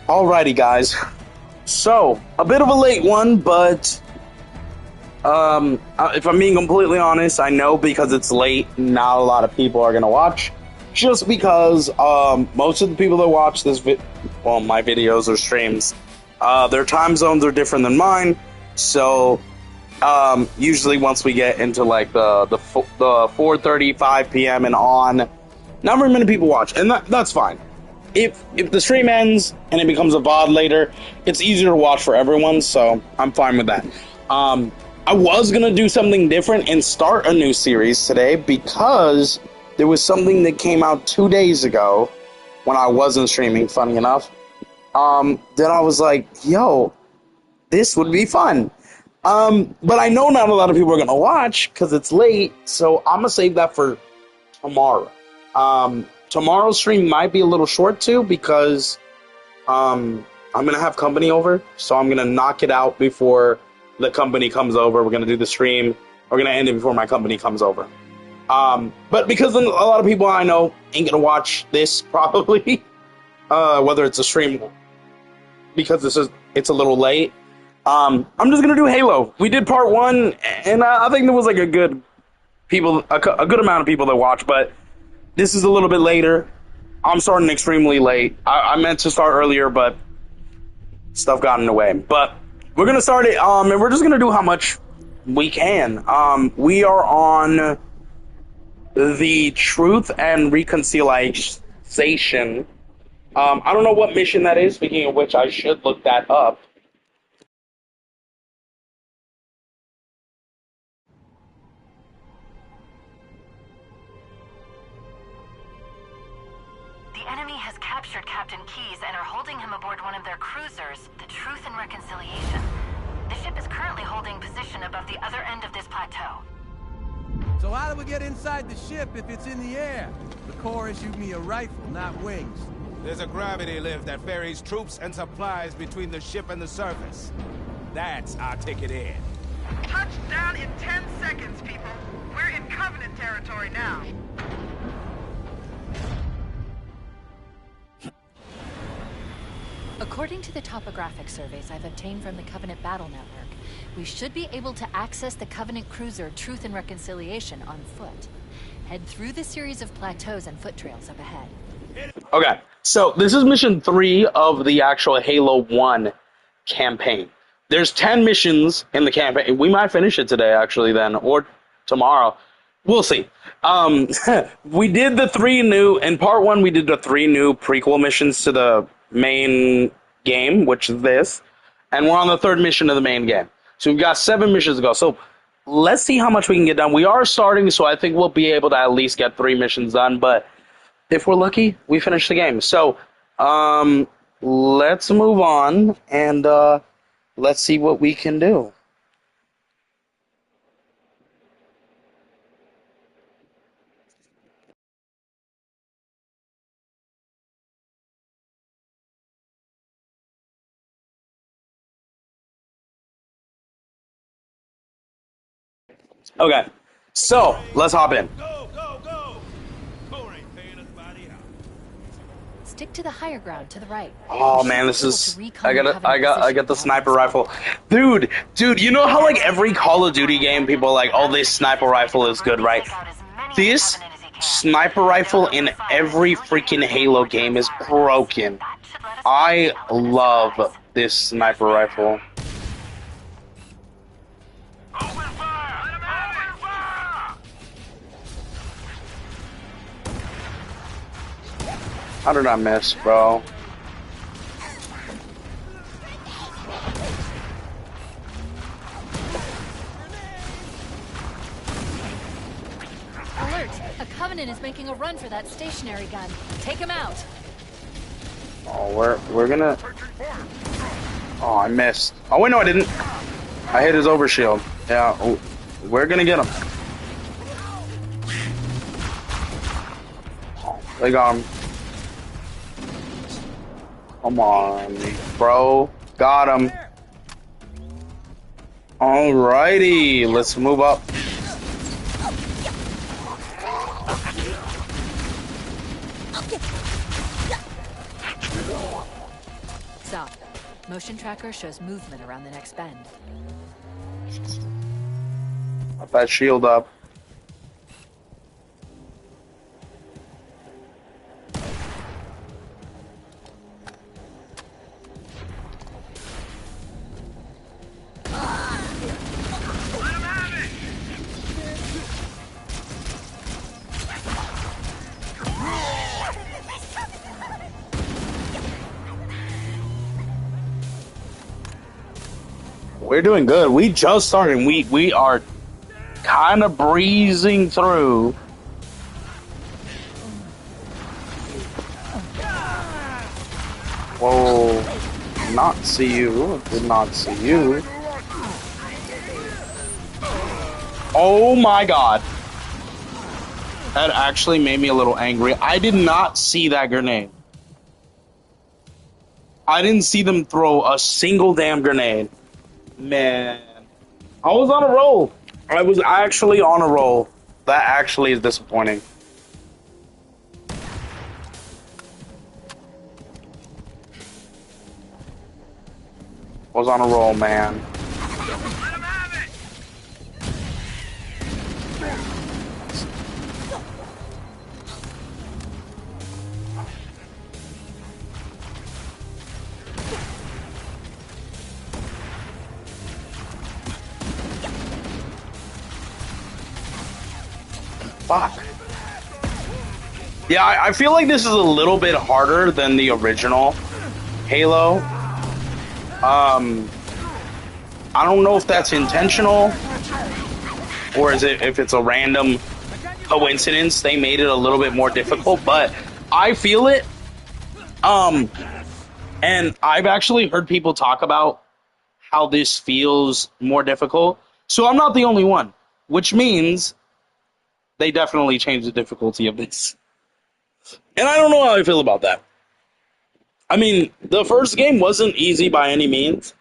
Alrighty, guys. So, a bit of a late one, but if I'm being completely honest, I know because it's late, not a lot of people are gonna watch. Just because most of the people that watch my videos or streams, their time zones are different than mine. So, usually once we get into like the 4:35 p.m. and on, not very many people watch, and that's fine. If the stream ends and it becomes a VOD later, it's easier to watch for everyone, so I'm fine with that. I was gonna do something different and start a new series today because there was something that came out 2 days ago when I wasn't streaming, funny enough. Then I was like, yo, this would be fun. But I know not a lot of people are gonna watch because it's late, so I'm gonna save that for tomorrow. Tomorrow's stream might be a little short too because I'm gonna have company over, so I'm gonna knock it out before the company comes over. We're gonna do the stream. We're gonna end it before my company comes over. But because a lot of people I know ain't gonna watch this probably, whether it's a stream because it's a little late. I'm just gonna do Halo. We did part 1, and I think there was like a good amount of people that watched, but this is a little bit later. I'm starting extremely late. I meant to start earlier, but stuff got in the way. But we're going to start it, and we're just going to do how much we can. We are on the Truth and Reconciliation. I don't know what mission that is, speaking of which I should look that up. Captured Captain Keyes and are holding him aboard one of their cruisers, the Truth and Reconciliation. The ship is currently holding position above the other end of this plateau. So how do we get inside the ship if it's in the air? The Corps issued me a rifle, not wings. There's a gravity lift that ferries troops and supplies between the ship and the surface. That's our ticket in. Touchdown in 10 seconds, people. We're in Covenant territory now. According to the topographic surveys I've obtained from the Covenant Battle Network, we should be able to access the Covenant cruiser Truth and Reconciliation on foot. Head through the series of plateaus and foot trails up ahead. Okay, so this is mission 3 of the actual Halo 1 campaign. There's 10 missions in the campaign. We might finish it today, actually, then, or tomorrow. We'll see. We did the 3 new, in part 1, we did the 3 new prequel missions to the main game, which is this, and we're on the 3rd mission of the main game. So we've got 7 missions to go. So let's see how much we can get done. We are starting, so I think we'll be able to at least get 3 missions done, but if we're lucky, we finish the game. So let's move on, and let's see what we can do. Okay, so let's hop in. Go, go, go! Corps ain't paying us by the hour. Stick to the higher ground to the right. Oh man, this is I got the sniper rifle. Dude, you know how like every Call of Duty game people are like, "Oh, this sniper rifle is good," right? This sniper rifle in every freaking Halo game is broken. I love this sniper rifle. How did I miss, bro? Alert! A Covenant is making a run for that stationary gun. Take him out. Oh, we're gonna. Oh, I missed. Oh wait, no, I didn't. I hit his overshield. Yeah, oh, we're gonna get him. Oh, they got him. Come on, bro. Got him. Alrighty, let's move up. Motion tracker shows movement around the next bend. Put that shield up. We're doing good. We just started. We are kind of breezing through. Whoa. Not see you. Did not see you. Oh my god. That actually made me a little angry. I did not see that grenade. I didn't see them throw a single damn grenade. Man, I was on a roll. I was actually on a roll. That actually is disappointing. Was on a roll, man. Fuck. Yeah, I feel like this is a little bit harder than the original Halo. I don't know if that's intentional or is it if it's a random coincidence they made it a little bit more difficult, but I feel it. And I've actually heard people talk about how this feels more difficult. So I'm not the only one, which means they definitely changed the difficulty of this. And I don't know how I feel about that. I mean, the first game wasn't easy by any means.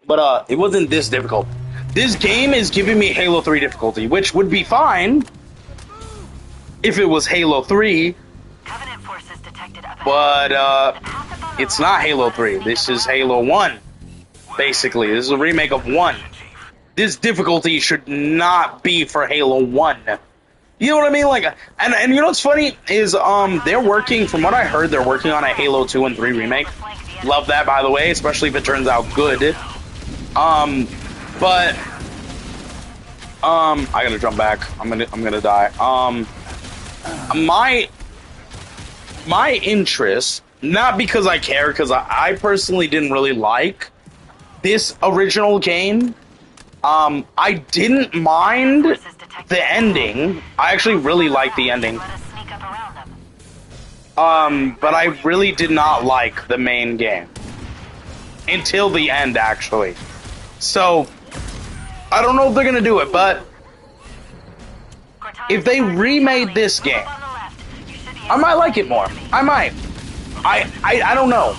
But it wasn't this difficult. This game is giving me Halo 3 difficulty, which would be fine if it was Halo 3. Covenant forces detected up ahead. But it's not Halo 3. This is Halo 1. Basically, this is a remake of 1. This difficulty should not be for Halo 1. You know what I mean? Like, and you know what's funny is they're working, from what I heard, they're working on a Halo 2 and 3 remake. Love that, by the way, especially if it turns out good. But I gotta jump back. I'm gonna die. My interest, not because I care, because I personally didn't really like this original game. I didn't mind the ending. I actually really liked the ending. But I really did not like the main game. Until the end, actually. So, I don't know if they're gonna do it, but if they remade this game, I might like it more. I might. I don't know.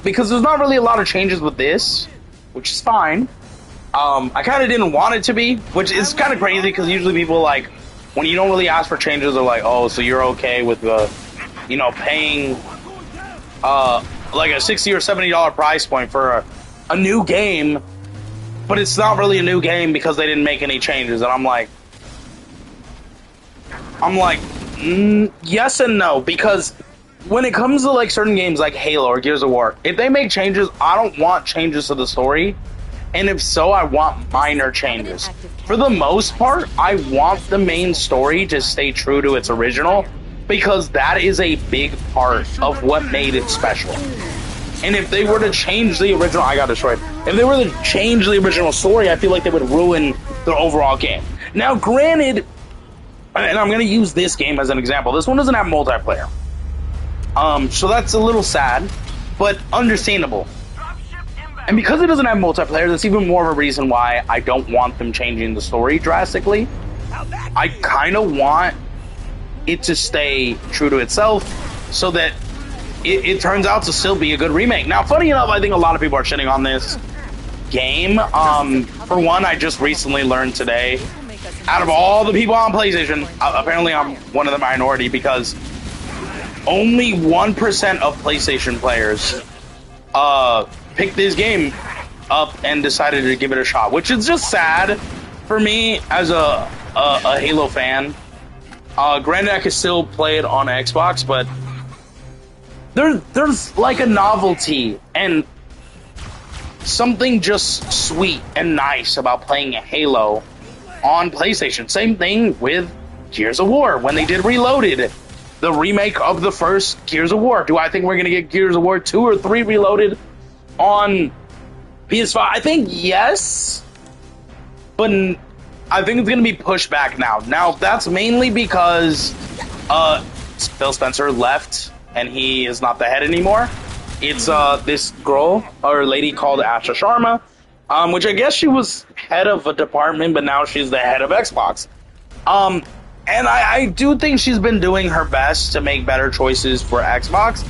Because there's not really a lot of changes with this, which is fine. I kind of didn't want it to be, which is kind of crazy because usually people, like, when you don't really ask for changes, they're like, oh, so you're okay with the, you know, paying, like a $60 or $70 price point for a new game, but it's not really a new game because they didn't make any changes. And I'm like, yes and no, because when it comes to, like, certain games like Halo or Gears of War, if they make changes, I don't want changes to the story. And if so, I want minor changes. For the most part, I want the main story to stay true to its original, because that is a big part of what made it special. And if they were to change the original... I got destroyed. If they were to change the original story, I feel like they would ruin the overall game. Now, granted, and I'm going to use this game as an example, this one doesn't have multiplayer. So that's a little sad, but understandable. And because it doesn't have multiplayer, that's even more of a reason why I don't want them changing the story drastically. I kind of want it to stay true to itself so that it turns out to still be a good remake. Now, funny enough, I think a lot of people are shitting on this game. For one, I just recently learned today, out of all the people on PlayStation, apparently I'm one of the minority, because only 1% of PlayStation players picked this game up and decided to give it a shot, which is just sad for me as a Halo fan. Granted, I could still play it on Xbox, but there's like a novelty and something just sweet and nice about playing Halo on PlayStation. Same thing with Gears of War when they did Reloaded, the remake of the first Gears of War. Do I think we're gonna get Gears of War 2 or 3 Reloaded on PS5? I think yes, but I think it's gonna be pushed back now. Now that's mainly because Phil Spencer left and he is not the head anymore. It's this girl or lady called Asha Sharma, which I guess she was head of a department, but now she's the head of Xbox. And I do think she's been doing her best to make better choices for Xbox.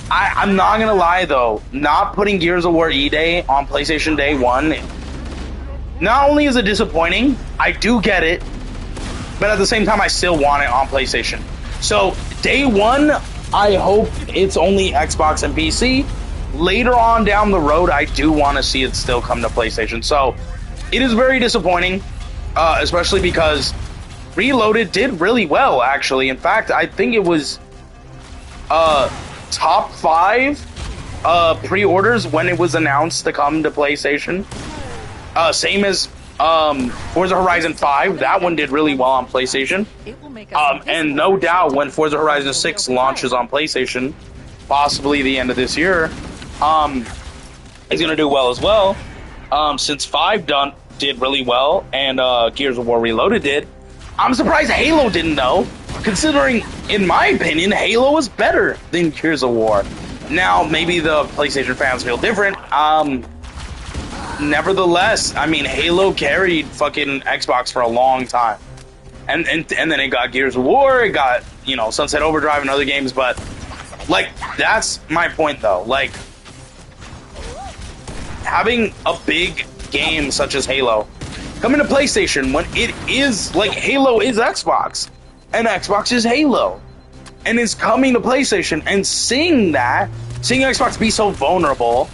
I'm not gonna lie though, not putting Gears of War E-Day on PlayStation Day 1, not only is it disappointing, I do get it, but at the same time I still want it on PlayStation. So Day 1, I hope it's only Xbox and PC. Later on down the road, I do want to see it still come to PlayStation. So it is very disappointing, especially because Reloaded did really well, actually. In fact, I think it was top 5 pre-orders when it was announced to come to PlayStation. Same as Forza Horizon 5. That one did really well on PlayStation. And no doubt when Forza Horizon 6 launches on PlayStation, possibly the end of this year, it's going to do well as well. Since 5 did really well and Gears of War Reloaded did, I'm surprised Halo didn't though, considering, in my opinion, Halo is better than Gears of War. Now, maybe the PlayStation fans feel different. Nevertheless, I mean, Halo carried fucking Xbox for a long time. And then it got Gears of War, it got, you know, Sunset Overdrive and other games, but, like, that's my point, though. Like, having a big game such as Halo coming to PlayStation when it is, like, Halo is Xbox, and Xbox is Halo, and it's coming to PlayStation, and seeing Xbox be so vulnerable,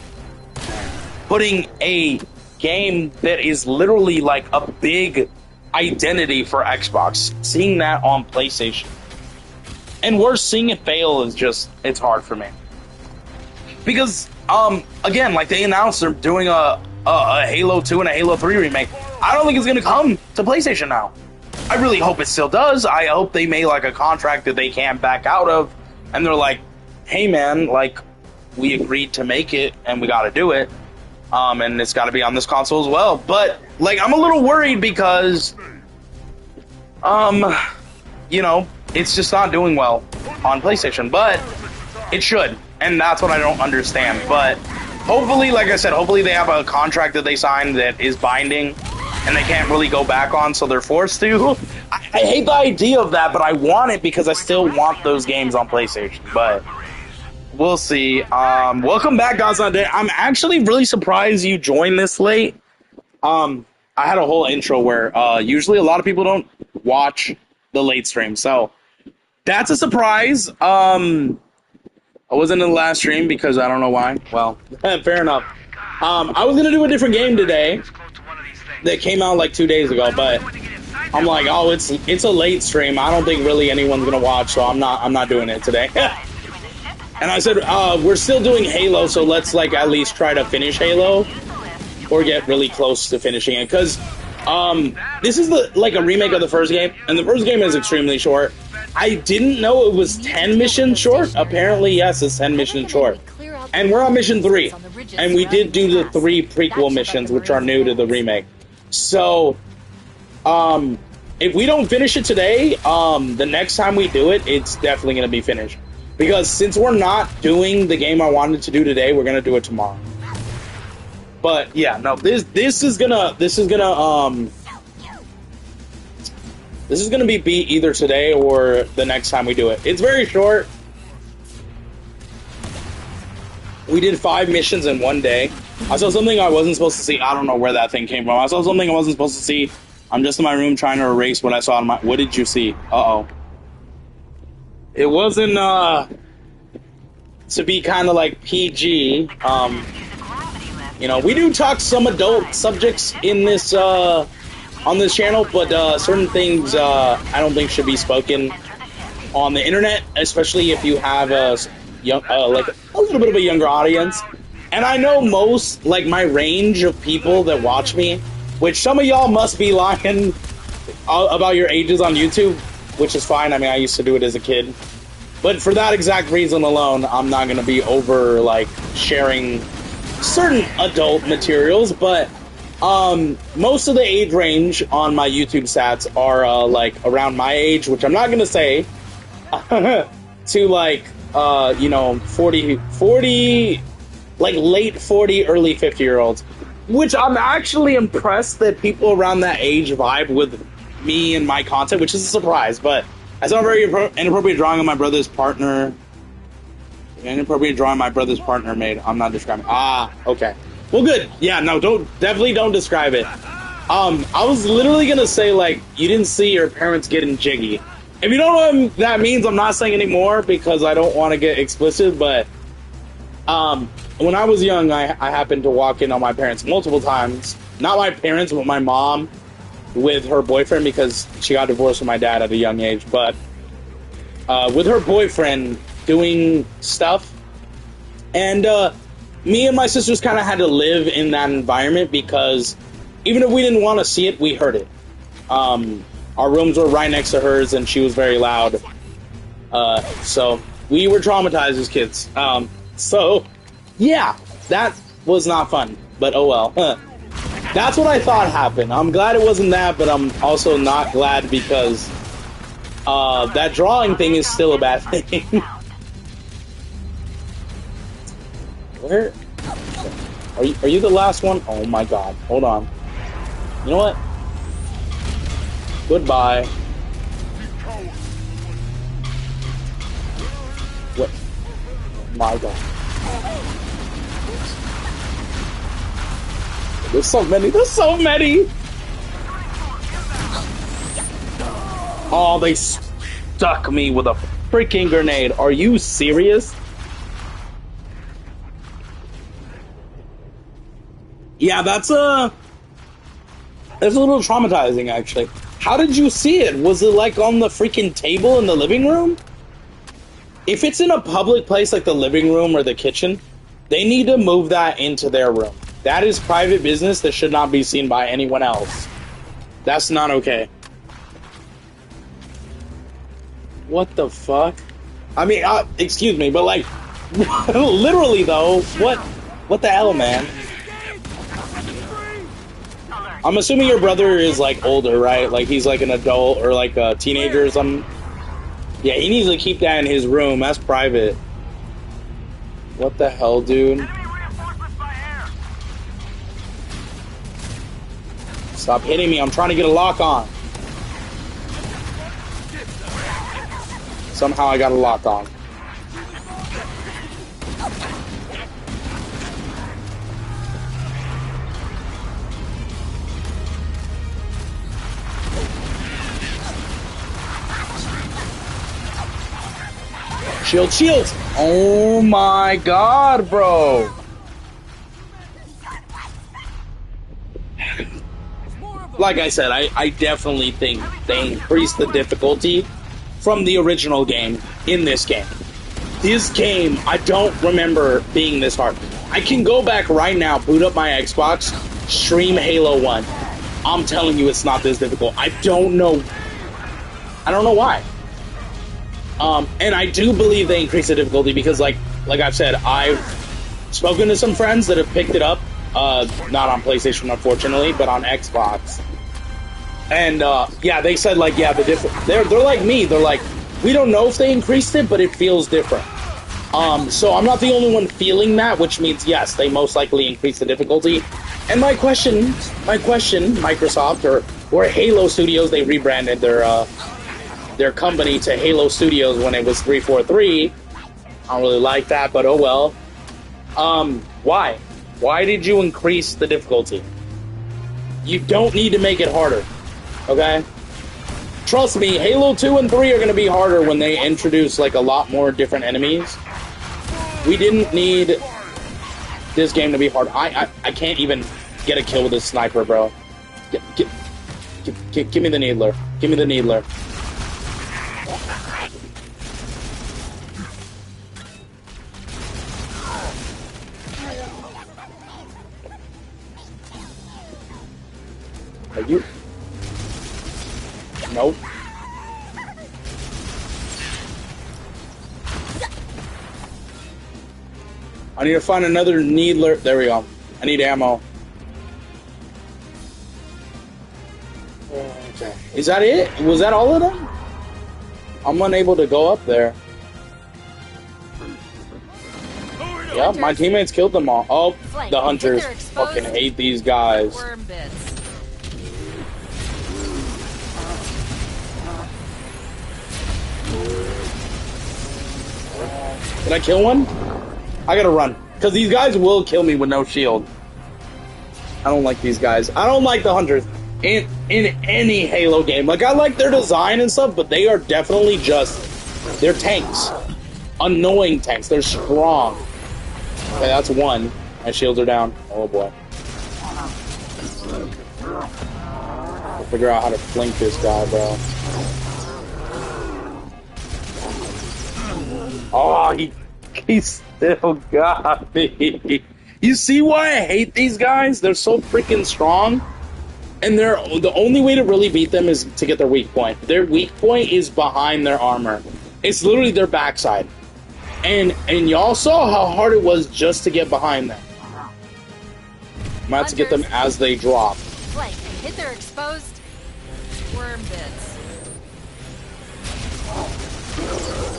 putting a game that is literally like a big identity for Xbox, seeing that on PlayStation, and we're seeing it fail is just, it's hard for me. Because, again, like they announced they're doing a Halo 2 and a Halo 3 remake. I don't think it's going to come to PlayStation now. I really hope it still does. I hope they made like a contract that they can't back out of, and they're like, hey man, like, we agreed to make it, and we got to do it. And it's got to be on this console as well. But, like, I'm a little worried because, you know, it's just not doing well on PlayStation. But it should, and that's what I don't understand. But hopefully, like I said, hopefully they have a contract that they signed that is binding, and they can't really go back on, so they're forced to. I hate the idea of that, but I want it because I still want those games on PlayStation. But we'll see. Welcome back, God's Not Dead. I'm actually really surprised you joined this late. I had a whole intro where usually a lot of people don't watch the late stream, so that's a surprise. I wasn't in the last stream because I don't know why. Well, fair enough. I was gonna do a different game today that came out like 2 days ago, but I'm like, oh, it's a late stream. I don't think really anyone's gonna watch, so I'm not doing it today. And I said, we're still doing Halo, so let's like at least try to finish Halo or get really close to finishing it, because this is like a remake of the first game, and the first game is extremely short. I didn't know it was 10 missions short. Apparently, yes, it's 10 missions short. And we're on mission 3. And we did do the 3 prequel missions, which are new to the remake. So, if we don't finish it today, the next time we do it, it's definitely going to be finished. Because since we're not doing the game I wanted to do today, we're going to do it tomorrow. But, yeah, no, this is gonna be beat either today or the next time we do it. It's very short. We did 5 missions in one day. I saw something I wasn't supposed to see. I don't know where that thing came from. I saw something I wasn't supposed to see. I'm just in my room trying to erase what I saw. What did you see? Uh-oh. It wasn't to be kind of like PG. You know, we do talk some adult subjects in this on this channel, but certain things I don't think should be spoken on the internet, especially if you have a young, like a little bit of a younger audience. And I know most, like, my range of people that watch me, which some of y'all must be lying about your ages on YouTube, which is fine. I mean, I used to do it as a kid. But for that exact reason alone, I'm not going to be over, like, sharing certain adult materials. But most of the age range on my YouTube stats are, like, around my age, which I'm not going to say, to, like, you know, 40, like, late 40, early 50-year-olds. Which I'm actually impressed that people around that age vibe with me and my content, which is a surprise, but I saw a very inappropriate drawing of my brother's partner. Inappropriate drawing my brother's partner made. I'm not describing. Ah, okay. Well, good. Yeah, no, definitely don't describe it. I was literally gonna say, like, you didn't see your parents getting jiggy. If you don't know what that means, I'm not saying anymore because I don't want to get explicit, but when I was young, I happened to walk in on my parents multiple times. Not my parents, but my mom with her boyfriend, because she got divorced from my dad at a young age, but with her boyfriend doing stuff. And me and my sisters kind of had to live in that environment because even if we didn't want to see it, we heard it. Our rooms were right next to hers, and she was very loud. So we were traumatized as kids. So, yeah, that was not fun, but oh well. That's what I thought happened. I'm glad it wasn't that, but I'm also not glad because that drawing thing is still a bad thing. Where? Are you the last one? Oh my god. Hold on. You know what? Goodbye. What? Oh my god. There's so many. There's so many. Oh, they stuck me with a freaking grenade. Are you serious? Yeah, that's a little traumatizing, actually. How did you see it? Was it like on the freaking table in the living room? If it's in a public place like the living room or the kitchen, they need to move that into their room. That is private business that should not be seen by anyone else. That's not okay. What the fuck? I mean, excuse me, but like, literally though, what the hell, man? I'm assuming your brother is like older, right? Like he's like an adult or like a teenager or something. Yeah, he needs to keep that in his room. That's private. What the hell, dude? Stop hitting me. I'm trying to get a lock on. Somehow I got a lock on. Shield, shield! Oh my god, bro! Like I said, I definitely think they increased the difficulty from the original game in this game. This game, I don't remember being this hard. I can go back right now, boot up my Xbox, stream Halo 1. I'm telling you it's not this difficult. I don't know why. And I do believe they increased the difficulty because, like I've said, I've spoken to some friends that have picked it up, not on PlayStation, unfortunately, but on Xbox. And, yeah, they said, like, yeah, they're like me. They're like, we don't know if they increased it, but it feels different. So I'm not the only one feeling that, which means, yes, they most likely increased the difficulty. And my question, Microsoft, or Halo Studios, they rebranded their company to Halo Studios when it was 343. I don't really like that, but oh well. Why? Why did you increase the difficulty? You don't need to make it harder, okay? trust me, Halo 2 and 3 are going to be harder when they introduce, like, a lot more different enemies. We didn't need this game to be hard. I can't even get a kill with this sniper, bro. Give me the needler. Give me the needler. Are you? Nope. I need to find another needler. There we go. I need ammo. Okay. Is that it? Was that all of them? I'm unable to go up there. Yeah, my teammates killed them all. Oh, the hunters. Fucking hate these guys. Worm bits. Did I kill one? I gotta run. Because these guys will kill me with no shield. I don't like these guys. I don't like the hunters in any Halo game. Like, I like their design and stuff, but they are definitely just... They're tanks. Annoying tanks. They're strong. Okay, that's one. My shields are down. Oh, boy. I'll figure out how to flank this guy, bro. Oh, he still got me. You see why I hate these guys? They're so freaking strong. And they're the only way to really beat them is to get their weak point. Their weak point is behind their armor. It's literally their backside. And y'all saw how hard it was just to get behind them. I'm about to get them as they drop. Flank and hit their exposed worm bits.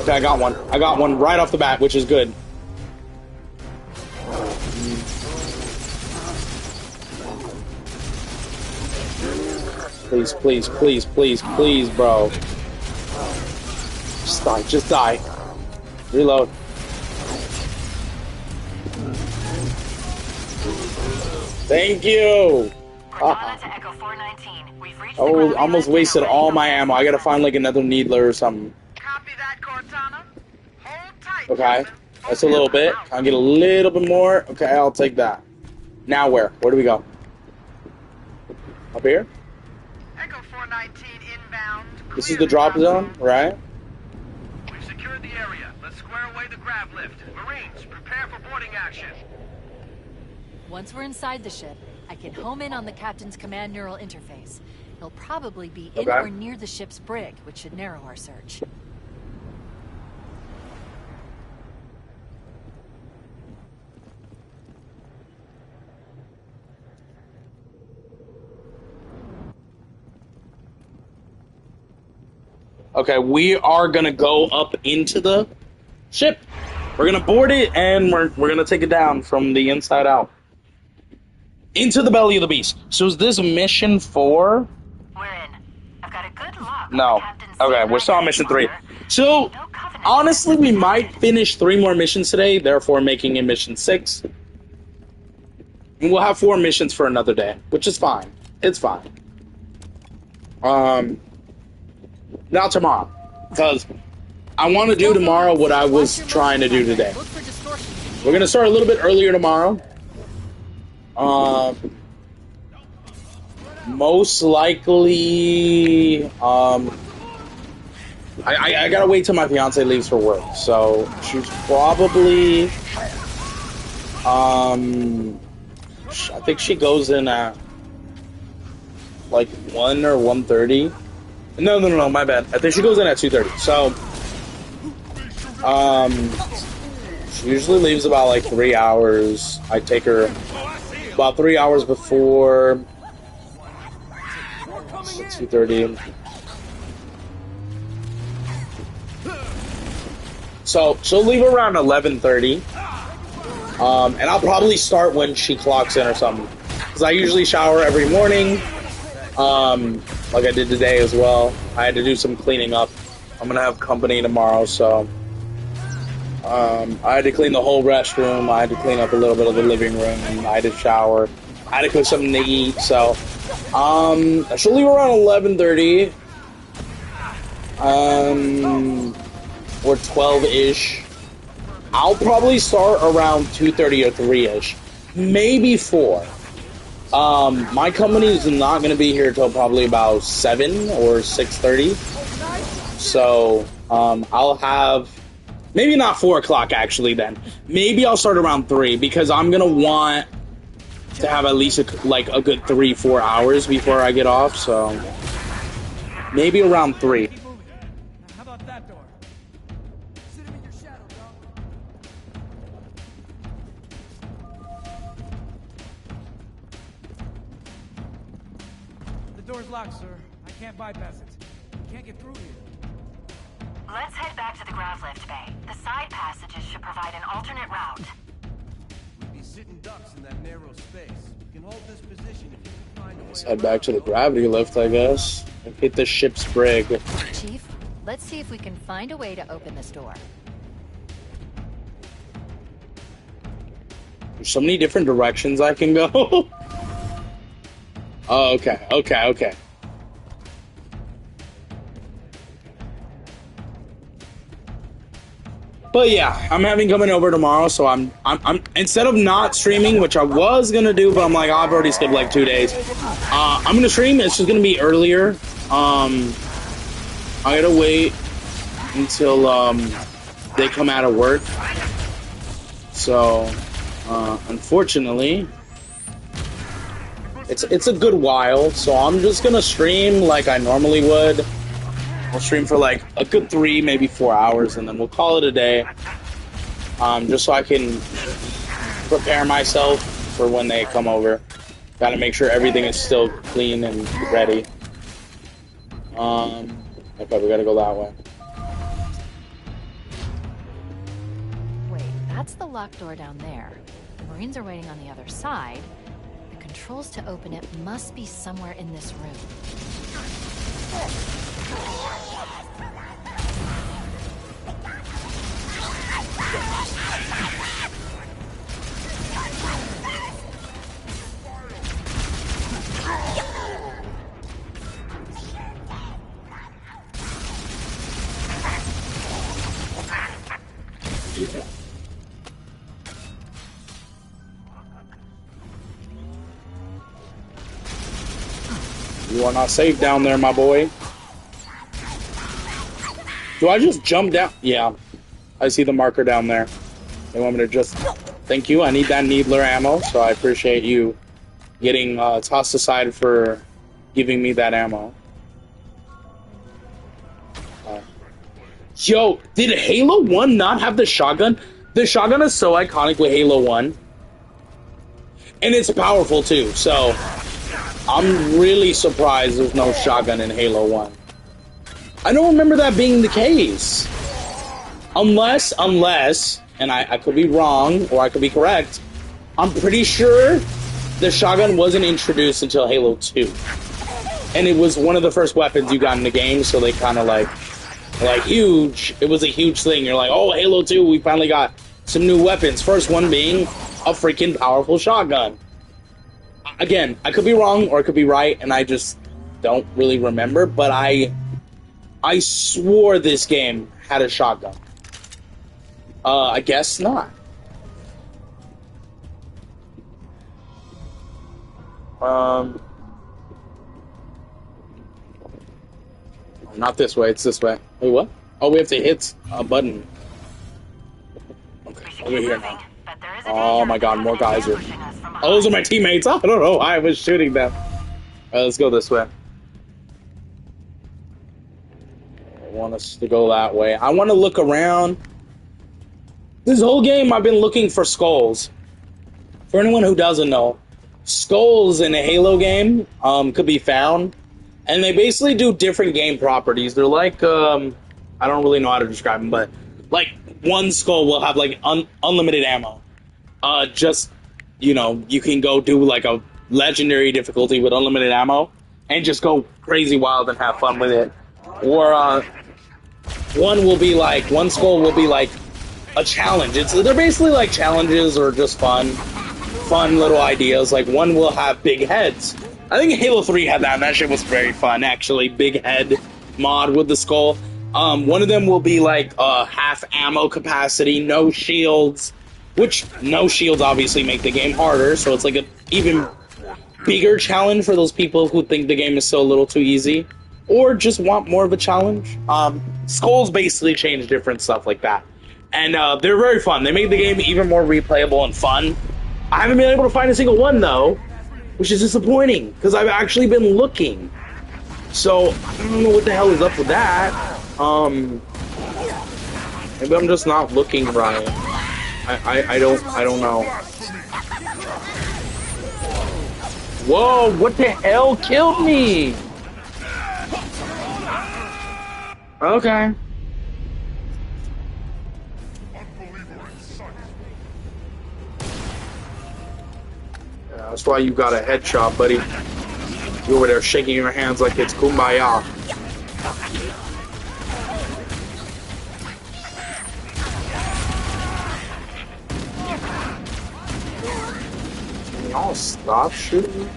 Okay, I got one. I got one right off the bat, which is good. Please, please, please, please, please, bro. Just die, just die. Reload. Thank you! Cortana to Echo 419. We've reached Oh, almost wasted all my ammo. I gotta find like another needler or something. Copy that, Cortana. Hold tight. Okay, Captain. that's a little bit. I'll get a little bit more. Okay, I'll take that. Now where? Where do we go? Up here? Echo 419 inbound. This is the drop zone, right? We've secured the area. Let's square away the grav lift. Marines, prepare for boarding action. Once we're inside the ship, I can home in on the captain's command neural interface. He'll probably be in Okay. or near the ship's brig, which should narrow our search. Okay, we are gonna go up into the ship. We're gonna board it and we're gonna take it down from the inside out. Into the belly of the beast. So is this mission 4? We're in. I've got a good lock. No. Okay, we're still on mission 3. So, honestly, we might finish 3 more missions today, therefore making it mission 6. And we'll have 4 missions for another day, which is fine. It's fine. Not tomorrow. Because I want to do tomorrow what I was trying to do today. Look for distortion. We're going to start a little bit earlier tomorrow. Most likely, I gotta wait till my fiance leaves for work, so she's probably, I think she goes in at, like, 1 or 1:30. No, my bad. I think she goes in at 2:30, so, she usually leaves about, like, 3 hours. I take her about 3 hours before 2:30. So she'll leave around 11:30. And I'll probably start when she clocks in or something. Because I usually shower every morning. Like I did today as well. I had to do some cleaning up. I'm gonna have company tomorrow, so I had to clean the whole restroom. I had to clean up a little bit of the living room. And I had to shower. I had to cook something to eat. So she'll leave around 11:30. or 12-ish. I'll probably start around 2:30 or 3-ish. Maybe 4. My company is not going to be here till probably about 7 or 6:30. So, I'll have... Maybe not 4 o'clock, actually, then. Maybe I'll start around 3, because I'm going to want to have at least, a good 3-4 hours before I get off, so... Maybe around 3. How about that door? Sit him in your shadow, dog. The door's locked, sir. I can't bypass it. Can't get through here. Let's head back to the grav lift bay. The side passages should provide an alternate route. We'd be sitting ducks in that narrow space. You can hold this position if you can find a way. Let's head back to the gravity lift, I guess. And hit the ship's brig. Chief, let's see if we can find a way to open this door. There's so many different directions I can go. Oh, okay. But yeah, I'm having coming over tomorrow, so I'm instead of not streaming, which I was gonna do, but I'm like, I've already skipped like 2 days. I'm gonna stream. It's just gonna be earlier. I gotta wait until they come out of work. So unfortunately, it's a good while. So I'm just gonna stream like I normally would. I'll stream for like a good 3, maybe 4 hours, and then we'll call it a day. Just so I can prepare myself for when they come over. Gotta make sure everything is still clean and ready. Okay, we gotta go that way. Wait, that's the locked door down there. The Marines are waiting on the other side. The controls to open it must be somewhere in this room. You are not safe down there, my boy. Do I just jump down? Yeah. I see the marker down there. They want me to just... Thank you. I need that Needler ammo, so I appreciate you getting tossed aside for giving me that ammo. Yo, did Halo 1 not have the shotgun? The shotgun is so iconic with Halo 1. And it's powerful, too, so... I'm really surprised there's no shotgun in Halo 1. I don't remember that being the case. Unless, and I could be wrong, or I could be correct, I'm pretty sure the shotgun wasn't introduced until Halo 2. And it was one of the first weapons you got in the game, so they kind of like huge. It was a huge thing. You're like, oh, Halo 2, we finally got some new weapons. First one being a freaking powerful shotgun. Again, I could be wrong or I could be right, and I just don't really remember, but I swore this game had a shotgun. I guess not. Not this way, it's this way. Wait, what? Oh, we have to hit a button. Okay, over here now. Oh my god, more guys are... Oh, those are my teammates. I don't know why I was shooting them. Alright, let's go this way. I want us to go that way. I want to look around. This whole game, I've been looking for skulls. For anyone who doesn't know, skulls in a Halo game could be found. And they basically do different game properties. They're like, I don't really know how to describe them, but like one skull will have like unlimited ammo. Just, you know, you can go do like a legendary difficulty with unlimited ammo and just go crazy wild and have fun with it. Or one skull will be like a challenge. They're basically like challenges or just fun little ideas. Like one will have big heads. I think Halo 3 had that, and that shit was very fun, actually. Big head mod with the skull. One of them will be like half ammo capacity, no shields, which no shields obviously make the game harder, so it's like a even bigger challenge for those people who think the game is still a little too easy, or just want more of a challenge. Skulls basically change different stuff like that, and they're very fun. They make the game even more replayable and fun. I haven't been able to find a single one though, which is disappointing, because I've actually been looking. So, I don't know what the hell is up with that. Maybe I'm just not looking right. I don't know. Whoa, what the hell killed me? Okay. Yeah, that's why you got a headshot, buddy. You over there shaking your hands like it's kumbaya. Can y'all stop shooting?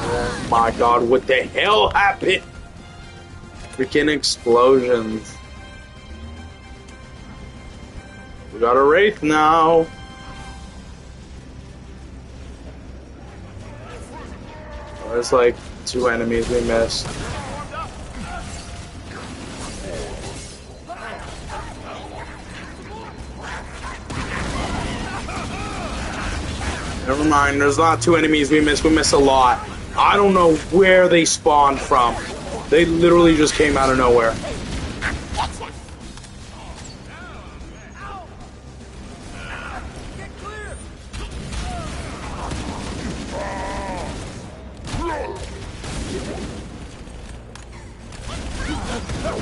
Oh my god, what the hell happened? Freaking explosions. We got a wraith now. There's like 2 enemies we missed. Never mind, there's not 2 enemies we missed a lot. I don't know where they spawned from. They literally just came out of nowhere.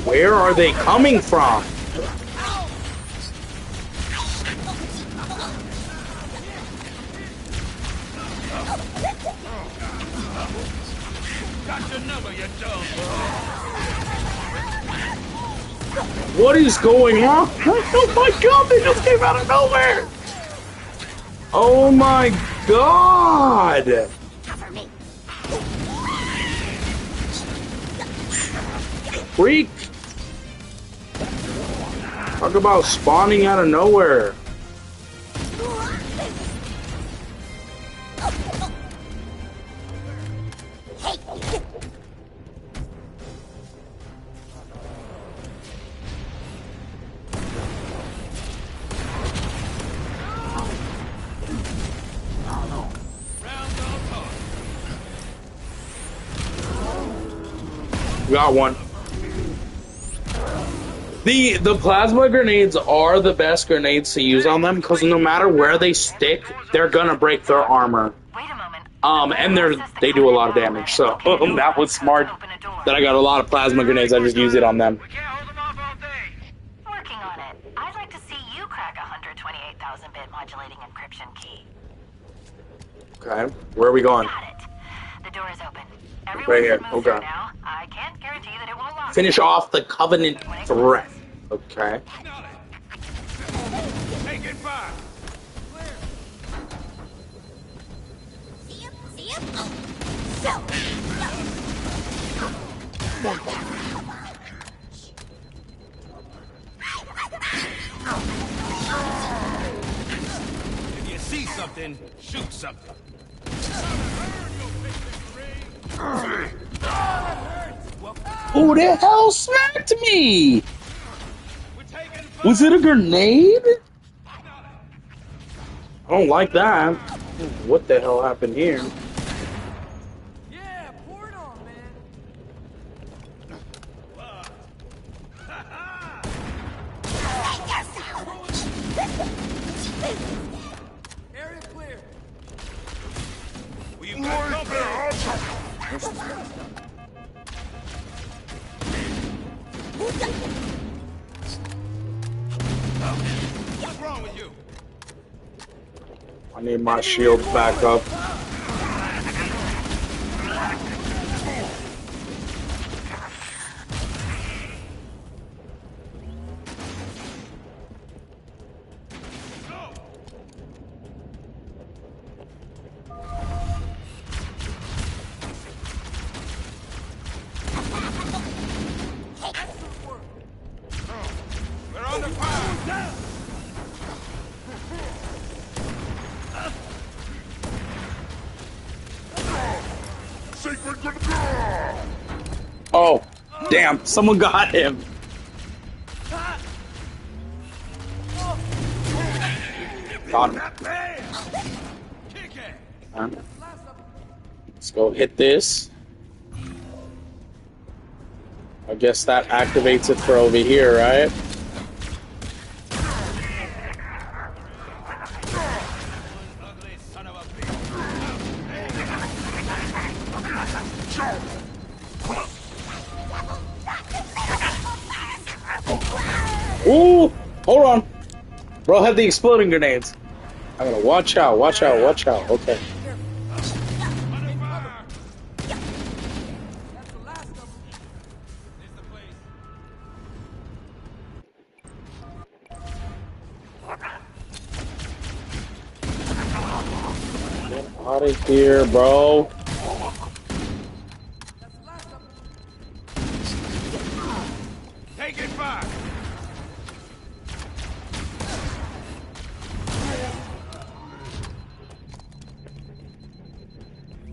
Where are they coming from? What is going on? Oh my god, they just came out of nowhere! Oh my god! Freak! Talk about spawning out of nowhere. Got one. The plasma grenades are the best grenades to use on them because no matter where they stick, they're gonna break their armor. Wait a moment. And they do a lot of damage. So that was smart. That I got a lot of plasma grenades. I just use it on them. We can't hold them off all day. Working on it. I'd like to see you crack a 128,000-bit modulating encryption key. Okay, where are we going? Got it. The door is open. Right here. Everyone can move Okay. now. I can't guarantee that it won't lock. Finish off the Covenant threat. Okay. Taking fire. If you see something, shoot something. Who the hell smacked me? Was it a grenade? I don't like that. What the hell happened here? Yeah, pour it on, man. Area clear. We've got company. What's wrong with you? I need my shield back up. We're under fire! Oh, damn, someone got him. Got him. Let's go hit this. I guess that activates it for over here, right? Ooh, hold on. Bro had the exploding grenades. I gotta watch out, watch out, watch out. Okay. Get out of here, bro. Taking fire!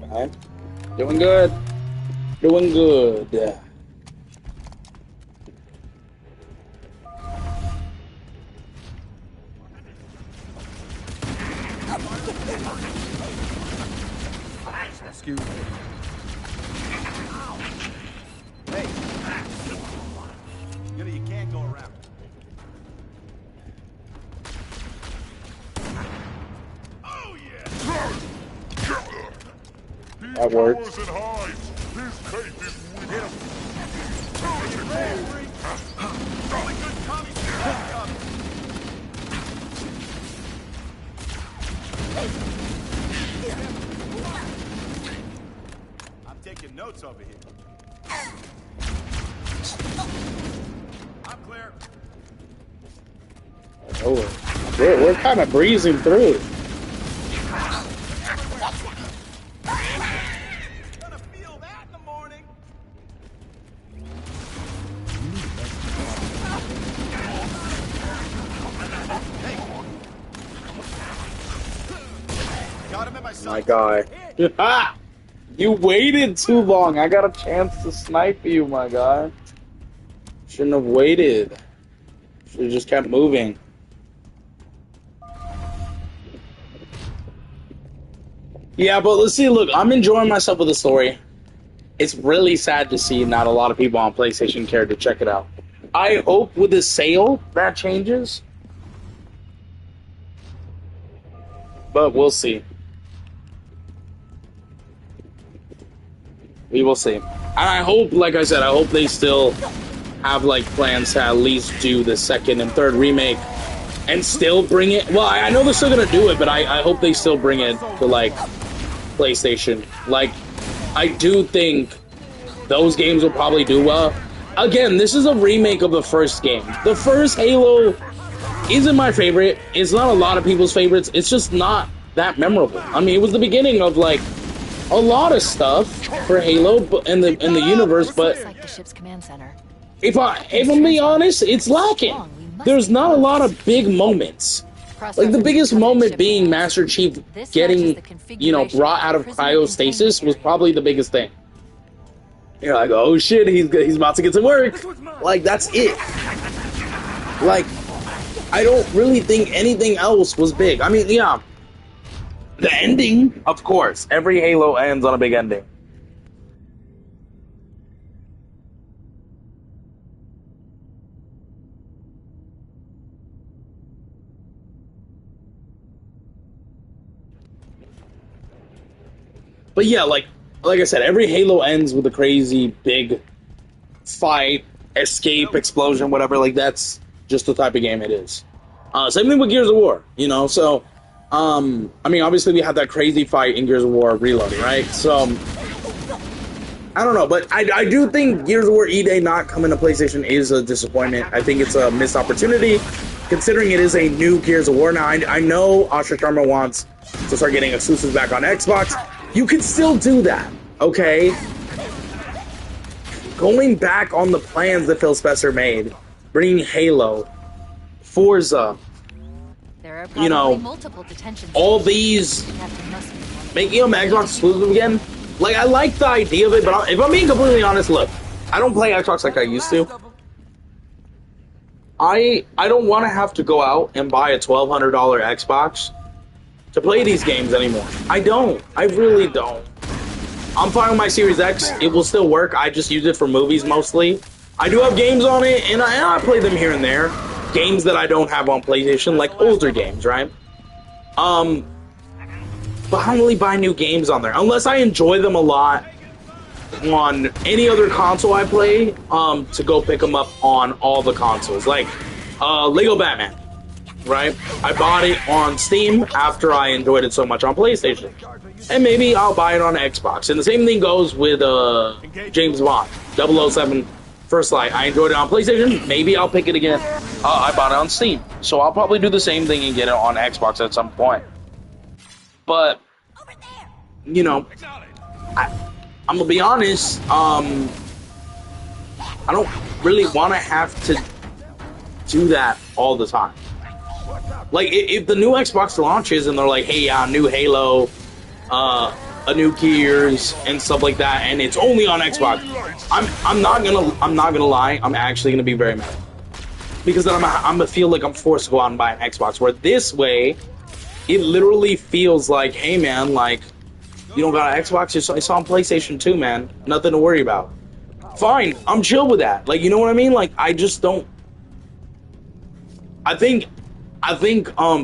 Alright. Doing good. Doing good. Excuse me. Hey. You can't go around. Oh yeah. That works. I'm taking notes over here. I'm clear. Oh, we're kind of breezing through. Gonna feel that in the morning. Got him at my My sight. guy. Ah! You waited too long. I got a chance to snipe you, my guy. Shouldn't have waited. Should have just kept moving. Yeah, but let's see. Look, I'm enjoying myself with the story. It's really sad to see not a lot of people on PlayStation care to check it out. I hope with the sale that changes. But we'll see. We will see. And I hope, like I said, I hope they still have like plans to at least do the second and third remake and still bring it. Well, I know they're still gonna do it, but I hope they still bring it to like PlayStation. Like, I do think those games will probably do well. Again, this is a remake of the first game. The first Halo isn't my favorite. It's not a lot of people's favorites. It's just not that memorable. I mean, it was the beginning of like a lot of stuff for Halo in the universe, This but looks like the ship's command center. if I'm being honest, it's lacking. There's not a lot of big moments. Like the biggest moment being Master Chief getting, brought out of cryostasis was probably the biggest thing. You're like, oh shit, he's about to get to work. Like, that's it. Like, I don't really think anything else was big. I mean, yeah, the ending, of course. Every Halo ends on a big ending. But yeah, like I said, every Halo ends with a crazy big fight, escape, explosion, whatever. Like, that's just the type of game it is. Same thing with Gears of War, so I mean, obviously we had that crazy fight in Gears of War Reloading, right? So, I don't know, but I do think Gears of War E-Day not coming to PlayStation is a disappointment. I think it's a missed opportunity, considering it is a new Gears of War. Now, I know Asha Sharma wants to start getting exclusives back on Xbox. You can still do that, okay? Going back on the plans that Phil Spencer made, bringing Halo, Forza, There are you know, multiple detention all stations. these, Captain must be one of making them Xbox exclusive again. Like, I like the idea of it, but if I'm being completely honest, look, I don't play Xbox like I used to. I don't want to have to go out and buy a $1,200 Xbox to play these games anymore. I don't. I really don't. I'm fine with my Series X. It will still work. I just use it for movies mostly. I do have games on it, and I play them here and there. Games that I don't have on PlayStation, like older games, right? But I don't really buy new games on there unless I enjoy them a lot on any other console I play. To go pick them up on all the consoles, like Lego Batman, right? I bought it on Steam after I enjoyed it so much on PlayStation, and maybe I'll buy it on Xbox. And the same thing goes with James Bond 007 First Light. I enjoyed it on PlayStation. Maybe I'll pick it again. I bought it on Steam, so I'll probably do the same thing and get it on Xbox at some point. But, you know, I'm gonna be honest, I don't really want to have to do that all the time. Like, if the new Xbox launches and they're like, hey, new Halo, a new Gears, and stuff like that, and it's only on Xbox, I'm not gonna lie, I'm actually gonna be very mad. Because then I'm gonna feel like I'm forced to go out and buy an Xbox, where this way, it literally feels like, hey man, like, you don't got an Xbox, it's on PlayStation 2, man. Nothing to worry about. Fine, I'm chill with that. Like, you know what I mean? Like, I just don't... I think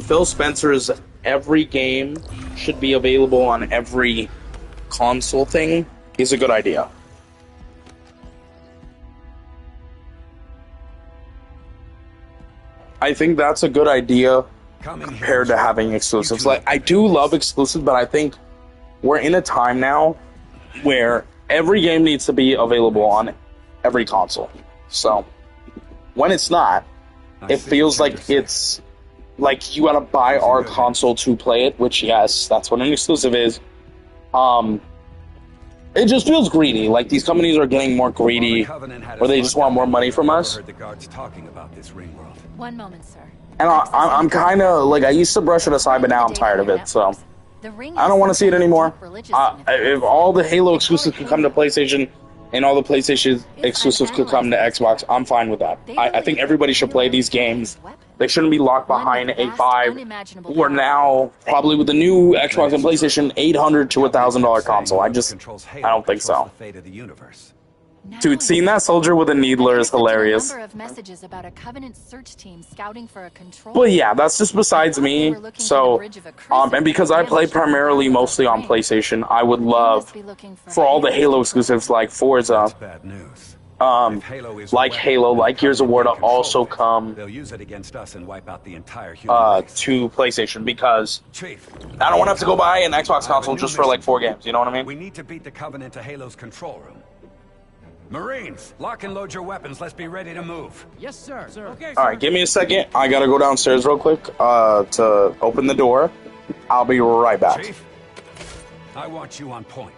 Phil Spencer's every game should be available on every console thing is a good idea. I think that's a good idea compared to having exclusives. Like, I do love exclusives, but I think we're in a time now where every game needs to be available on every console. So, when it's not, it feels like it's like you gotta buy our console to play it, which, yes, that's what an exclusive is. It just feels greedy. Like, these companies are getting more greedy, or they just want more money from us. One moment, sir. And I'm kind of, like, I used to brush it aside, but now I'm tired of it, so I don't want to see it anymore. If all the Halo exclusives could come to PlayStation, and all the PlayStation exclusives could come to Xbox, I'm fine with that. I think everybody should play these games. They shouldn't be locked behind a or now, probably with the new Xbox and PlayStation, $800 to $1,000 console. I don't think so. Dude, seeing that soldier with a needler is hilarious. But yeah, that's just besides me. So, and because I play primarily mostly on PlayStation, I would love for all the Halo exclusives like Forza, like Halo, like Gears of War to also come to PlayStation, because I don't want to have to go buy an Xbox console just for like 4 games. You know what I mean? We need to beat the Covenant to Halo's control room. Marines, lock and load your weapons. Let's be ready to move. Yes, sir. Okay, all right, give me a second. I gotta go downstairs real quick to open the door. I'll be right back. Chief, I want you on point.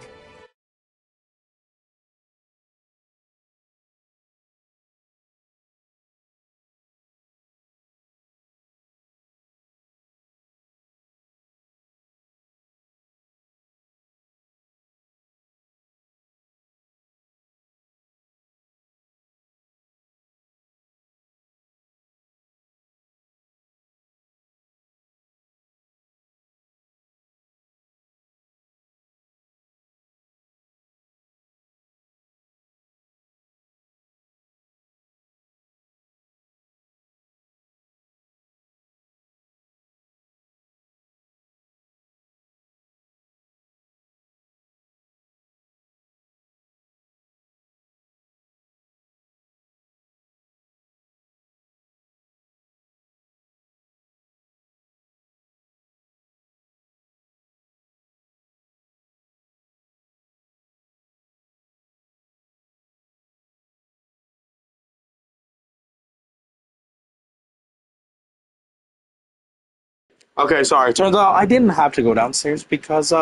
Okay, sorry. Turns out I didn't have to go downstairs because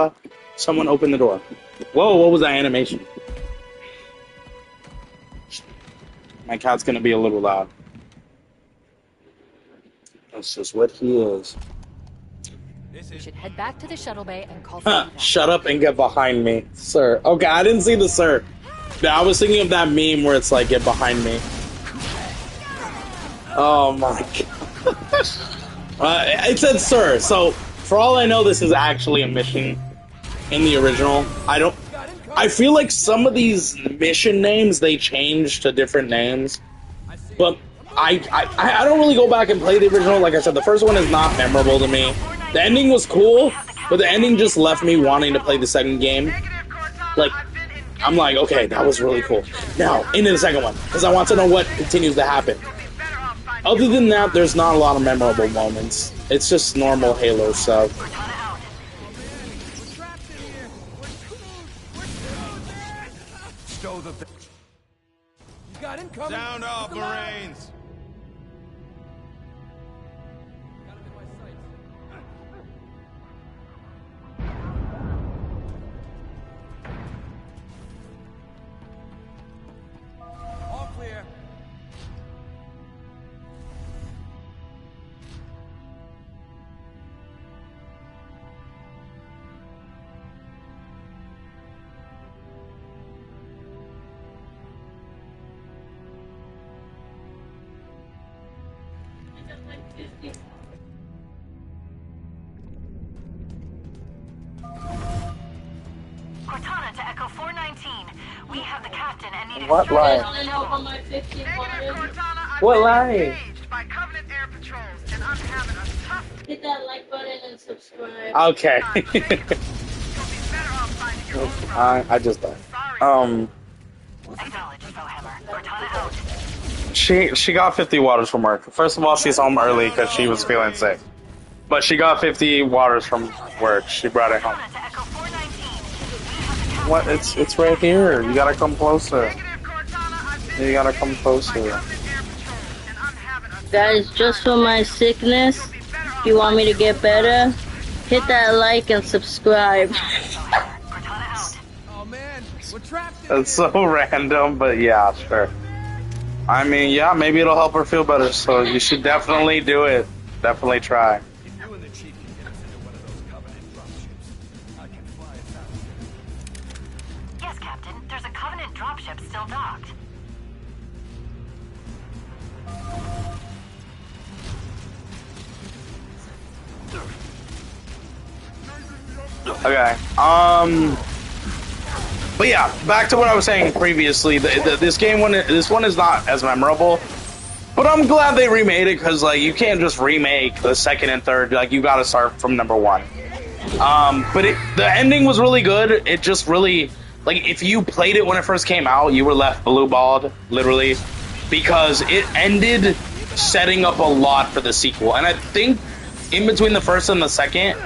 someone opened the door. Whoa, what was that animation? My cat's gonna be a little loud. That's just what he is. We should head back to the shuttle bay and call for evac. Shut up and get behind me, sir. Okay, I didn't see the sir. I was thinking of that meme where it's like, get behind me. Oh my gosh. It said sir, so for all I know, this is actually a mission in the original. I feel like some of these mission names, they change to different names. But I don't really go back and play the original. Like I said, the first one is not memorable to me. The ending was cool, but the ending just left me wanting to play the second game. Like, I'm like, okay, that was really cool. Now, into the second one, because I want to know what continues to happen. Other than that, there's not a lot of memorable moments. It's just normal Halo stuff. Stow the... You got incoming. Sound off, Marines! All clear. Cortana to Echo 419. We have the captain and need What line? What line? By Covenant Air Patrols, and I'm having a tough. Hit that like button and subscribe. Okay. You'll be better off finding your own route. I just died. Acknowledge, Foehammer. Cortana out. She got 50 waters from work. First of all, she's home early because she was feeling sick. But she got 50 waters from work. She brought it home. Cortana to Echo 419. What? It's right here. You gotta come closer. You gotta come closer. Guys, just for my sickness, if you want me to get better, hit that like and subscribe. Cortana out. Oh man, we're trapped in That's so random, but yeah, sure. I mean, yeah, maybe it'll help her feel better, so you should definitely do it. Definitely try. If you and the Chief can get us into one of those Covenant dropships, I can fly it faster. Yes, Captain. There's a Covenant dropship still docked. Okay. But yeah, back to what I was saying previously. This one is not as memorable, but I'm glad they remade it because like you can't just remake the second and third. Like you got to start from number one. But the ending was really good. It just really like if you played it when it first came out, you were left blue-balled, literally, because it ended setting up a lot for the sequel. And I think in between the first and the second,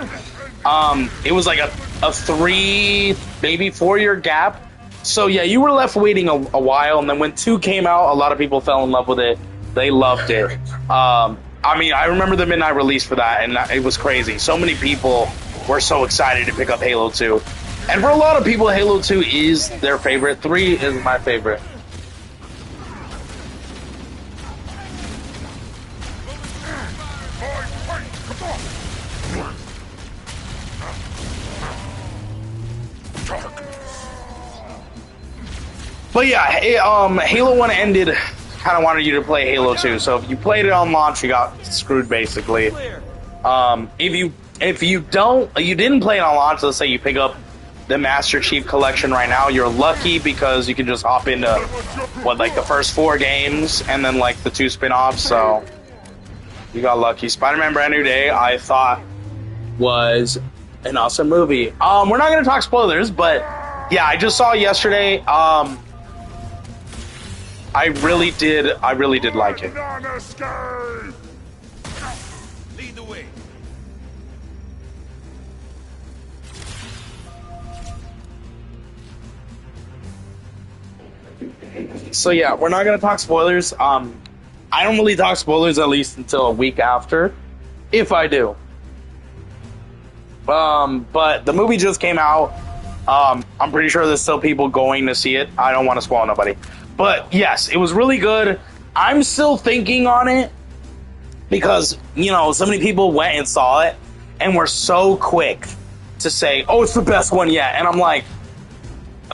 it was like a 3, maybe 4 year gap. So yeah, you were left waiting a while, and then when 2 came out, a lot of people fell in love with it. They loved it. I mean, I remember the midnight release for that, and it was crazy. So many people were so excited to pick up Halo 2. And for a lot of people, Halo 2 is their favorite. 3 is my favorite. But yeah, Halo 1 ended, kind of wanted you to play Halo 2. So if you played it on launch, you got screwed basically. If you didn't play it on launch, let's say you pick up the Master Chief Collection right now, you're lucky because you can just hop into like the first 4 games and then like the 2 spin-offs. So you got lucky. Spider-Man Brand New Day, I thought was an awesome movie. We're not gonna talk spoilers, but yeah, I just saw it yesterday. I really did like it. Lead the way. So yeah, we're not gonna talk spoilers. I don't really talk spoilers at least until a week after, if I do. But the movie just came out. I'm pretty sure there's still people going to see it. I don't want to spoil nobody. But yes, it was really good. I'm still thinking on it because, you know, so many people went and saw it and were so quick to say, oh, it's the best one yet. And I'm like,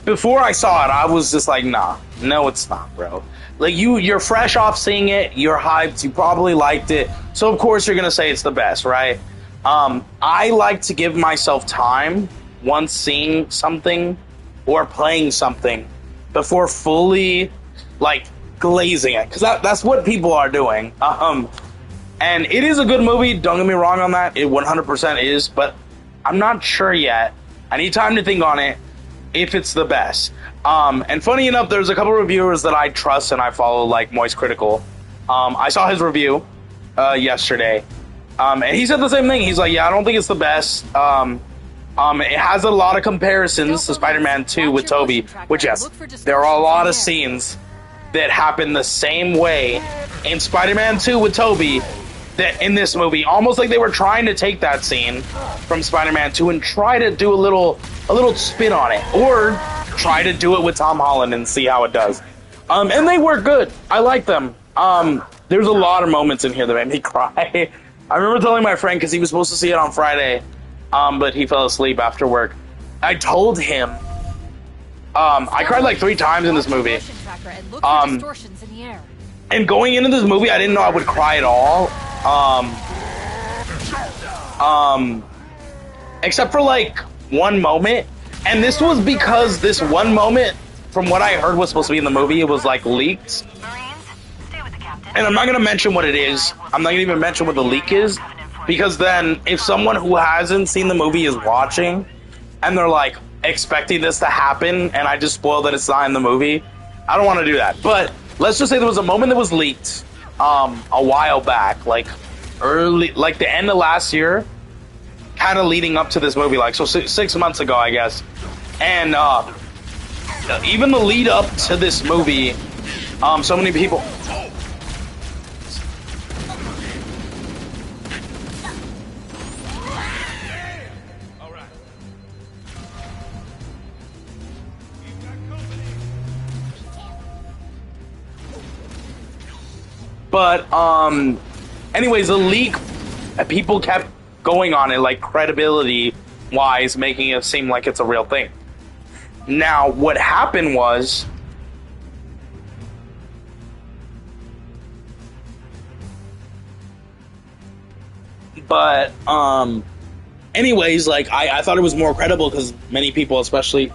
before I saw it, I was just like, nah, no, it's not, bro. Like, you're fresh off seeing it, you're hyped, you probably liked it, so of course you're gonna say it's the best, right? I like to give myself time once seeing something or playing something before fully, like, glazing it, because that's what people are doing. And it is a good movie, don't get me wrong on that, it 100% is, but I'm not sure yet. I need time to think on it, if it's the best. And funny enough, there's a couple reviewers that I trust and I follow, like Moist Critical. I saw his review yesterday, and he said the same thing. He's like, yeah, I don't think it's the best. It has a lot of comparisons to Spider-Man 2 with Tobey, which, yes, there are a lot of scenes that happen the same way in Spider-Man 2 with Tobey that in this movie, almost like they were trying to take that scene from Spider-Man 2 and try to do a little spin on it, or try to do it with Tom Holland and see how it does. And they were good. I like them. There's a lot of moments in here that made me cry. I remember telling my friend, because he was supposed to see it on Friday, but he fell asleep after work. I told him, I cried like 3 times in this movie. And going into this movie, I didn't know I would cry at all. Except for like one moment. And this was because this one moment, from what I heard, was supposed to be in the movie. It was like leaked. And I'm not going to mention what it is. I'm not going to even mention what the leak is. Because then, if someone who hasn't seen the movie is watching, and they're like expecting this to happen, and I just spoiled that it's not in the movie, I don't want to do that. But let's just say there was a moment that was leaked a while back, like the end of last year, kind of leading up to this movie, like so 6 months ago, I guess. And even the lead up to this movie, so many people. But, anyways, the leak, people kept going on it, like, credibility-wise, making it seem like it's a real thing. Now, what happened was, anyways, like, I thought it was more credible, because many people, especially,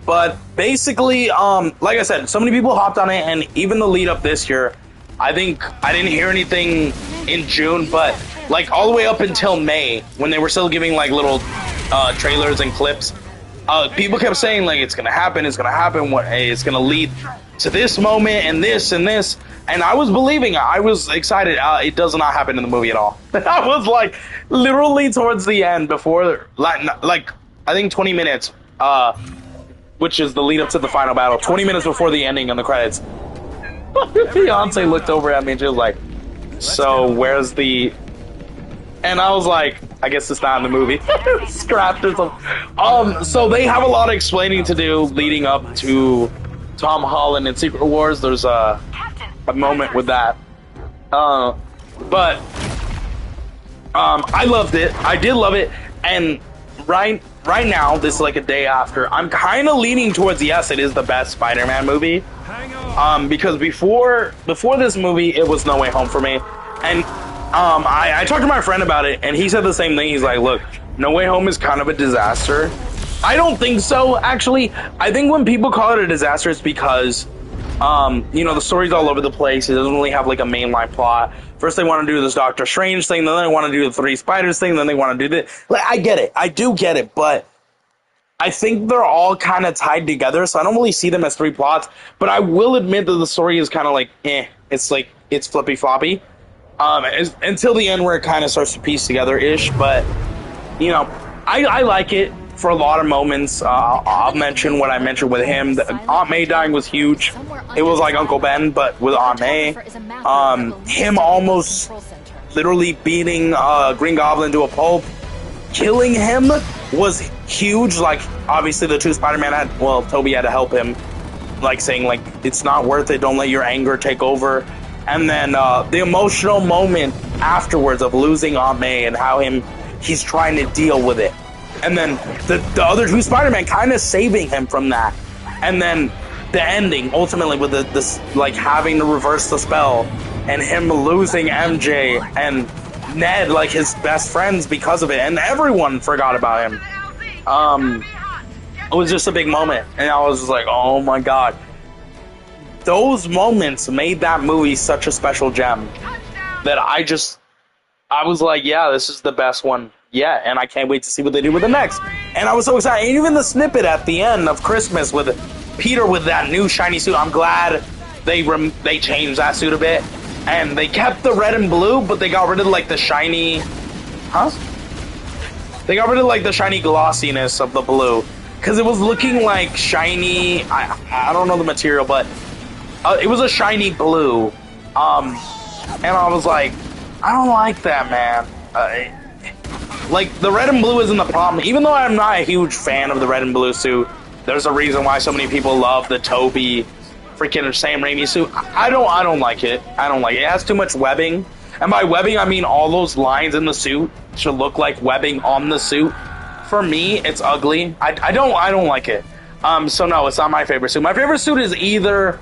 but basically, like I said, so many people hopped on it, and even the lead up this year, I think I didn't hear anything in June, but like all the way up until May, when they were still giving like little trailers and clips, people kept saying like it's gonna happen, it's gonna lead to this moment and this and this, and I was believing it. I was excited. It does not happen in the movie at all. I was like, literally towards the end, before like I think 20 minutes. Which is the lead up to the final battle, 20 minutes before the ending and the credits. Beyonce looked over at me and she was like, so where's the... And I was like, I guess it's not in the movie. Scrapped or something. So they have a lot of explaining to do leading up to Tom Holland and Secret Wars. There's a moment with that. But I loved it. I did love it. And right now, this is like a day after, I'm kind of leaning towards yes, it is the best Spider-Man movie. Because before this movie, it was No Way Home for me. And I talked to my friend about it, and he said the same thing. He's like, look, No Way Home is kind of a disaster. I don't think so, actually. I think when people call it a disaster, it's because, you know, the story's all over the place. It doesn't really have like a mainline plot. First they want to do this Doctor Strange thing, then they want to do the 3 Spiders thing, then they want to do this. Like, I get it. I do get it, but I think they're all kind of tied together, so I don't really see them as 3 plots. But I will admit that the story is kind of like, it's like, it's flippy-floppy. Until the end where it kind of starts to piece together-ish, but, you know, I like it for a lot of moments. I'll mention what I mentioned with him. Aunt May dying was huge. It was like Uncle Ben, but with Aunt May. Him almost literally beating Green Goblin to a pulp. Killing him was huge. Like, obviously the two Spider-Man had, well, Tobey had to help him. Like, saying, like, it's not worth it, don't let your anger take over. And then the emotional moment afterwards of losing Aunt May and how he's trying to deal with it. And then the other two Spider-Man kind of saving him from that. And then the ending, ultimately, with this like, having to reverse the spell. And him losing MJ and Ned, like, his best friends because of it. And everyone forgot about him. It was just a big moment. And I was just like, oh my god. Those moments made that movie such a special gem. That I was like, yeah, this is the best one yet. And I can't wait to see what they do with the next. And I was so excited. And even the snippet at the end of Christmas with Peter with that new shiny suit. I'm glad they changed that suit a bit. And they kept the red and blue, but they got rid of, like, the shiny... Huh? They got rid of, like, the shiny glossiness of the blue. Because it was looking like shiny... I don't know the material, but... it was a shiny blue. And I was like, I don't like that, man. Like, the red and blue isn't the problem. Even though I'm not a huge fan of the red and blue suit, there's a reason why so many people love the Tobey freaking Sam Raimi suit. I don't like it. I don't like it. It has too much webbing. And by webbing, I mean all those lines in the suit should look like webbing on the suit. For me, it's ugly. I don't like it. So no, it's not my favorite suit. My favorite suit is either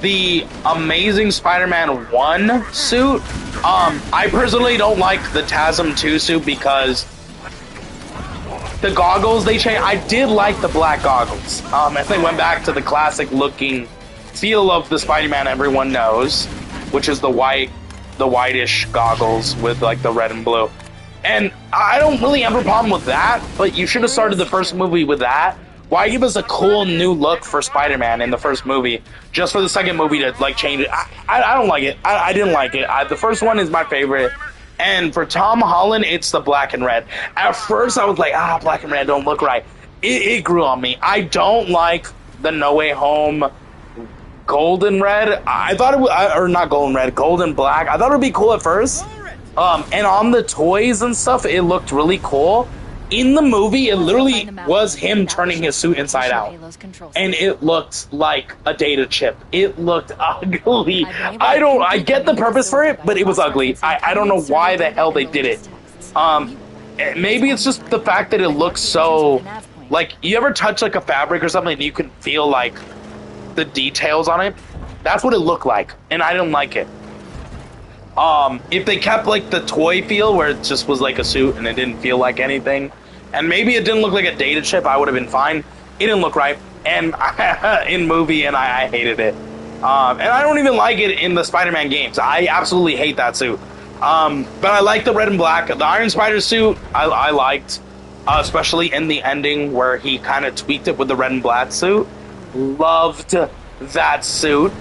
the Amazing Spider-Man 1 suit. I personally don't like the TASM 2 suit because the goggles they changed. I did like the black goggles. If they went back to the classic looking feel of the Spider-Man everyone knows, which is the whitish goggles with like the red and blue. And I don't really have a problem with that, but you should have started the first movie with that. Why give us a cool new look for Spider-Man in the first movie, just for the second movie to, like, change it? I don't like it. I didn't like it. The first one is my favorite. And for Tom Holland, it's the black and red. At first, I was like, black and red don't look right. It grew on me. I don't like the No Way Home golden red. I thought it would, or not golden red, golden black. I thought it would be cool at first. And on the toys and stuff, it looked really cool. In the movie, it literally was him turning his suit inside out. And it looked like a data chip. It looked ugly. I get the purpose for it, but it was ugly. I don't know why the hell they did it. Maybe it's just the fact that it looks so... Like, you ever touch, like, a fabric or something and you can feel, like, the details on it? That's what it looked like. And I didn't like it. If they kept, like, the toy feel where it just was like a suit and it didn't feel like anything, and maybe it didn't look like a data chip, I would have been fine. It didn't look right, and in movie, and I hated it. And I don't even like it in the Spider-Man games. I absolutely hate that suit. But I like the red and black. The Iron Spider suit, I liked, especially in the ending where he kind of tweaked it with the red and black suit. Loved that suit.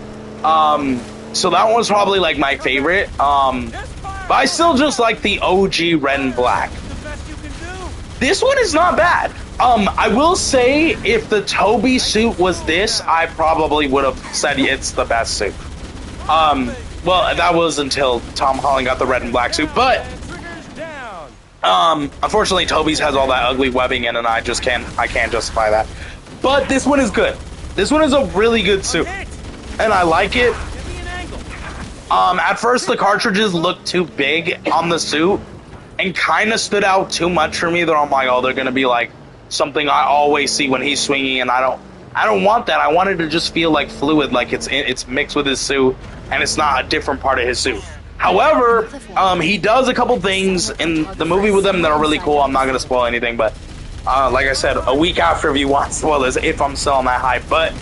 So that one was probably, like, my favorite. But I still just like the OG red and black. This one is not bad. I will say, if the Tobey suit was this, I probably would have said it's the best suit. Well, that was until Tom Holland got the red and black suit, but unfortunately, Tobey's has all that ugly webbing in, and I can't justify that. But this one is good. This one is a really good suit, and I like it. At first, the cartridges looked too big on the suit and kind of stood out too much for me. That I'm like, oh, they're gonna be like something I always see when he's swinging, and I don't want that. I want it to just feel like fluid, like it's mixed with his suit, and it's not a different part of his suit. However, he does a couple things in the movie with him that are really cool. I'm not gonna spoil anything, but like I said, a week after, if you want spoilers, if I'm still on that hype, but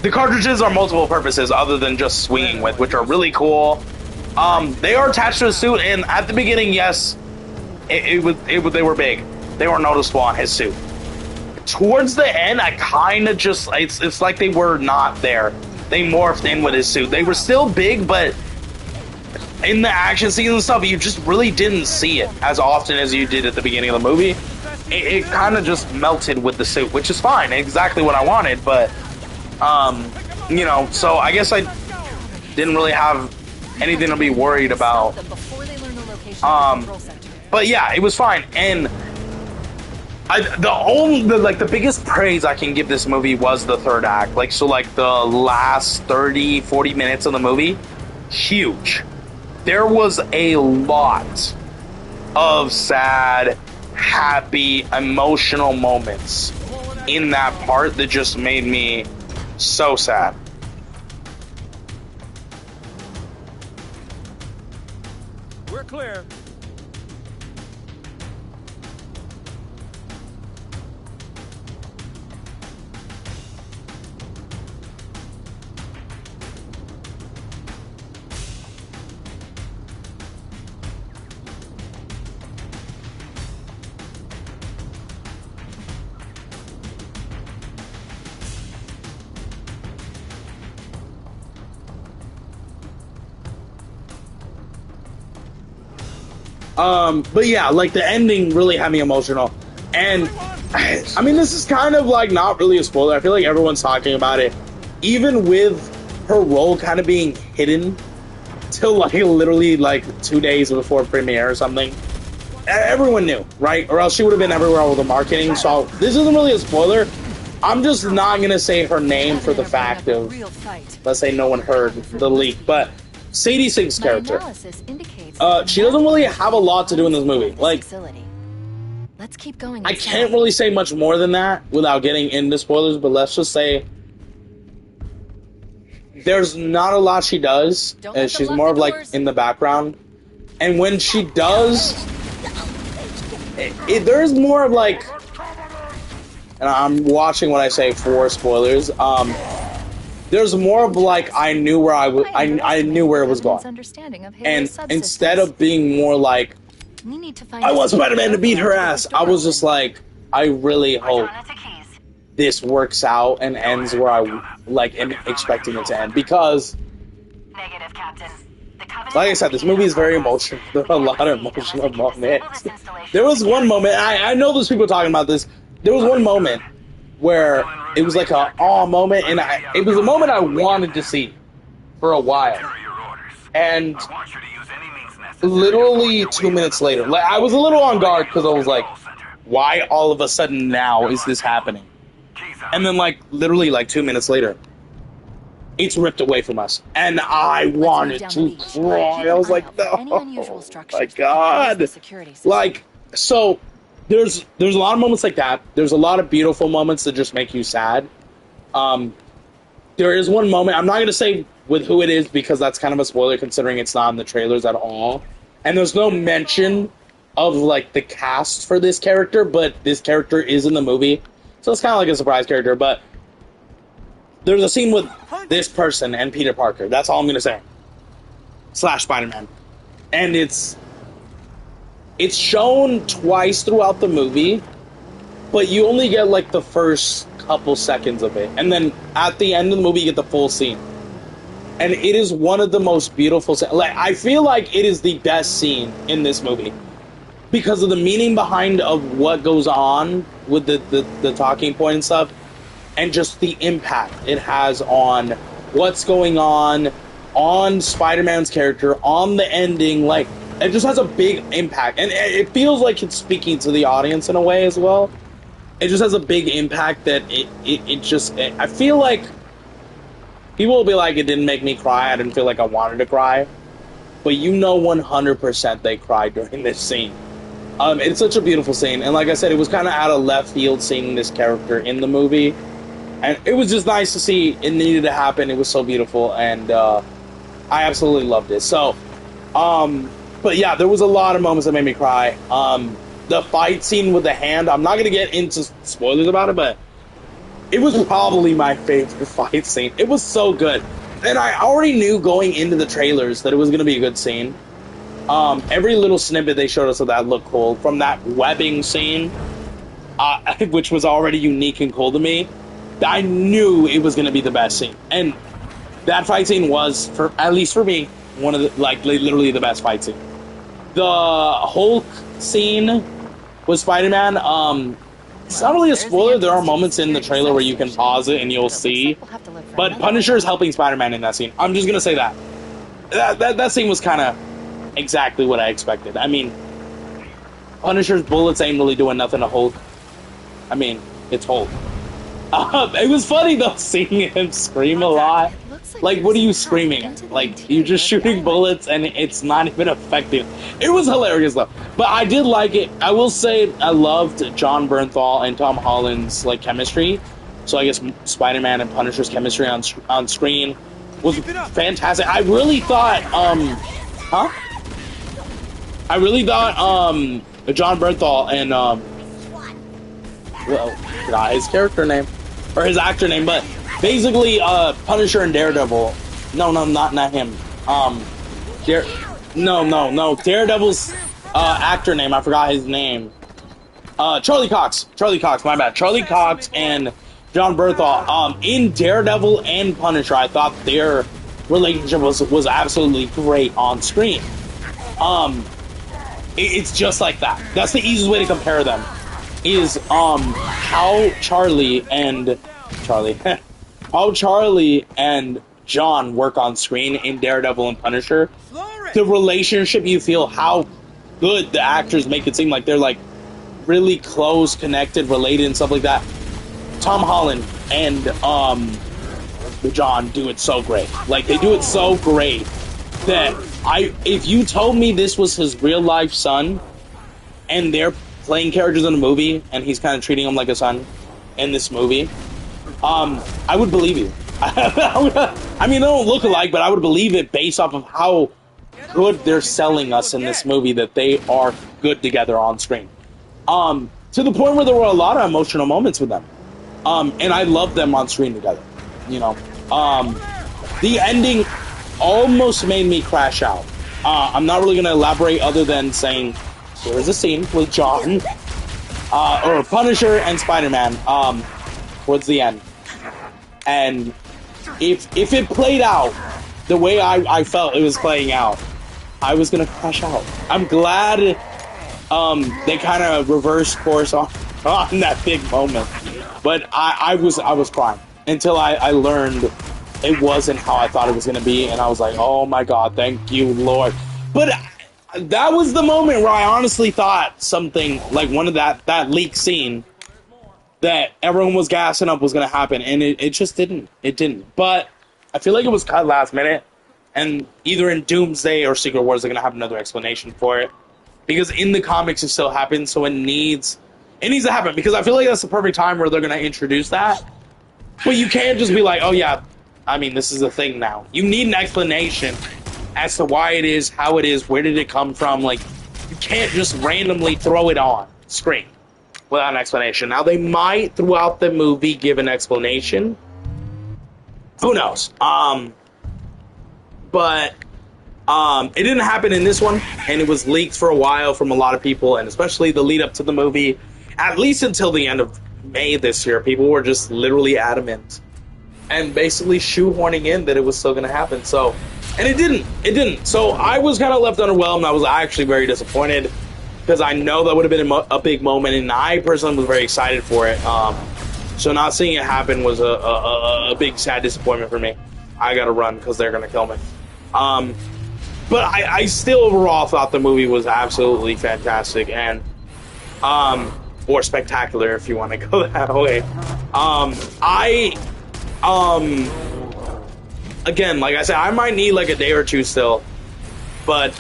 the cartridges are multiple purposes other than just swinging with, which are really cool. They are attached to a suit, and at the beginning, yes, they were big. They were noticeable on his suit. Towards the end, I kind of just, it's like they were not there. They morphed in with his suit. They were still big, but in the action scenes and stuff, you just really didn't see it as often as you did at the beginning of the movie. It kind of just melted with the suit, which is fine, exactly what I wanted, but, you know, so I guess I didn't really have anything to be worried about. But yeah, it was fine, and the biggest praise I can give this movie was the third act. Like, so like the last 30-40 minutes of the movie, huge. There was a lot of sad, happy, emotional moments in that part that just made me so sad. We're clear. But yeah, like the ending really had me emotional. And I mean, this is kind of like not really a spoiler. I feel like everyone's talking about it. Even with her role kind of being hidden till like literally like 2 days before premiere or something, everyone knew, right? Or else she would have been everywhere with the marketing. So this isn't really a spoiler. I'm just not gonna say her name for the fact of, let's say no one heard the leak, but Sadie Sink's character, she doesn't really have a lot to do in this movie. Like, let's keep going. I can't really say much more than that without getting into spoilers, but let's just say there's not a lot she does, and she's more of like in the background. And when she does, there's more of like, and I'm watching what I say for spoilers. There's more of like I knew where I knew where it was going, and instead of being more like I want Spider-Man to beat her ass, I was just like, I really hope this works out and ends where I like am expecting it to end, because like I said, this movie is very emotional. There are a lot of emotional moments. There was one moment, I know there's people talking about this. There was one moment where it was like a awe moment, and it was a moment I wanted to see for a while. And literally 2 minutes later, like, I was a little on guard because I was like, why all of a sudden now is this happening? And then like literally like 2 minutes later, it's ripped away from us, and I wanted to cry. I was like, no, oh my God. Like, so there's a lot of moments like that. There's a lot of beautiful moments that just make you sad. There is one moment, I'm not going to say with who it is because that's kind of a spoiler considering it's not in the trailers at all. And there's no mention of like the cast for this character, but this character is in the movie. So it's kind of like a surprise character, but there's a scene with this person and Peter Parker. That's all I'm going to say. / Spider-Man. And it's shown twice throughout the movie, but you only get like the first couple seconds of it. And then at the end of the movie, you get the full scene. And it is one of the most beautiful scenes. Like, I feel like it is the best scene in this movie because of the meaning behind of what goes on with the talking point and stuff, and just the impact it has on what's going on Spider-Man's character, on the ending. Like, it just has a big impact, and it feels like it's speaking to the audience in a way as well. It just has a big impact that I feel like people will be like, it didn't make me cry, I didn't feel like I wanted to cry, but 100% they cried during this scene. It's such a beautiful scene, and like I said, it was kind of out of left field seeing this character in the movie, and it was just nice to see. It needed to happen. It was so beautiful, and I absolutely loved it. So, but yeah, there was a lot of moments that made me cry. The fight scene with the hand, I'm not going to get into spoilers about it, but it was probably my favorite fight scene. It was so good. And I already knew going into the trailers that it was going to be a good scene. Every little snippet they showed us of that looked cool. From that webbing scene, which was already unique and cool to me, I knew it was going to be the best scene. And that fight scene was, at least for me, one of the literally the best fight scene. The Hulk scene with Spider-Man. It's not really a spoiler. There are moments in the trailer where you can pause it and you'll see. But Punisher is helping Spider-Man in that scene. I'm just gonna say that. That scene was kind of exactly what I expected. I mean, Punisher's bullets ain't really doing nothing to Hulk. I mean, it's Hulk. It was funny though, seeing him scream a lot. Like, what are you screaming at? Like, you're just shooting bullets and it's not even affecting. It was hilarious though. But I did like it. I will say I loved John Bernthal and Tom Holland's like chemistry. So I guess Spider-Man and Punisher's chemistry on screen was fantastic. I really thought John Bernthal and forgot his character name or his actor name, but basically Punisher and Daredevil. No, not him. Daredevil's actor name. I forgot his name. Charlie Cox. My bad. Charlie Cox and John Bernthal. In Daredevil and Punisher, I thought their relationship was absolutely great on screen. It's just like that. That's the easiest way to compare them. Is how Charlie and John work on screen in Daredevil and Punisher. The relationship, you feel how good the actors make it seem like they're like really close, connected, related, and stuff like that. Tom Holland and John do it so great. Like, they do it so great that if you told me this was his real life son and they're playing characters in a movie and he's kind of treating him like a son in this movie, I would believe you. I mean, they don't look alike, but I would believe it based off of how good they're selling us in this movie, that they are good together on screen. To the point where there were a lot of emotional moments with them. And I love them on screen together. You know, the ending almost made me crash out. I'm not really going to elaborate other than saying there is a scene with John, or Punisher and Spider-Man, towards the end. And if it played out the way I felt it was playing out, I was going to crash out. I'm glad they kind of reversed course on that big moment. But I was crying until I learned it wasn't how I thought it was going to be. And I was like, oh my God, thank you, Lord. But that was the moment where I honestly thought something like one of that leak scene that everyone was gassing up was going to happen. And it just didn't. It didn't. But I feel like it was cut last minute. And either in Doomsday or Secret Wars, they're going to have another explanation for it. Because in the comics, it still happens. So it needs to happen. Because I feel like that's the perfect time where they're going to introduce that. But you can't just be like, oh yeah, I mean, this is a thing now. You need an explanation as to why it is, how it is, where did it come from. Like, you can't just randomly throw it on screen without an explanation. Now, they might, throughout the movie, give an explanation. Who knows? But it didn't happen in this one, and it was leaked for a while from a lot of people, and especially the lead up to the movie, at least until the end of May this year. People were just literally adamant and basically shoehorning in that it was still going to happen. So, and it didn't. So I was kind of left underwhelmed. I was actually very disappointed because I know that would have been a big moment, and I personally was very excited for it. So not seeing it happen was a big sad disappointment for me. I gotta run because they're gonna kill me. But I still overall thought the movie was absolutely fantastic and or spectacular if you want to go that way. Again, like I said, I might need like a day or two still, but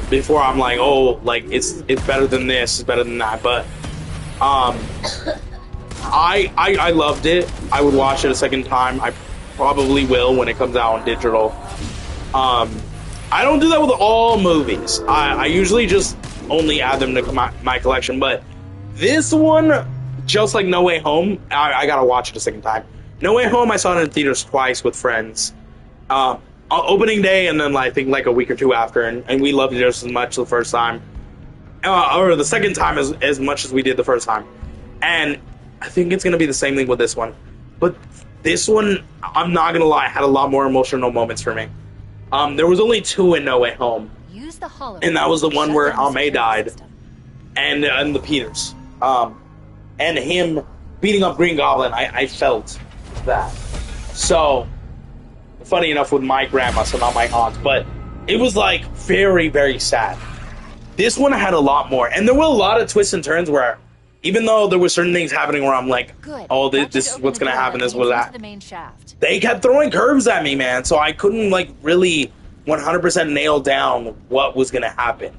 before I'm like, oh, like it's better than this, it's better than that. But I loved it. I would watch it a second time. I probably will when it comes out on digital. I don't do that with all movies. I usually just only add them to my collection, but this one, just like No Way Home, I gotta watch it a second time. No Way Home, I saw it in theaters twice with friends. Opening day and then I think like a week or two after, and we loved it just as much the first time. Or the second time as much as we did the first time. And I think it's going to be the same thing with this one. But this one, I'm not going to lie, had a lot more emotional moments for me. There was only 2 in No Way Home, Use the hollow. and that was the one Shut where down the Aunt May security died, system. and the Peters, and him beating up Green Goblin. I felt that. So, funny enough, with my grandma, so not my aunt, but it was like very, very sad. This one had a lot more, and there were a lot of twists and turns where, even though there were certain things happening where I'm like, Good. oh, Got you this to is open what's the gonna door happen, that this was leads that. into the main shaft. They kept throwing curves at me, man, so I couldn't like really 100% nail down what was gonna happen.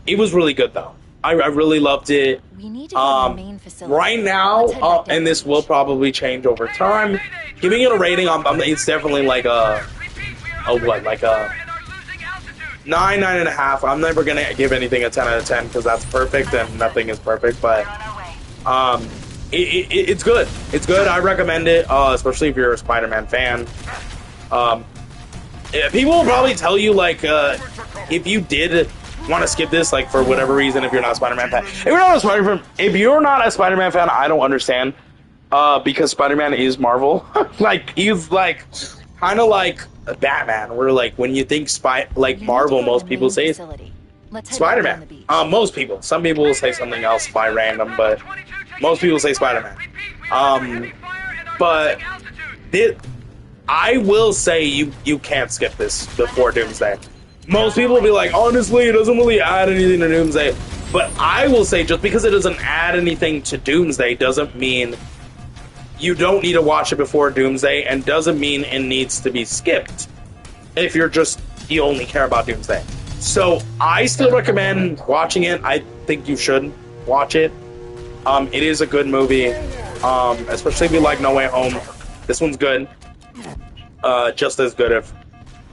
It was really good though. I really loved it. We need to go to the main facility. Right now, Let's head back down and the this will beach. probably change over time. Giving it a rating, it's definitely like a what, like a 9, 9.5. I'm never gonna give anything a 10 out of 10 because that's perfect, and nothing is perfect. But it's good. It's good. I recommend it, especially if you're a Spider-Man fan. People will probably tell you like if you did want to skip this, like for whatever reason, if you're not a Spider-Man fan. If you're not a Spider-Man fan, I don't understand. Because Spider-Man is Marvel. Like he's like kind of like Batman, where like when you think Marvel, most people say Spider-Man. Most people. Some people will say something else by random, but most people say Spider-Man. But I will say you can't skip this before Doomsday. Most people will be like, honestly, it doesn't really add anything to Doomsday. But I will say, just because it doesn't add anything to Doomsday doesn't mean you don't need to watch it before Doomsday, and doesn't mean it needs to be skipped if you only care about Doomsday. So I still recommend watching it. I think you should watch it. It is a good movie, especially if you like No Way Home. This one's good, just as good,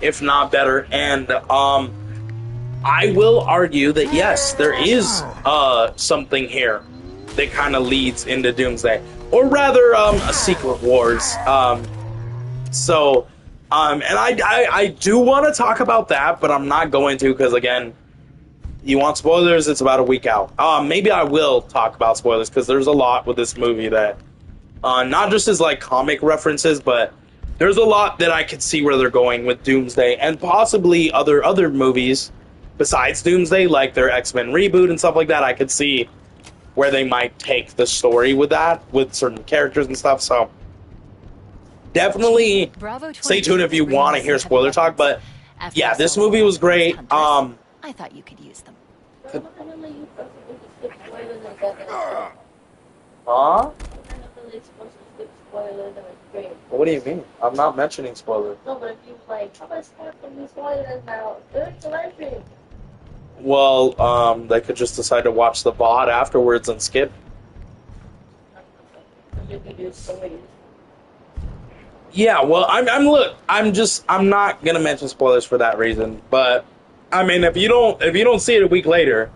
if not better. And I will argue that yes, there is something here that kind of leads into Doomsday, or rather, a Secret Wars. And I do want to talk about that, but I'm not going to because again, you want spoilers? It's about a week out. Maybe I will talk about spoilers because there's a lot with this movie that, not just as like comic references, but there's a lot that I could see where they're going with Doomsday and possibly other movies besides Doomsday, like their X-Men reboot and stuff like that. I could see where they might take the story with that, with certain characters and stuff. So definitely stay tuned if you want to hear spoiler talk. But yeah, this movie was great. I thought you could use them. Huh? What do you mean? I'm not mentioning spoilers. No, but if you like, I'm gonna start from these spoilers now. It's a live stream. Well, they could just decide to watch the VOD afterwards and skip. Yeah, well, I'm not gonna mention spoilers for that reason. But I mean, if you don't see it a week later,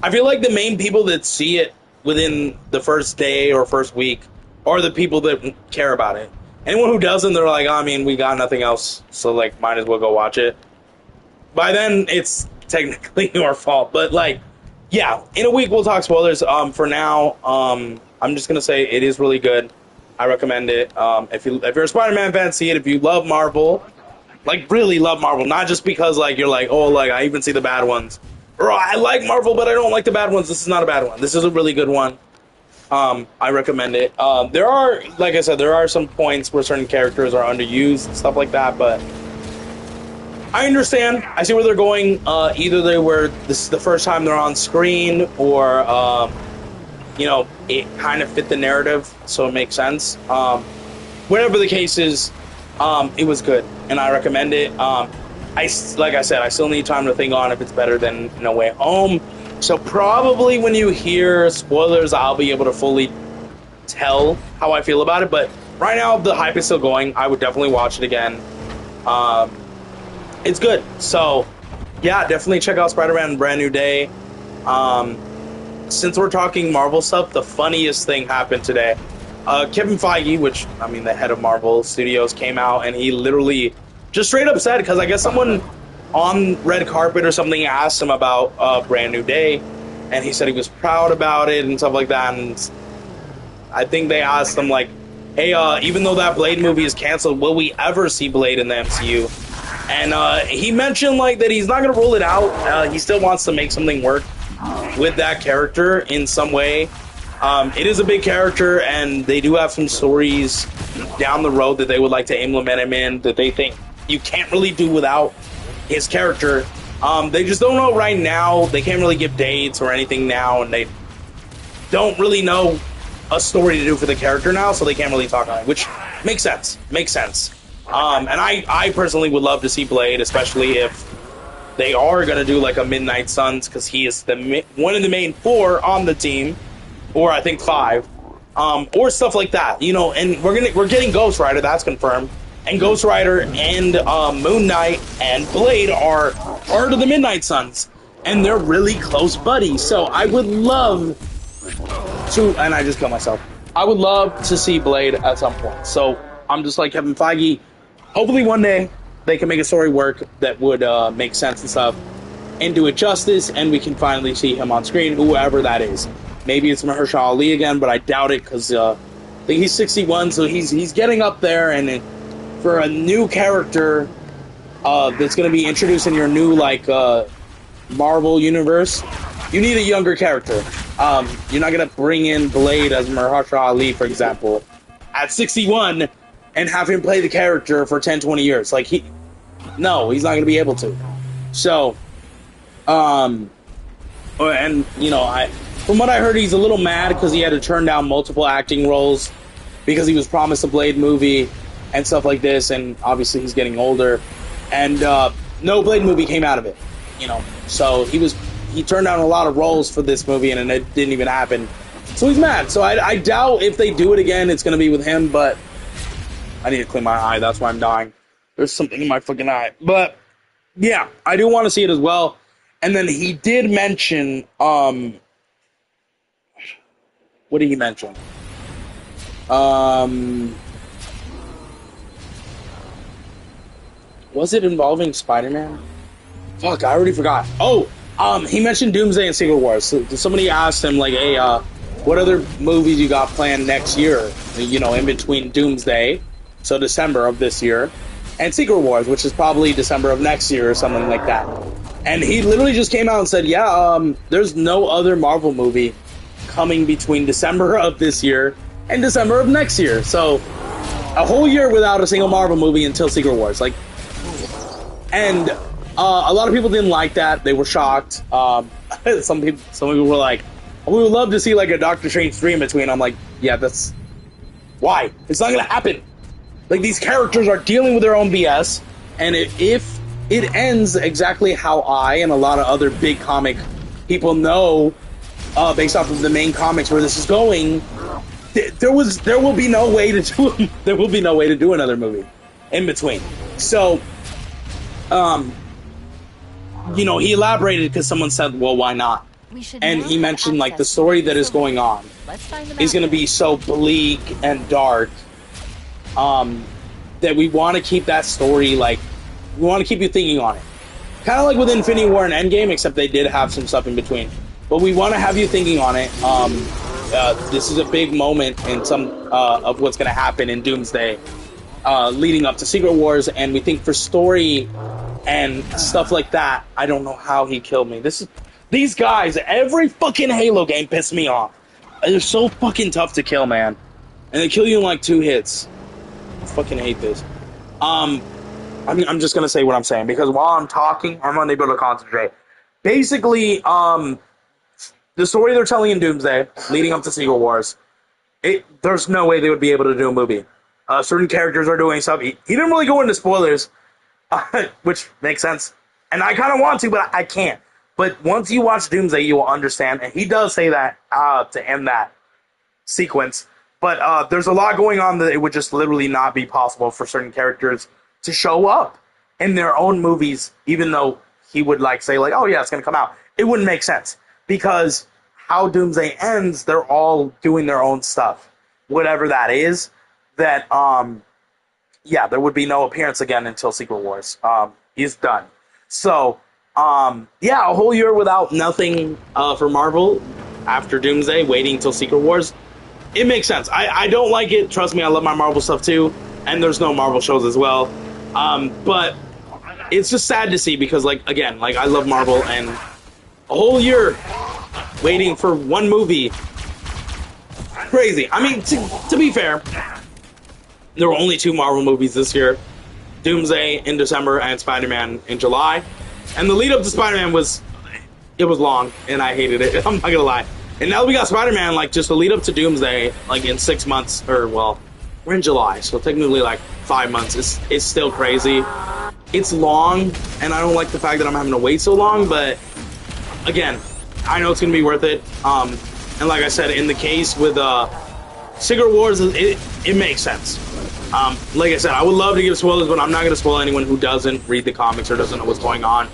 I feel like the main people that see it within the first day or first week are the people that care about it. Anyone who doesn't, they're like, I mean, we got nothing else, so like, might as well go watch it. By then, it's technically your fault, but like, yeah, in a week we'll talk spoilers. For now, I'm just gonna say it is really good. I recommend it. If you're a Spider-Man fan, see it. If you love Marvel, like really love Marvel, not just because like you're like, oh, like I even see the bad ones, or I like Marvel but I don't like the bad ones. This is not a bad one. This is a really good one. I recommend it. There are, like I said, there are some points where certain characters are underused and stuff like that, but I understand. I see where they're going. Either this is the first time they're on screen, or it kind of fit the narrative, so it makes sense. Whatever the case is, it was good, and I recommend it. Like I said, I still need time to think on if it's better than No Way Home. So probably when you hear spoilers, I'll be able to fully tell how I feel about it. But right now, the hype is still going. I would definitely watch it again. It's good. So yeah, definitely check out Spider-Man Brand New Day. Since we're talking Marvel stuff, the funniest thing happened today. Kevin Feige, which, I mean, the head of Marvel Studios, came out and he literally just straight up said, because I guess someone on red carpet or something asked him about Brand New Day, and he said he was proud about it and stuff like that. And I think they asked him like, hey, even though that Blade movie is canceled, will we ever see Blade in the MCU? And he mentioned like that he's not going to rule it out. He still wants to make something work with that character in some way. It is a big character, and they do have some stories down the road that they would like to implement him in that they think you can't really do without his character. They just don't know right now. They can't really give dates or anything now, and they don't really know a story to do for the character now, so they can't really talk on it, which makes sense. Makes sense. And I personally would love to see Blade, especially if they are going to do like a Midnight Suns, because he is one of the main 4 on the team, or I think 5, or stuff like that, you know. And we're getting Ghost Rider, that's confirmed, and Ghost Rider and Moon Knight and Blade are part of the Midnight Suns, and they're really close buddies. So I would love to, and I just killed myself. I would love to see Blade at some point. So I'm just like Kevin Feige. Hopefully one day they can make a story work that would make sense and stuff, and do it justice, and we can finally see him on screen, whoever that is. Maybe it's Mahershala Ali again, but I doubt it, because I think he's 61, so he's getting up there, and for a new character that's going to be introduced in your new like Marvel universe, you need a younger character. You're not going to bring in Blade as Mahershala Ali, for example, at 61 and have him play the character for 10, 20 years. Like, he's not going to be able to. So, and, you know, from what I heard, he's a little mad because he had to turn down multiple acting roles because he was promised a Blade movie and stuff like this, and obviously he's getting older. And no Blade movie came out of it, you know. So he turned down a lot of roles for this movie, and it didn't even happen. So he's mad. So I doubt if they do it again, it's going to be with him, but I need to clean my eye. That's why I'm dying. There's something in my fucking eye. But, yeah, I do want to see it as well. And then he did mention, what did he mention? Was it involving Spider-Man? Fuck, I already forgot. Oh, he mentioned Doomsday and Secret Wars. So somebody asked him, like, hey, what other movies you got planned next year? You know, in between Doomsday, so December of this year, and Secret Wars, which is probably December of next year or something like that. And he literally just came out and said, yeah, there's no other Marvel movie coming between December of this year and December of next year. So a whole year without a single Marvel movie until Secret Wars. Like, and a lot of people didn't like that. They were shocked. Some people were like, we would love to see like a Doctor Strange 3 in between. I'm like, yeah, that's why. It's not going to happen. Like, these characters are dealing with their own BS, and if it ends exactly how I and a lot of other big comic people know, based off of the main comics where this is going, there will be no way to do there will be no way to do another movie in between. So, you know, he elaborated because someone said, well, why not? And he mentioned, like, the story that is going on is going to be so bleak and dark, that we want to keep that story, like, we want to keep you thinking on it. Kind of like with Infinity War and Endgame, except they did have some stuff in between. But we want to have you thinking on it. This is a big moment in some of what's going to happen in Doomsday, leading up to Secret Wars, and we think for story and stuff like that, I don't know how he killed me. These guys, every fucking Halo game pissed me off. They're so fucking tough to kill, man. And they kill you in like 2 hits. I fucking hate this. I'm just gonna say what I'm saying, because while I'm talking, I'm unable to concentrate. Basically, the story they're telling in Doomsday, leading up to Secret Wars, there's no way they would be able to do a movie. Certain characters are doing stuff. He didn't really go into spoilers, which makes sense. And I kind of want to, but I can't. But once you watch Doomsday, you will understand. And he does say that to end that sequence. But there's a lot going on that it would just literally not be possible for certain characters to show up in their own movies, even though he would like say like, oh yeah, it's going to come out. It wouldn't make sense, because how Doomsday ends, they're all doing their own stuff. Whatever that is, that, yeah, there would be no appearance again until Secret Wars. He's done. So, yeah, a whole year without nothing for Marvel after Doomsday, waiting till Secret Wars. It makes sense. I don't like it. Trust me, I love my Marvel stuff too. And there's no Marvel shows as well. But it's just sad to see because, like, again, like, I love Marvel, and a whole year waiting for one movie. Crazy. I mean, to be fair, there were only 2 Marvel movies this year. Doomsday in December and Spider-Man in July. And the lead up to Spider-Man was long, and I hated it. I'm not gonna lie. And now that we got Spider-Man, like, just the lead up to Doomsday, like, in 6 months, or, well, we're in July, so technically, like, 5 months. It's still crazy. It's long, and I don't like the fact that I'm having to wait so long, but, again, I know it's gonna be worth it. And like I said, in the case with Secret Wars, it makes sense. Like I said, I would love to give spoilers, but I'm not going to spoil anyone who doesn't read the comics or doesn't know what's going on.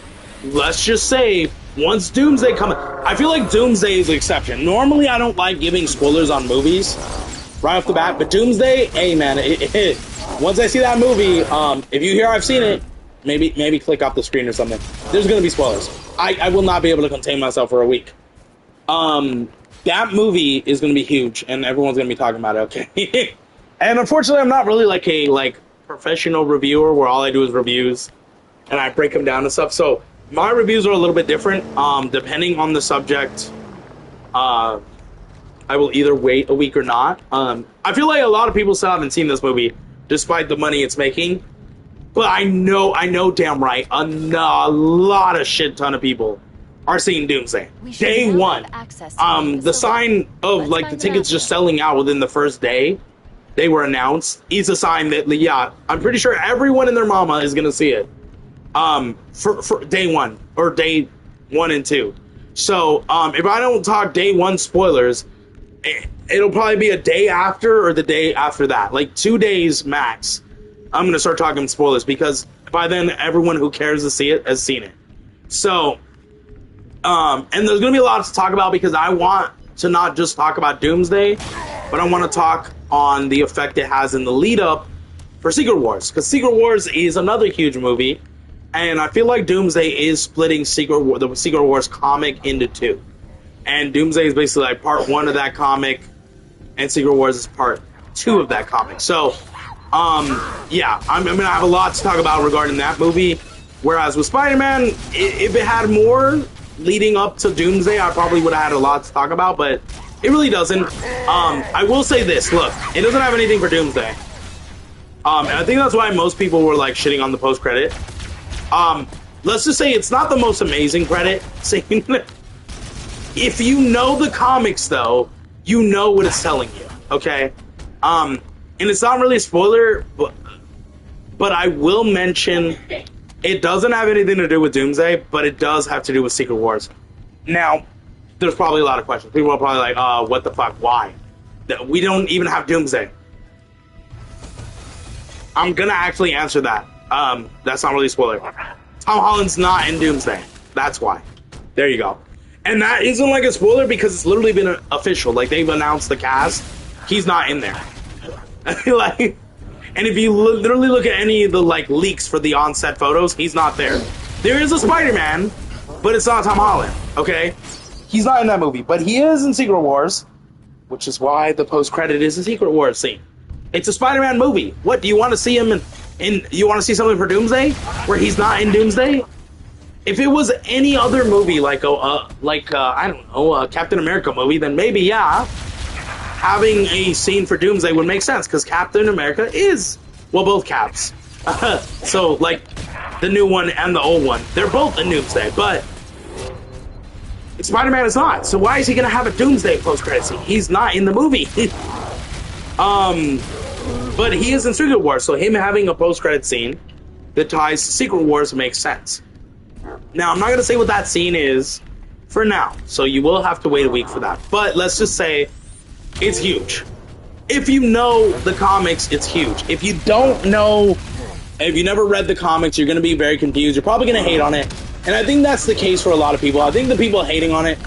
Let's just say, once Doomsday comes... I feel like Doomsday is the exception. Normally, I don't like giving spoilers on movies right off the bat, but Doomsday, hey man, once I see that movie, if you hear I've seen it, maybe click off the screen or something. There's going to be spoilers. I will not be able to contain myself for a week. That movie is going to be huge, and everyone's going to be talking about it, okay? And unfortunately, I'm not really like a professional reviewer where all I do is reviews, and I break them down and stuff. So my reviews are a little bit different. Depending on the subject, I will either wait a week or not. I feel like a lot of people still haven't seen this movie, despite the money it's making. But I know damn right, a lot of shit ton of people are seeing Doomsday. Day one. The sign of, like, the tickets just selling out within the first day they were announced is a sign that, yeah, I'm pretty sure everyone and their mama is going to see it. For day one, or day 1 and 2. So, if I don't talk day 1 spoilers, it'll probably be a day after or the day after that. Like, 2 days max, I'm going to start talking spoilers, because by then, everyone who cares to see it has seen it. So, and there's going to be a lot to talk about, because I want to not just talk about Doomsday, but I want to talk on the effect it has in the lead up for Secret Wars, because Secret Wars is another huge movie, and I feel like Doomsday is splitting the Secret Wars comic into 2, and Doomsday is basically like part 1 of that comic, and Secret Wars is part 2 of that comic. So, yeah, I'm gonna have a lot to talk about regarding that movie. Whereas with Spider-Man, if it had more leading up to Doomsday, I probably would have had a lot to talk about, but it really doesn't. I will say this, look, it doesn't have anything for Doomsday. And I think that's why most people were, like, shitting on the post-credit. Let's just say it's not the most amazing credit scene. If you know the comics, though, you know what it's telling you, okay? And it's not really a spoiler, but I will mention it doesn't have anything to do with Doomsday, but it does have to do with Secret Wars. Now, there's probably a lot of questions. People are probably like, what the fuck, why? We don't even have Doomsday. I'm gonna actually answer that. That's not really a spoiler. Tom Holland's not in Doomsday. That's why. There you go. And that isn't like a spoiler because it's literally been official. Like, they've announced the cast. He's not in there. Like, and if you literally look at any of the, like, leaks for the on-set photos, he's not there. There is a Spider-Man, but it's not Tom Holland, okay? He's not in that movie, but he is in Secret Wars, which is why the post-credit is a Secret Wars scene. It's a Spider-Man movie. What, do you want to see him in you want to see something for Doomsday, where he's not in Doomsday? If it was any other movie, like I don't know, a Captain America movie, then maybe, yeah, having a scene for Doomsday would make sense, because Captain America is, well, both Caps. So, like, the new one and the old one, they're both in Doomsday, but Spider-Man is not. So why is he going to have a Doomsday post-credit scene? He's not in the movie. But he is in Secret Wars, so him having a post-credit scene that ties to Secret Wars makes sense. Now, I'm not going to say what that scene is for now, so you will have to wait a week for that. But let's just say it's huge. If you know the comics, it's huge. If you don't know, if you never read the comics, you're going to be very confused. You're probably going to hate on it. And I think that's the case for a lot of people. I think the people hating on it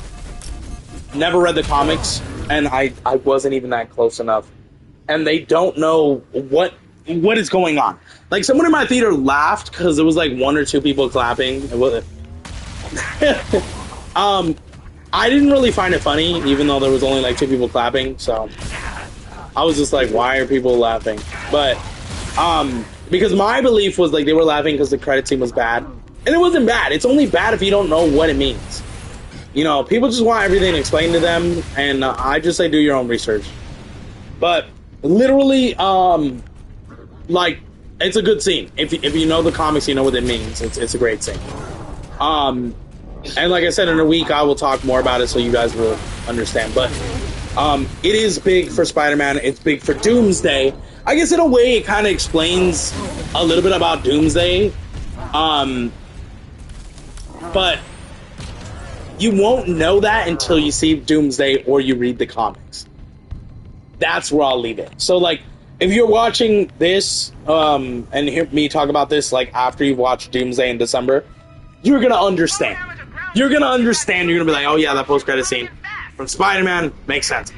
never read the comics, and I wasn't even that close enough. And they don't know what is going on. Like, someone in my theater laughed because there was like 1 or 2 people clapping. I didn't really find it funny, even though there was only like 2 people clapping. So I was just like, why are people laughing? But Because my belief was like they were laughing because the credit scene was bad. And it wasn't bad. It's only bad if you don't know what it means. You know, people just want everything explained to them, and I just say do your own research. But literally, like, it's a good scene. If you know the comics, you know what it means. It's a great scene. And like I said, in a week I will talk more about it so you guys will understand. But it is big for Spider-Man. It's big for Doomsday. I guess in a way it kind of explains a little bit about Doomsday. But you won't know that until you see Doomsday or you read the comics. That's where I'll leave it. So, like, if you're watching this, and hear me talk about this, like, after you've watched Doomsday in December, you're gonna understand. You're gonna understand. You're gonna be like, oh yeah, that post-credit scene from Spider-Man makes sense.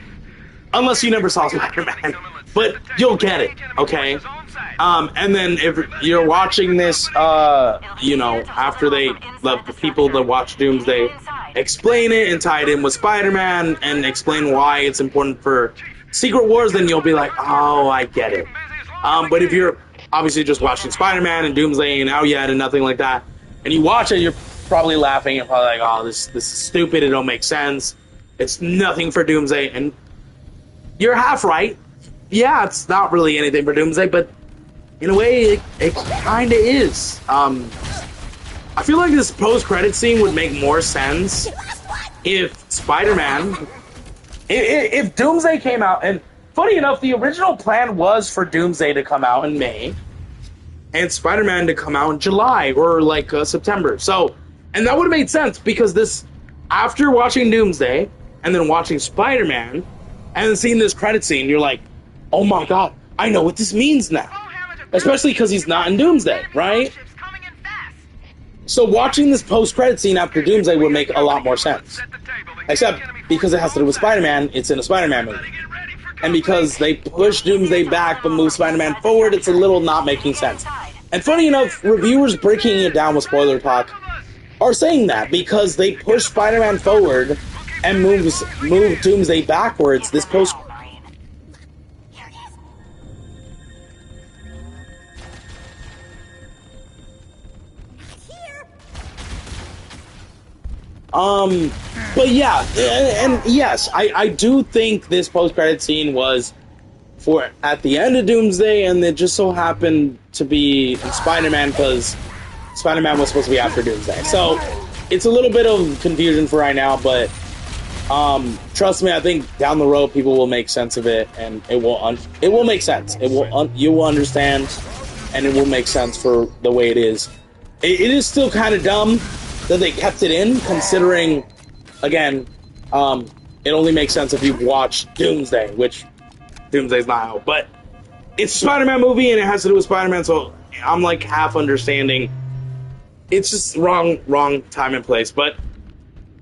Unless you never saw Spider-Man. But you'll get it, okay? And then if you're watching this, you know, after they let the people that watch Doomsday explain it and tie it in with Spider-Man and explain why it's important for Secret Wars, then you'll be like, oh, I get it. But if you're obviously just watching Spider-Man and Doomsday and Out Yet and nothing like that, and you watch it, you're probably laughing and probably like, oh, this is stupid, it don't make sense. It's nothing for Doomsday, and you're half right. Yeah, it's not really anything for Doomsday, but in a way, it kind of is. I feel like this post-credit scene would make more sense if Spider-Man... If Doomsday came out, and funny enough, the original plan was for Doomsday to come out in May, and Spider-Man to come out in July, or like September. So, and that would have made sense, because this, after watching Doomsday, and then watching Spider-Man, and then seeing this credit scene, you're like, oh my god, I know what this means now. Especially because he's not in Doomsday, right? So watching this post-credit scene after Doomsday would make a lot more sense. Except, because it has to do with Spider-Man, it's in a Spider-Man movie. And because they push Doomsday back but move Spider-Man forward, it's a little not making sense. And funny enough, reviewers breaking it down with spoiler talk are saying that, because they push Spider-Man forward and move Doomsday backwards, this post... But yeah, and yes, I do think this post-credit scene was for at the end of Doomsday, and it just so happened to be in Spider-Man, because Spider-Man was supposed to be after Doomsday. So, it's a little bit of confusion for right now, but trust me, I think down the road people will make sense of it, and it will make sense. You will understand, and it will make sense for the way it is. It is still kind of dumb that they kept it in, considering, again, it only makes sense if you've watched Doomsday, which Doomsday's not out. But it's a Spider-Man movie, and it has to do with Spider-Man, so I'm like half understanding. It's just wrong time and place, but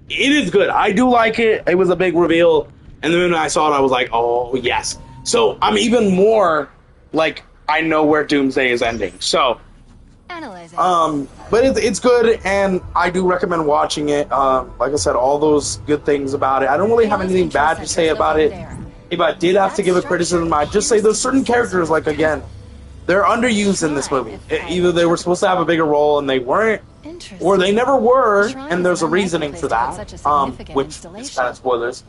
it is good. I do like it. It was a big reveal, and then when I saw it, I was like, oh, yes. So I'm even more, like, I know where Doomsday is ending, so... But it's good, and I do recommend watching it. Like I said, all those good things about it. I don't really have anything bad to say about it. If I did have to give a criticism, I'd just say there's certain characters, like, again, they're underused in this movie. Either they were supposed to have a bigger role and they weren't, or they never were, and there's a reasoning for that, which is kind of spoilers.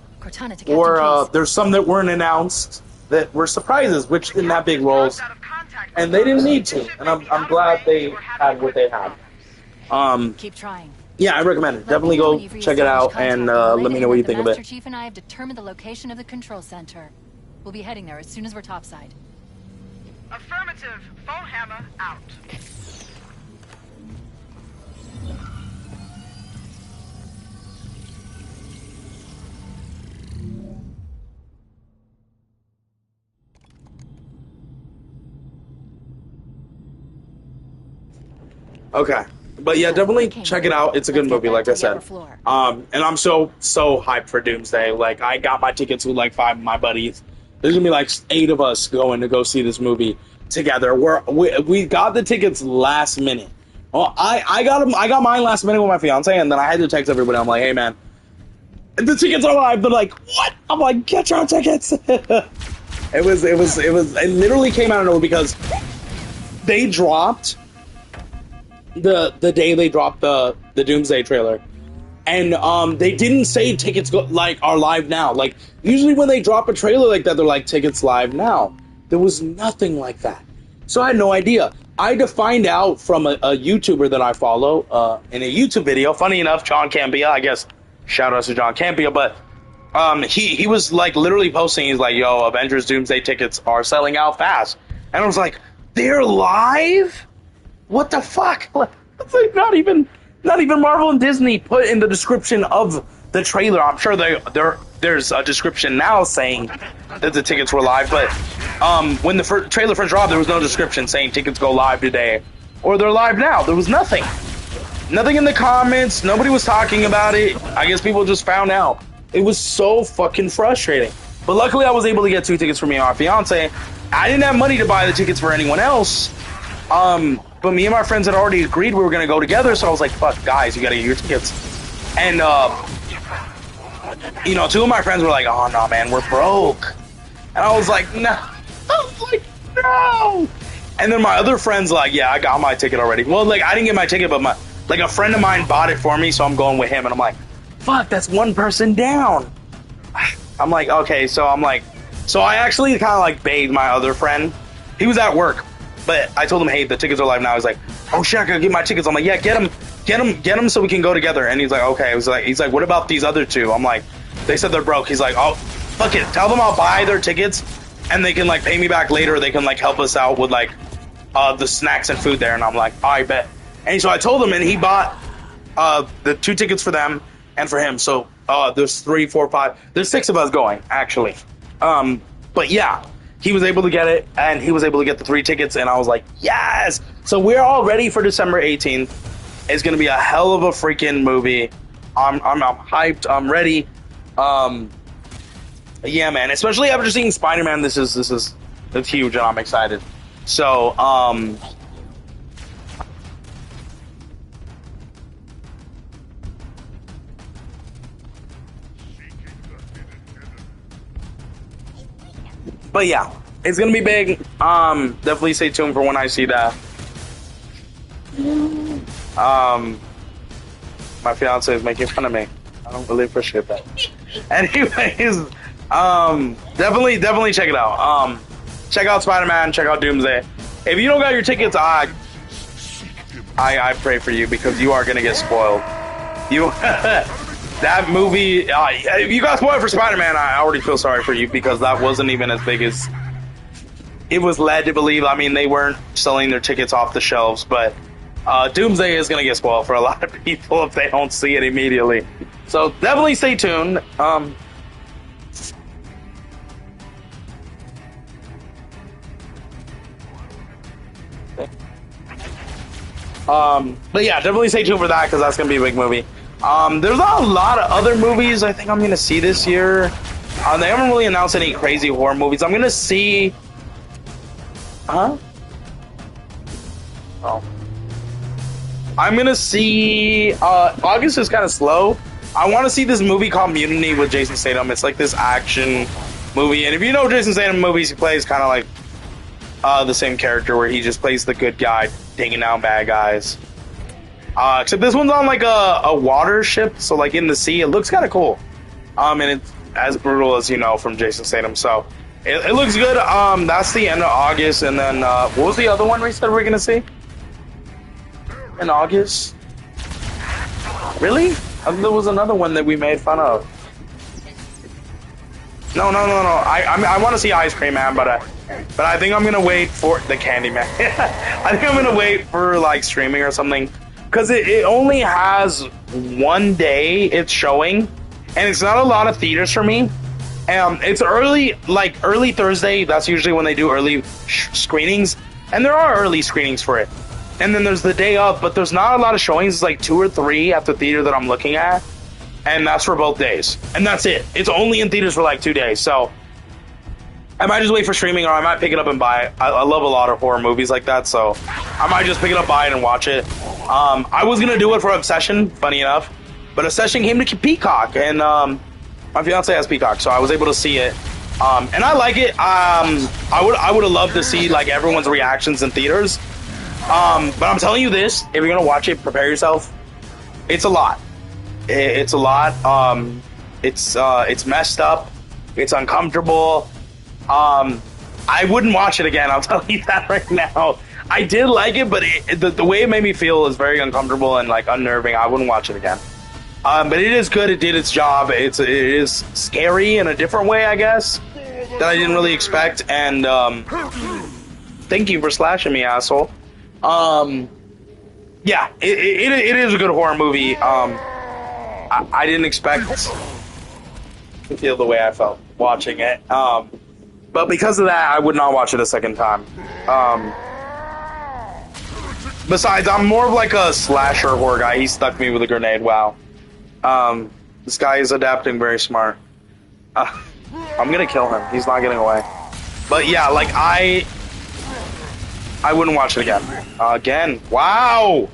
Or there's some that weren't announced that were surprises, which didn't have big roles. And they didn't need to, and I'm glad they had what they had. Keep trying. Yeah, I recommend it. Definitely go check it out, and let me know what you think of it. Master Chief and I have determined the location of the control center. We'll be heading there as soon as we're topside. Affirmative. Phone hammer out. Okay. But yeah, definitely check it out. It's a good movie, like I said. And I'm so hyped for Doomsday. Like, I got my tickets with like 5 of my buddies. There's gonna be like 8 of us going to go see this movie together. We got the tickets last minute. Well, I got mine last minute with my fiance, and then I had to text everybody. I'm like, hey man, the tickets are live. They're like, what? I'm like, get your tickets. It literally came out of nowhere, because they dropped the day they dropped the Doomsday trailer, and they didn't say tickets are live now. Like, usually when they drop a trailer like that, they're like, tickets live now. There was nothing like that, so I had no idea. I had to find out from a YouTuber that I follow in a YouTube video. Funny enough, John Campea, I guess, shout out to John Campea, but he was like literally posting, he's like, yo, Avengers Doomsday tickets are selling out fast. And I was like, they're live? What the fuck? It's like not even Marvel and Disney put in the description of the trailer. I'm sure there's a description now saying that the tickets were live, but when the trailer first dropped, there was no description saying tickets go live today or they're live now. There was nothing in the comments. Nobody was talking about it. I guess people just found out. It was so fucking frustrating. But luckily, I was able to get 2 tickets for me and my fiance. I didn't have money to buy the tickets for anyone else. But me and my friends had already agreed we were going to go together, so I was like, fuck, guys, you got to get your tickets. And, 2 of my friends were like, oh, no, man, we're broke. And I was like, no. And then my other friend's like, yeah, I got my ticket already. Well, like, I didn't get my ticket, but a friend of mine bought it for me, so I'm going with him. And I'm like, fuck, that's one person down. I'm like, okay, so I actually kind of like begged my other friend. He was at work, but I told him, hey, the tickets are live now. He's like, oh shit, I gotta get my tickets. I'm like, yeah, get them so we can go together. And he's like, okay. He's like, what about these other 2? I'm like, they said they're broke. He's like, oh, fuck it, tell them I'll buy their tickets and they can like pay me back later. They can like help us out with like the snacks and food there. And I'm like, I bet. And so I told him, and he bought the 2 tickets for them and for him. So there's 3, 4, 5. There's 6 of us going, actually. But yeah, he was able to get it, and he was able to get the 3 tickets, and I was like, yes! So we're all ready for December 18th. It's gonna be a hell of a freaking movie. I'm hyped. I'm ready. Yeah, man. Especially after seeing Spider-Man, this is huge, and I'm excited. So but yeah, it's gonna be big. Definitely stay tuned for when I see that. My fiance is making fun of me. I don't really appreciate that. Anyways, definitely check it out. Check out Spider-Man. Check out Doomsday. If you don't got your tickets, I pray for you, because you are gonna get spoiled. That movie, if you got spoiled for Spider-Man, I already feel sorry for you, because that wasn't even as big as it was led to believe. I mean, they weren't selling their tickets off the shelves, but Doomsday is going to get spoiled for a lot of people if they don't see it immediately. So definitely stay tuned. But yeah, definitely stay tuned for that, because that's going to be a big movie. There's a lot of other movies I think I'm going to see this year. They haven't really announced any crazy horror movies. I'm going to see... Huh? Oh. I'm going to see... August is kind of slow. I want to see this movie called Mutiny with Jason Statham. It's like this action movie. And if you know Jason Statham movies, he plays kind of like the same character where he just plays the good guy taking down bad guys. Except this one's on like a water ship, so like in the sea. It looks kind of cool. And it's as brutal as you know from Jason Statham. So it looks good. That's the end of August. And then what was the other one we said we were gonna see in August? Really? There was another one that we made fun of. No. I want to see Ice Cream Man, but I think I'm gonna wait for the Candyman. I think I'm gonna wait for like streaming or something, because it only has one day it's showing, and it's not a lot of theaters for me. It's early Thursday. That's usually when they do early screenings, and there are early screenings for it. And then there's the day of, but there's not a lot of showings. It's like 2 or 3 at the theater that I'm looking at, and that's for both days. And that's it. It's only in theaters for like 2 days. So I might just wait for streaming, or I might pick it up and buy it. I love a lot of horror movies like that, so I might just pick it up, buy it, and watch it. I was gonna do it for Obsession, funny enough, but Obsession came to Peacock, and my fiance has Peacock, so I was able to see it. And I like it. I would have loved to see like everyone's reactions in theaters, But I'm telling you this: if you're gonna watch it, prepare yourself. It's a lot. It's a lot. It's messed up. It's uncomfortable. I wouldn't watch it again. I'll tell you that right now. I did like it, but the way it made me feel is very uncomfortable and like unnerving. I wouldn't watch it again. But it is good. It did its job. It is scary in a different way, I guess, that I didn't really expect. And thank you for slashing me, asshole. Yeah, it is a good horror movie. I didn't expect to feel the way I felt watching it. But because of that, I would not watch it a second time. Besides, I'm more of like a slasher horror guy. He stuck me with a grenade. Wow. This guy is adapting very smart. I'm gonna kill him. He's not getting away. But yeah, like I wouldn't watch it again. Again. Wow!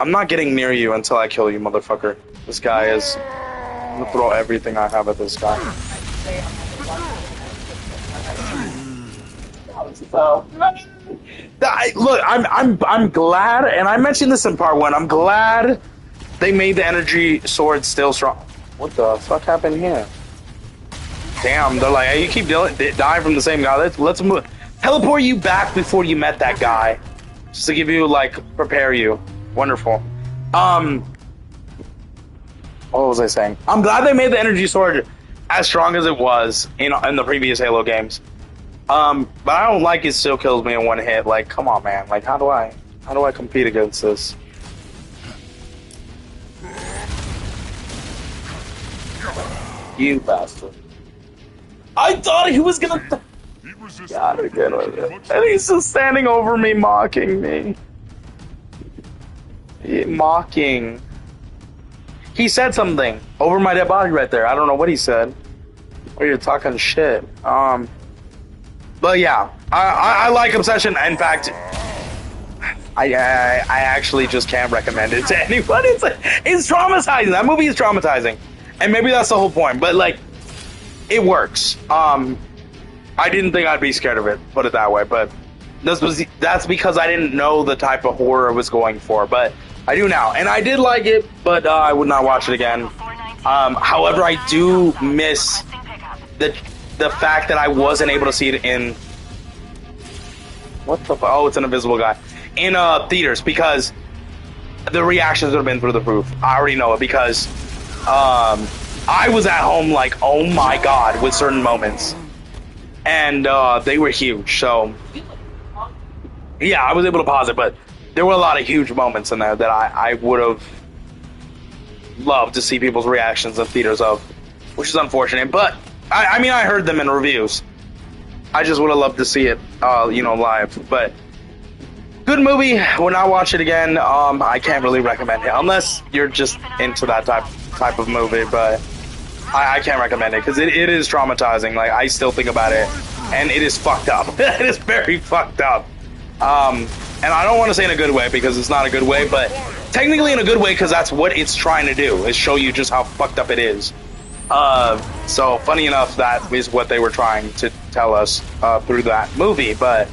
I'm not getting near you until I kill you, motherfucker. This guy is... I'm gonna throw everything I have at this guy. Look, I'm glad, and I mentioned this in part 1, I'm glad they made the energy sword still strong. What the fuck happened here? Damn, they're like, hey, you keep dying from the same guy. Let's move. Teleport you back before you met that guy. Just to give you, like, prepare you. Wonderful. What was I saying? I'm glad they made the energy sword as strong as it was in the previous Halo games. But I don't like it still kills me in one hit. Like, come on, man. Like, how do I compete against this? You bastard. I thought he was gonna... Gotta get with it. And he's just standing over me, mocking me. Mocking. He said something over my dead body right there. I don't know what he said. Or you're talking shit. But yeah, I like Obsession. In fact, I actually just can't recommend it to anyone. It's traumatizing. That movie is traumatizing, and maybe that's the whole point. But like, it works. I didn't think I'd be scared of it. Put it that way. But that's because I didn't know the type of horror I was going for. But I do now, and I did like it. But I would not watch it again. However, I do miss the fact that I wasn't able to see it in... What the fuck? Oh, it's an invisible guy. In theaters, because the reactions would have been through the roof. I already know it, because I was at home like, oh my god, with certain moments. And they were huge, so... Yeah, I was able to pause it, but there were a lot of huge moments in there that I would have loved to see people's reactions in theaters of, which is unfortunate, but... I mean, I heard them in reviews. I just would have loved to see it, live. But good movie. Would not watch it again. I can't really recommend it unless you're just into that type of movie. But I can't recommend it because it is traumatizing. Like, I still think about it, and it is fucked up. It is very fucked up. And I don't want to say in a good way because it's not a good way, but technically in a good way because that's what it's trying to do, is show you just how fucked up it is. So funny enough, that is what they were trying to tell us through that movie. But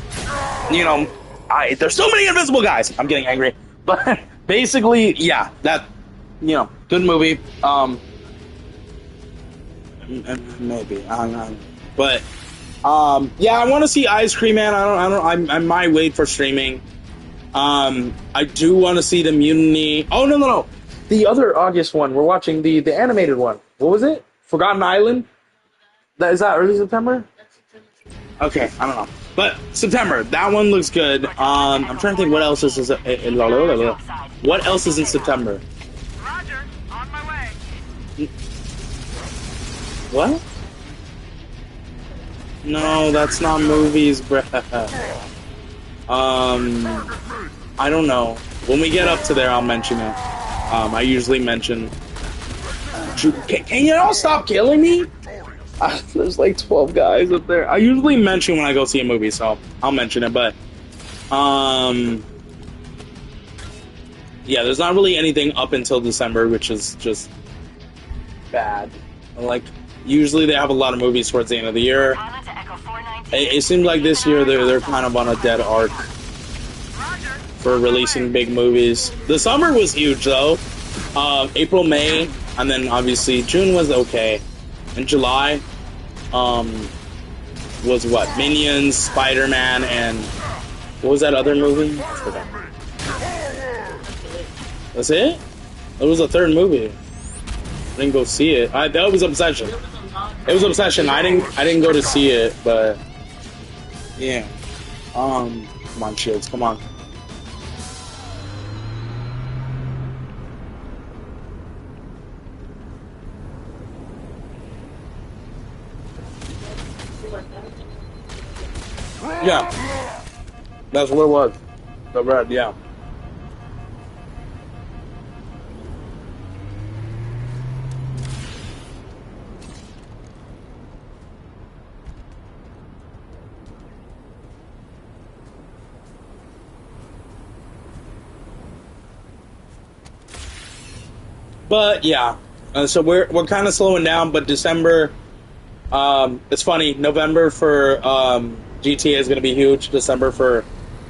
there's so many invisible guys. I'm getting angry, but basically, yeah, that good movie. Maybe but yeah, I want to see Ice Cream Man. I might wait for streaming. I do want to see the Mutiny. Oh no. The other August one, we're watching the animated one. What was it? Forgotten Island? Is that early September? Okay, I don't know. But September, that one looks good. I'm trying to think what else is what else is in September? Roger, on my way. What? No, that's not movies, bruh. I don't know. When we get up to there, I'll mention it. I usually mention... Can you all stop killing me? There's like 12 guys up there. I usually mention when I go see a movie, so I'll mention it, but... yeah, there's not really anything up until December, which is just... bad. Like, usually they have a lot of movies towards the end of the year. It seems like this year they're kind of on a dead arc. for releasing big movies. The summer was huge though. April, May, and then obviously June was okay. And July was what? Minions, Spider-Man, and what was that other movie? I forgot. That's it? It was a third movie. I didn't go see it. That was Obsession. It was Obsession. I didn't go to see it, but yeah. Come on, Shields. Come on. Yeah. That's what it was. The red, yeah. But yeah, so we're kind of slowing down. But December, it's funny. November for GTA is going to be huge. December for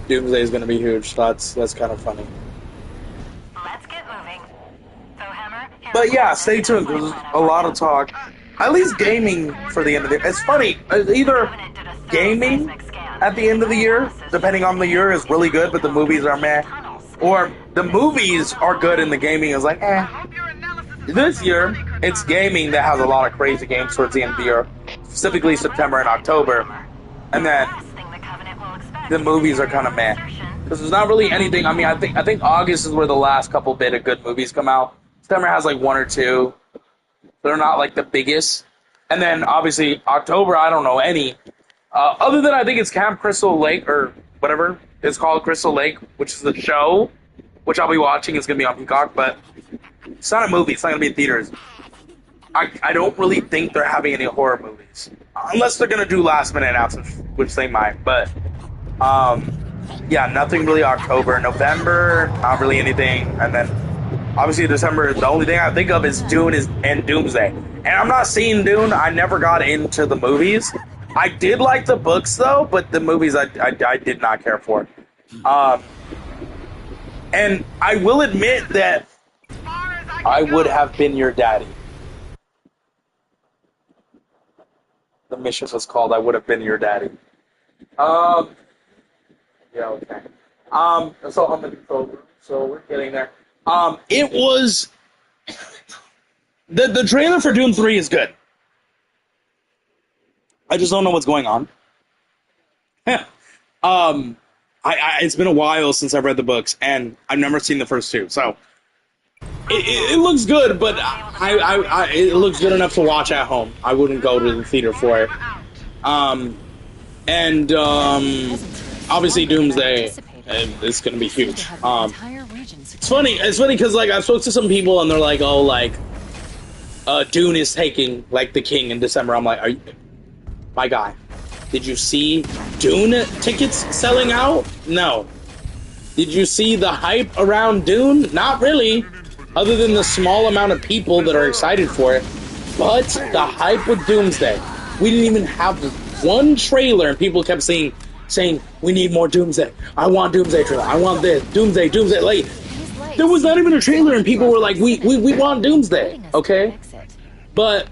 Doomsday is going to be huge. That's kind of funny. Let's get moving. So, Hammer, But yeah, stay tuned. There's a lot of talk. At least gaming for the end of the year. It's funny. Either gaming at the end of the year, depending on the year, is really good, but the movies are meh. Or the movies are good and the gaming is like, eh. This year, it's gaming that has a lot of crazy games towards the end of the year, specifically September and October. And then the movies are kind of meh. Because there's not really anything. I mean, I think August is where the last couple bit of good movies come out. September has like one or two. They're not like the biggest. And then obviously October, I don't know any. Other than I think it's Camp Crystal Lake or whatever it's called, Crystal Lake, which is the show, which I'll be watching. It's going to be on Peacock, but it's not a movie. It's not going to be in theaters. I don't really think they're having any horror movies. Unless they're going to do last-minute announcements, which they might. But, yeah, nothing really October. November, not really anything. And then, obviously, December, the only thing I think of is Dune and Doomsday. And I'm not seeing Dune. I never got into the movies. I did like the books, though, but the movies I did not care for. And I will admit that I would have been your daddy. The mission was called I Would Have Been Your Daddy. Yeah, okay. So I'm in the program, so we're getting there. It was... The trailer for Doom 3 is good. I just don't know what's going on. It's been a while since I've read the books, and I've never seen the first two, so... It looks good, but it looks good enough to watch at home. I wouldn't go to the theater for it. Obviously Doomsday is going to be huge. It's funny because like I spoke to some people and they're like, oh, like Dune is taking like the king in December. I'm like, are you, my guy? Did you see Dune tickets selling out? No. Did you see the hype around Dune? Not really. Other than the small amount of people that are excited for it. But the hype with Doomsday. We didn't even have one trailer and people kept saying, we need more Doomsday. I want Doomsday trailer. I want this. Doomsday. Like, there was not even a trailer and people were like, we want Doomsday. Okay? But,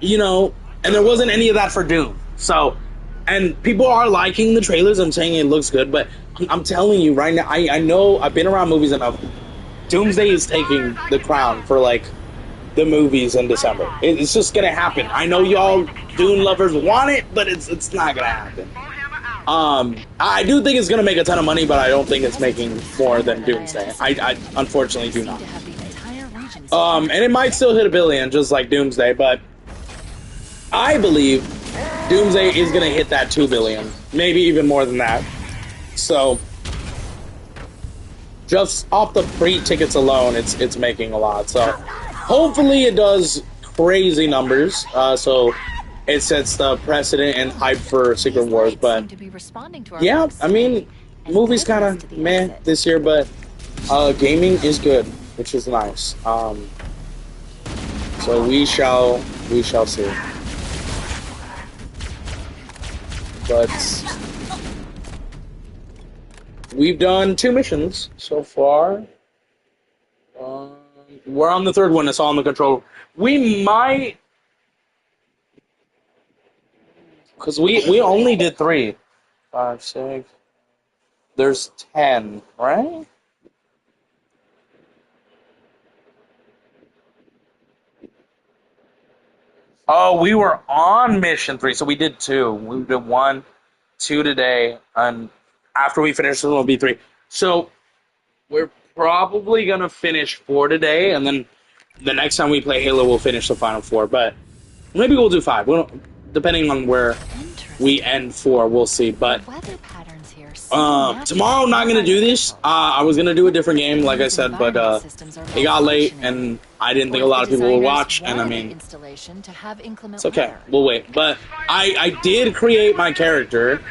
you know, and there wasn't any of that for Doom. So, and people are liking the trailers. I'm saying it looks good, but I'm telling you right now, I know I've been around movies enough. Doomsday is taking the crown for, like, the movies in December. It's just gonna happen. I know y'all Dune lovers want it, but it's not gonna happen. I do think it's gonna make a ton of money, but I don't think it's making more than Doomsday. I unfortunately do not. And it might still hit $1 billion, just like Doomsday, but I believe Doomsday is gonna hit that $2 billion, maybe even more than that. So, just off the free tickets alone, it's making a lot. So, hopefully it does crazy numbers. So, it sets the precedent and hype for Secret Wars. But yeah, I mean, movie's kind of meh this year, but gaming is good, which is nice. So we shall see. But we've done 2 missions so far. We're on the 3rd one. It's all on the control. We might, because we only did 3, 5, 6. There's 10, right? Oh, we were on mission 3, so we did 2. We did 1, 2 today, and after we finish this one, it'll be 3. So we're probably gonna finish 4 today, and then the next time we play Halo, we'll finish the final 4. But maybe we'll do 5. We don't, depending on where we end 4, we'll see. But Weather patterns here. tomorrow I'm not gonna do this. I was gonna do a different game, like I said, but it got late, and I didn't think a lot of people would watch. And I mean, it's okay. We'll wait. But I did create my character.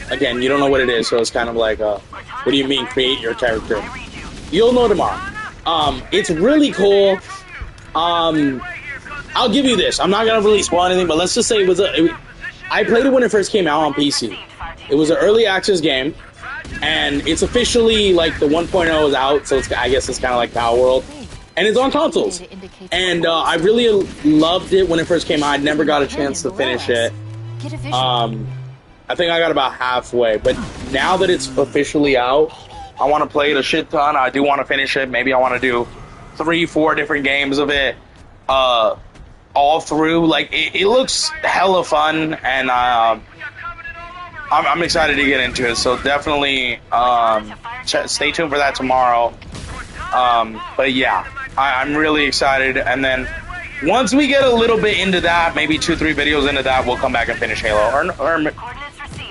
Again, you don't know what it is, so it's kind of like, what do you mean create your character? You'll know tomorrow. It's really cool. I'll give you this. I'm not gonna really spoil anything, but let's just say I played it when it first came out on PC. It was an early access game, and it's officially like the 1.0 is out, so I guess it's kind of like Power World, and it's on consoles. And I really loved it when it first came out. I never got a chance to finish it. I think I got about halfway, but now that it's officially out, I want to play it a shit ton. I do want to finish it. Maybe I want to do 3, 4 different games of it, all through. Like it looks hella fun, and I'm excited to get into it. So definitely stay tuned for that tomorrow. But yeah, I'm really excited. And then once we get a little bit into that, maybe 2, 3 videos into that, we'll come back and finish Halo,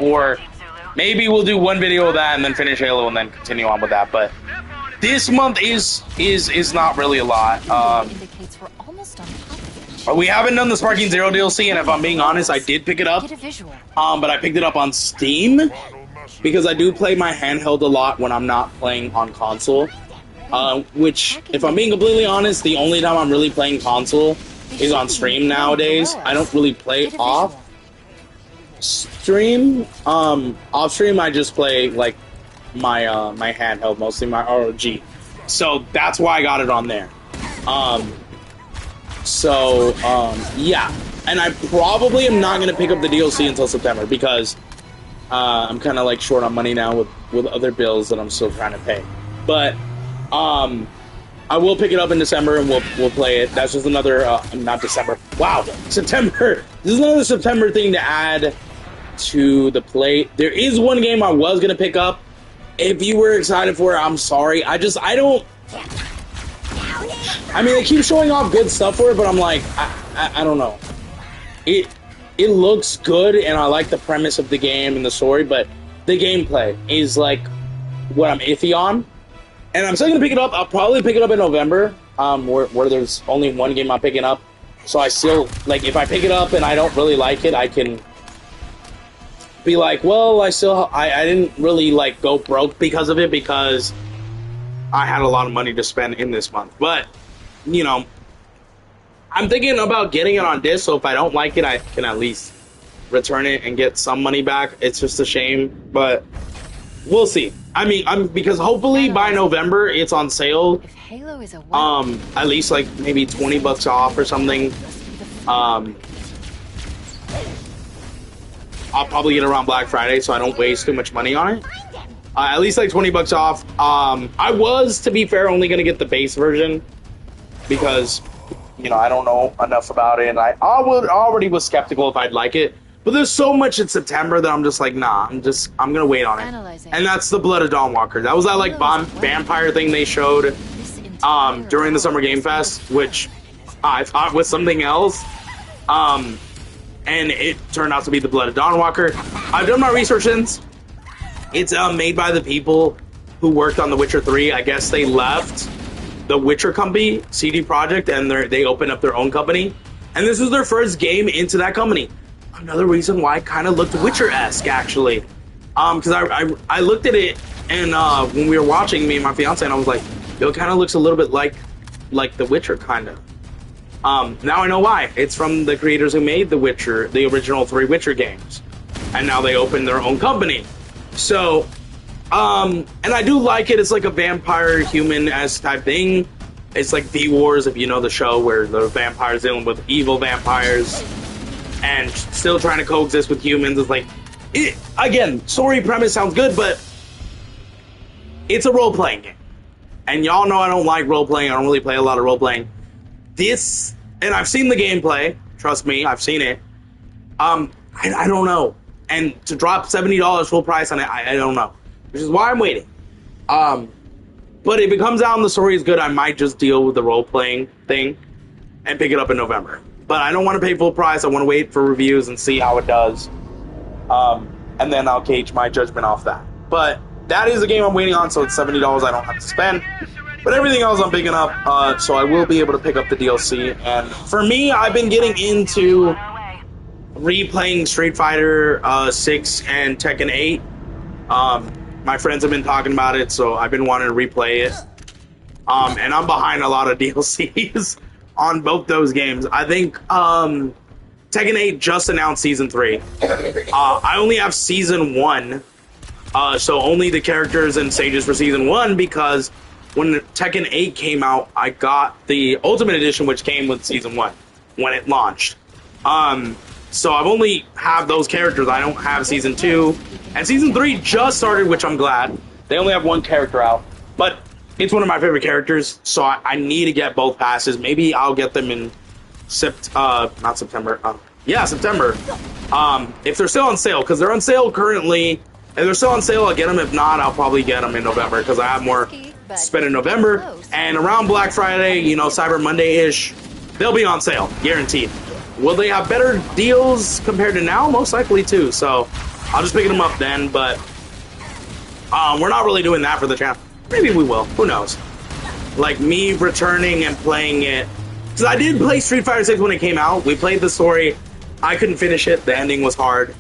or maybe we'll do 1 video of that and then finish Halo and then continue on with that. But this month is not really a lot. We haven't done the Sparking Zero DLC, and if I'm being honest, I did pick it up. But I picked it up on Steam because I do play my handheld a lot when I'm not playing on console. Which, if I'm being completely honest, the only time I'm really playing console is on stream nowadays. I don't really play off stream. Off stream, I just play like my my handheld, mostly my ROG. So that's why I got it on there. Yeah, and I probably am not gonna pick up the DLC until September because I'm kind of like short on money now with other bills that I'm still trying to pay. But I will pick it up in December and we'll play it. That's just another not December. Wow, September. This is another September thing to add to the plate. There is one game I was gonna pick up. If you were excited for it, I'm sorry. I don't. I mean, they keep showing off good stuff for it, but I'm like, I don't know. It looks good, and I like the premise of the game and the story, but the gameplay is like what I'm iffy on. And I'm still gonna pick it up. I'll probably pick it up in November, where there's only 1 game I'm picking up. So I still, like, if I pick it up and I don't really like it, I can be like, well, I didn't really like go broke because of it, because I had a lot of money to spend in this month. But, you know, I'm thinking about getting it on disc, so if I don't like it, I can at least return it and get some money back. It's just a shame, but we'll see. I mean, because hopefully by November it's on sale. If Halo is a at least like maybe $20 off or something. I'll probably get it around Black Friday so I don't waste too much money on it. At least like $20 off. I was, to be fair, only gonna get the base version because, you know, I don't know enough about it, and I already was skeptical if I'd like it. But there's so much in September that I'm just like, nah, I'm gonna wait on it. And that's the Blood of Dawnwalker. That was that like vampire thing they showed during the Summer Game Fest, which I thought was something else. And it turned out to be the Blood of Dawnwalker. I've done my research since. It's made by the people who worked on The Witcher 3. I guess they left the Witcher company, CD Projekt, and they opened up their own company. And this was their first game into that company. Another reason why it kind of looked Witcher-esque, actually. Because I looked at it, and when we were watching, me and my fiance, and I was like, yo, it kind of looks a little bit like The Witcher, kind of. Now I know why. It's from the creators who made The Witcher, the original 3 Witcher games. And now they opened their own company. So, And I do like it. It's like a vampire human-esque type thing. It's like V-Wars, if you know the show, where the vampires dealing with evil vampires and still trying to coexist with humans. It's like, again, story premise sounds good, but it's a role-playing game. And y'all know I don't like role-playing. I don't really play a lot of role-playing. This, and I've seen the gameplay. Trust me, I've seen it. I don't know. And to drop $70 full price on it, I don't know. Which is why I'm waiting. But if it comes out and the story is good, I might just deal with the role-playing thing and pick it up in November. But I don't want to pay full price. I want to wait for reviews and see how it does. And then I'll gauge my judgment off that. But that is the game I'm waiting on, so it's $70 I don't have to spend. But everything else I'm picking up, so I will be able to pick up the DLC. And for me, I've been getting into replaying Street Fighter 6 and Tekken 8. My friends have been talking about it, so I've been wanting to replay it. And I'm behind a lot of DLCs on both those games. I think Tekken 8 just announced Season 3. I only have Season 1, so only the characters and stages for Season 1, because when Tekken 8 came out, I got the Ultimate Edition, which came with Season 1 when it launched. So I've only have those characters. I don't have Season 2. And Season 3 just started, which I'm glad. They only have one character out. But it's one of my favorite characters, so I need to get both passes. Maybe I'll get them in September. If they're still on sale, because they're on sale currently. If they're still on sale, I'll get them. If not, I'll probably get them in November, because I have more to spend in November. And around Black Friday, you know, Cyber Monday-ish, they'll be on sale, guaranteed. Will they have better deals compared to now? Most likely, too. So I'll just pick them up then, but we're not really doing that for the channel. Maybe we will. Who knows? Like, me returning and playing it. Because I did play Street Fighter 6 when it came out. We played the story. I couldn't finish it. The ending was hard.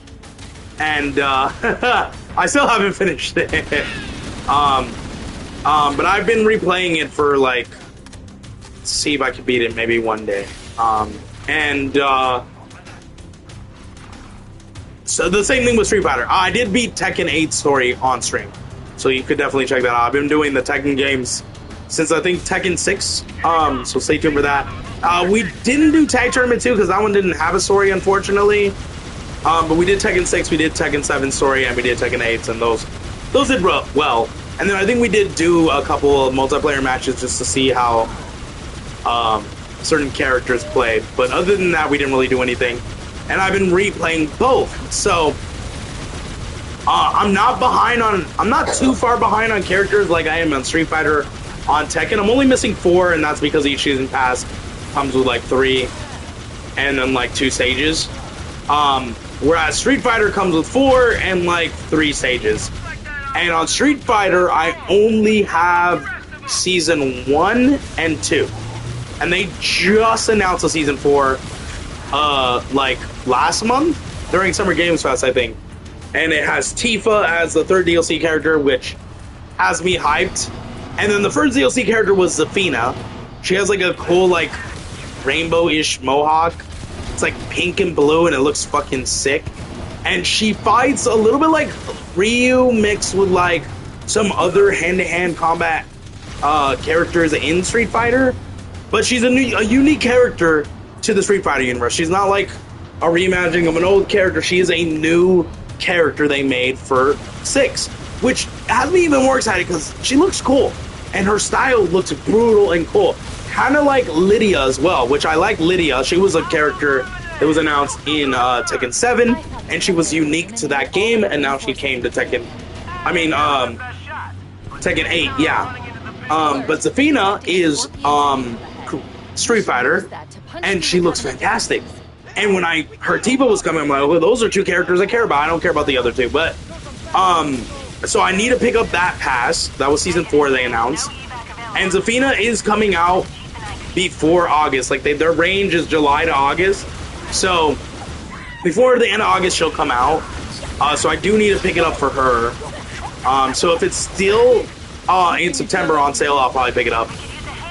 And I still haven't finished it. But I've been replaying it for, like, see if I can beat it maybe one day. So the same thing with Street Fighter. I did beat Tekken 8 story on stream, so you could definitely check that out. I've been doing the Tekken games since, I think, Tekken 6, so stay tuned for that. We didn't do Tag Tournament 2 because that one didn't have a story, unfortunately. But we did Tekken 6, we did Tekken 7 story, and we did Tekken 8, and those did well. And then I think we did do a couple of multiplayer matches just to see how certain characters played, but other than that, we didn't really do anything. And I've been replaying both, so I'm not too far behind on characters like I am on Street Fighter on Tekken. I'm only missing 4, and that's because each season pass comes with like 3 and then like 2 stages. Whereas Street Fighter comes with 4 and like 3 stages. And on Street Fighter, I only have Season 1 and 2. And they just announced a Season 4, like, last month? During Summer Games Fest, I think. And it has Tifa as the 3rd DLC character, which has me hyped. And then the first DLC character was Zafina. She has, like, a cool, like, rainbow-ish mohawk. It's, like, pink and blue, and it looks fucking sick. And she fights a little bit like Ryu mixed with, like, some other hand-to-hand combat characters in Street Fighter. But she's a unique character to the Street Fighter universe. She's not like a reimagining of an old character. She is a new character they made for 6, which has me even more excited because she looks cool. And her style looks brutal and cool. Kind of like Lydia as well, which I like Lydia. She was a character that was announced in Tekken 7, and she was unique to that game, and now she came to Tekken 8, yeah. But Zafina is Street Fighter, and she looks fantastic. And when I heard Tifa was coming, I'm like, well, those are 2 characters I care about. I don't care about the other 2. But so I need to pick up that pass. That was Season 4 they announced. And Zafina is coming out before August. Like, their range is July to August. So before the end of August, she'll come out. So I do need to pick it up for her. So if it's still in September on sale, I'll probably pick it up.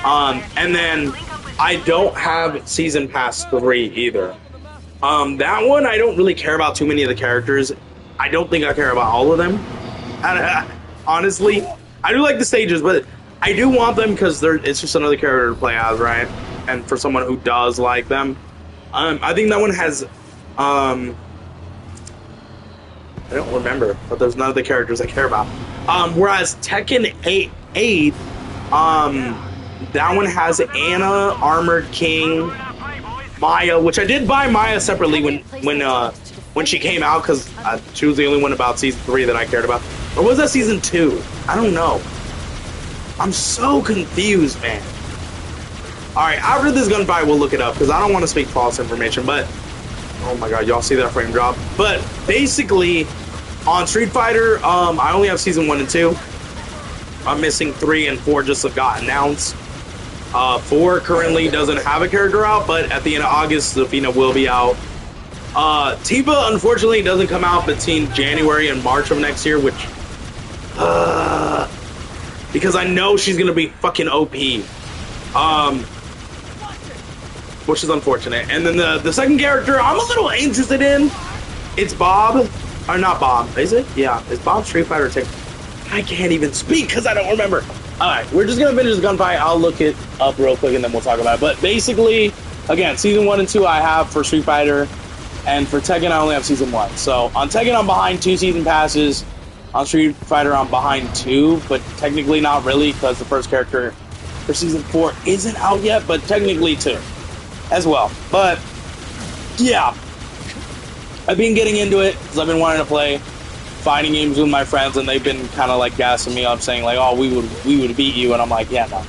And then I don't have Season Pass 3 either. That one, I don't really care about too many of the characters. I don't think I care about all of them. honestly. I do like the stages, but I do want them because it's just another character to play as, right? And for someone who does like them, I think that one has. I don't remember, but there's none of the characters I care about. Whereas Tekken 8, that one has Anna, Armored King, Maya, which I did buy Maya separately when she came out because she was the only one about season 3 that I cared about. Or was that season 2? I don't know. I'm so confused, man. Alright, after this gunfight, we'll look it up because I don't want to speak false information, but oh my god, y'all see that frame drop? But basically, on Street Fighter, I only have season 1 and 2. I'm missing 3 and 4 just got announced. 4 currently doesn't have a character out, but at the end of August, Zafina will be out. Tifa, unfortunately, doesn't come out between January and March of next year, which... because I know she's gonna be fucking OP. Which is unfortunate. And then the second character I'm a little interested in, it's Bob. Or not Bob, is it? Yeah, it's Bob Street Fighter 6. I can't even speak because I don't remember. Alright, we're just gonna finish this gunfight. I'll look it up real quick and then we'll talk about it. But basically, again, season 1 and 2 I have for Street Fighter, and for Tekken I only have season 1. So on Tekken I'm behind 2 season passes. On Street Fighter I'm behind 2, but technically not really because the first character for season 4 isn't out yet, but technically 2 as well. But yeah, I've been getting into it because I've been wanting to play fighting games with my friends, and they've been kind of like gassing me up, saying like, "Oh, we would beat you," and I'm like, "Yeah, no."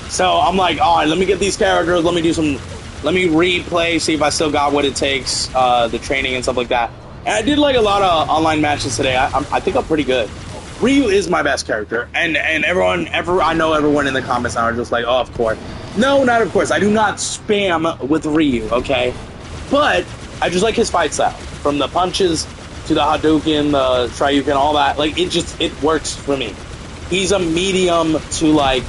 So I'm like, "All right, let me get these characters. Let me replay, see if I still got what it takes, the training and stuff like that." And I did like a lot of online matches today. I think I'm pretty good. Ryu is my best character, and I know everyone in the comments now are just like, "Oh, of course." No, not of course. I do not spam with Ryu, okay? But I just like his fight style. From the punches to the Hadouken, the Shoryuken, all that. Like, it works for me. He's a medium to, like,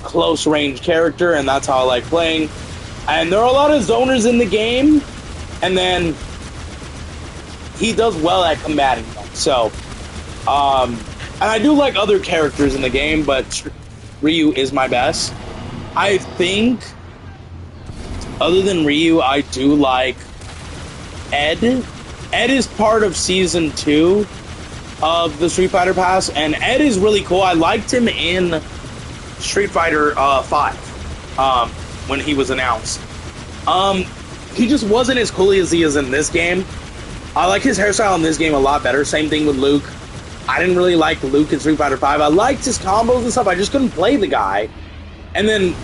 close range character, and that's how I like playing. And there are a lot of zoners in the game, and then he does well at combating them. So, and I do like other characters in the game, but Ryu is my best. I think, other than Ryu, I do like Ed. Ed is part of Season 2 of the Street Fighter Pass, and Ed is really cool. I liked him in Street Fighter 5 when he was announced. He just wasn't as cool as he is in this game. I like his hairstyle in this game a lot better. Same thing with Luke. I didn't really like Luke in Street Fighter 5. I liked his combos and stuff. I just couldn't play the guy. And then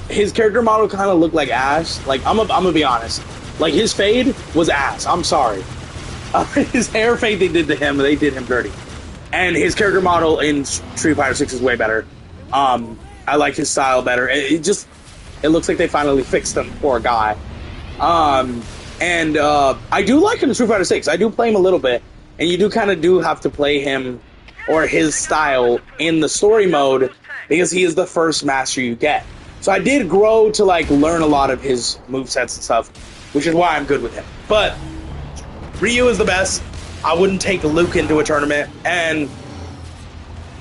his character model kind of looked like ass. Like, I'm gonna be honest. Like, his fade was ass. I'm sorry. His hair fade they did to him, they did him dirty. And his character model in Street Fighter 6 is way better. I like his style better. It looks like they finally fixed him, poor guy. I do like him in Street Fighter 6. I do play him a little bit. And you do kind of have to play him or his style in the story mode because he is the first master you get. So I did grow to, like, learn a lot of his movesets and stuff, which is why I'm good with him. But Ryu is the best. I wouldn't take Luke into a tournament. And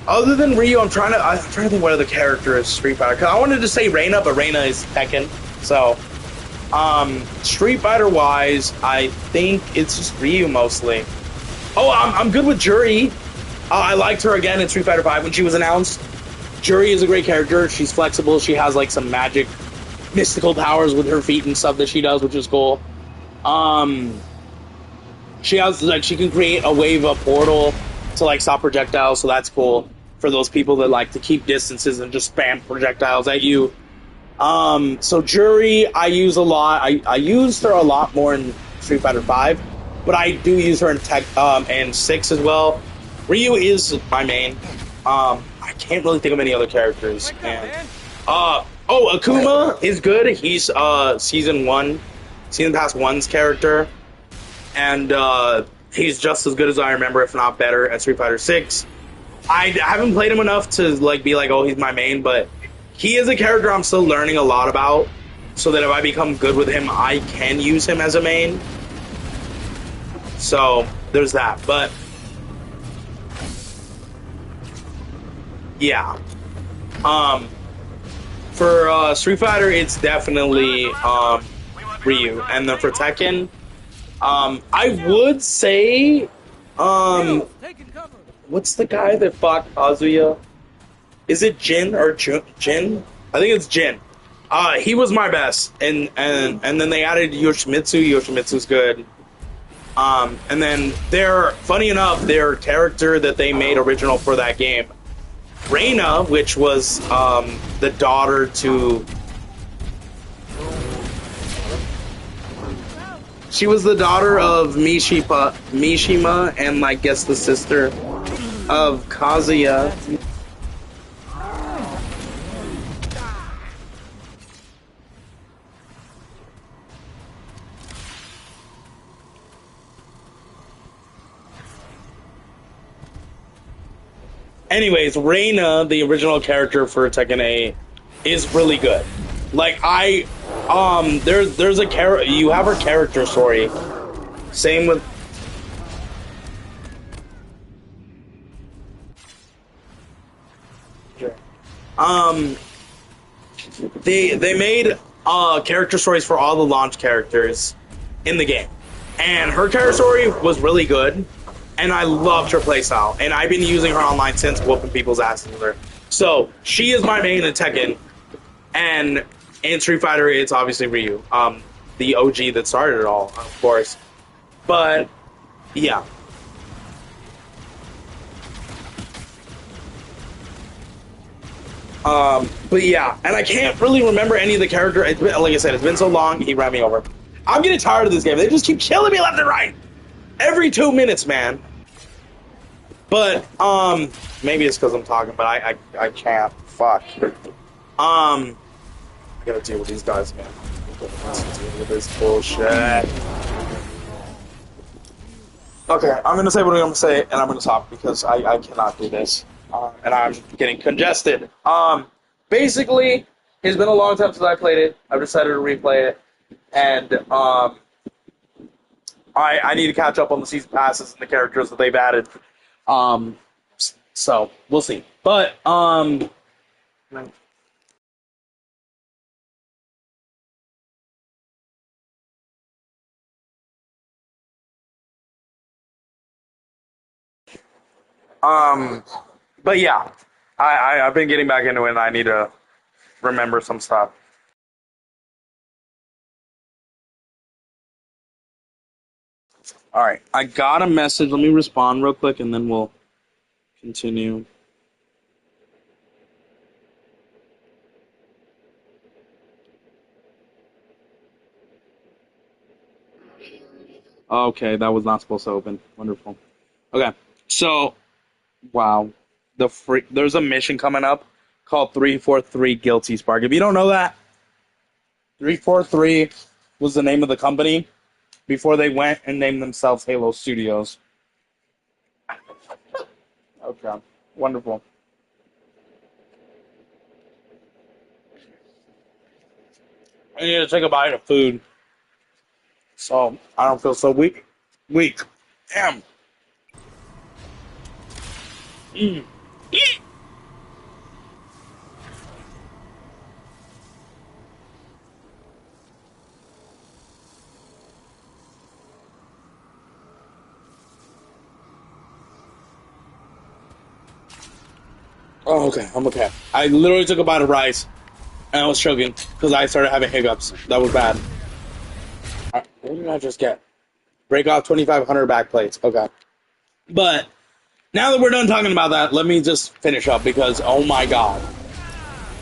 other than Ryu, I'm trying to think what other character is Street Fighter. Because I wanted to say Reina, but Reina is Tekken. So, Street Fighter wise, I think it's just Ryu mostly. Oh, I'm good with Juri. I liked her again in Street Fighter 5 when she was announced. Juri is a great character. She's flexible. She has, like, some magic, mystical powers with her feet and stuff that she does, which is cool. She has, like, she can create a wave of portal to, like, stop projectiles, so that's cool for those people that like to keep distances and just spam projectiles at you. So Juri, I use a lot. I used her a lot more in Street Fighter 5, but I do use her in and 6 as well. Ryu is my main. I can't really think of any other characters. And Akuma is good. He's Season Pass 1's character. And he's just as good as I remember, if not better, at Street Fighter 6. I haven't played him enough to like be like, oh, he's my main, but he is a character I'm still learning a lot about, so that if I become good with him, I can use him as a main. So there's that. But yeah. For Street Fighter, it's definitely Ryu, and then for Tekken, I would say, Taking cover. what's the guy that fought Kazuya? Is it Jin or Jin? I think it's Jin. He was my best, and then they added Yoshimitsu. Yoshimitsu's good. And then funny enough, their character that they made original for that game, Reina, which was the daughter to. She was the daughter of Mishima, and I guess the sister of Kazuya. Anyways, Reina, the original character for Tekken 8, is really good. Like there's a character. You have her character story. Same with. They made character stories for all the launch characters in the game, and her character story was really good. And I loved her playstyle, and I've been using her online since, whooping people's asses with her. So she is my main in Tekken, and in Street Fighter, it's obviously Ryu, the OG that started it all, of course. But yeah, but yeah, and I can't really remember any of the character. Like I said, it's been so long. He ran me over. I'm getting tired of this game. They just keep killing me left and right. Every 2 minutes, man. But, maybe it's because I'm talking, but I can't. Fuck. I gotta deal with these guys, man. I gotta deal with this bullshit. Okay, I'm gonna say what I'm gonna say, and I'm gonna stop, because I cannot do this. And I'm getting congested. Basically, it's been a long time since I played it. I've decided to replay it. And, I need to catch up on the season passes and the characters that they've added. So we'll see. But but yeah, I've been getting back into it, and I need to remember some stuff. All right, I got a message. Let me respond real quick, and then we'll continue. Okay, that was not supposed to open. Wonderful. Okay, so, wow. There's a mission coming up called 343 Guilty Spark. If you don't know that, 343 was the name of the company before they went and named themselves Halo Studios. Okay, wonderful. I need to take a bite of food, so I don't feel so weak. Damn. Oh, okay, I'm okay. I literally took a bite of rice, and I was choking because I started having hiccups. That was bad. What did I just get? Break off 2,500 back plates. Okay. But now that we're done talking about that, let me just finish up because, oh my god.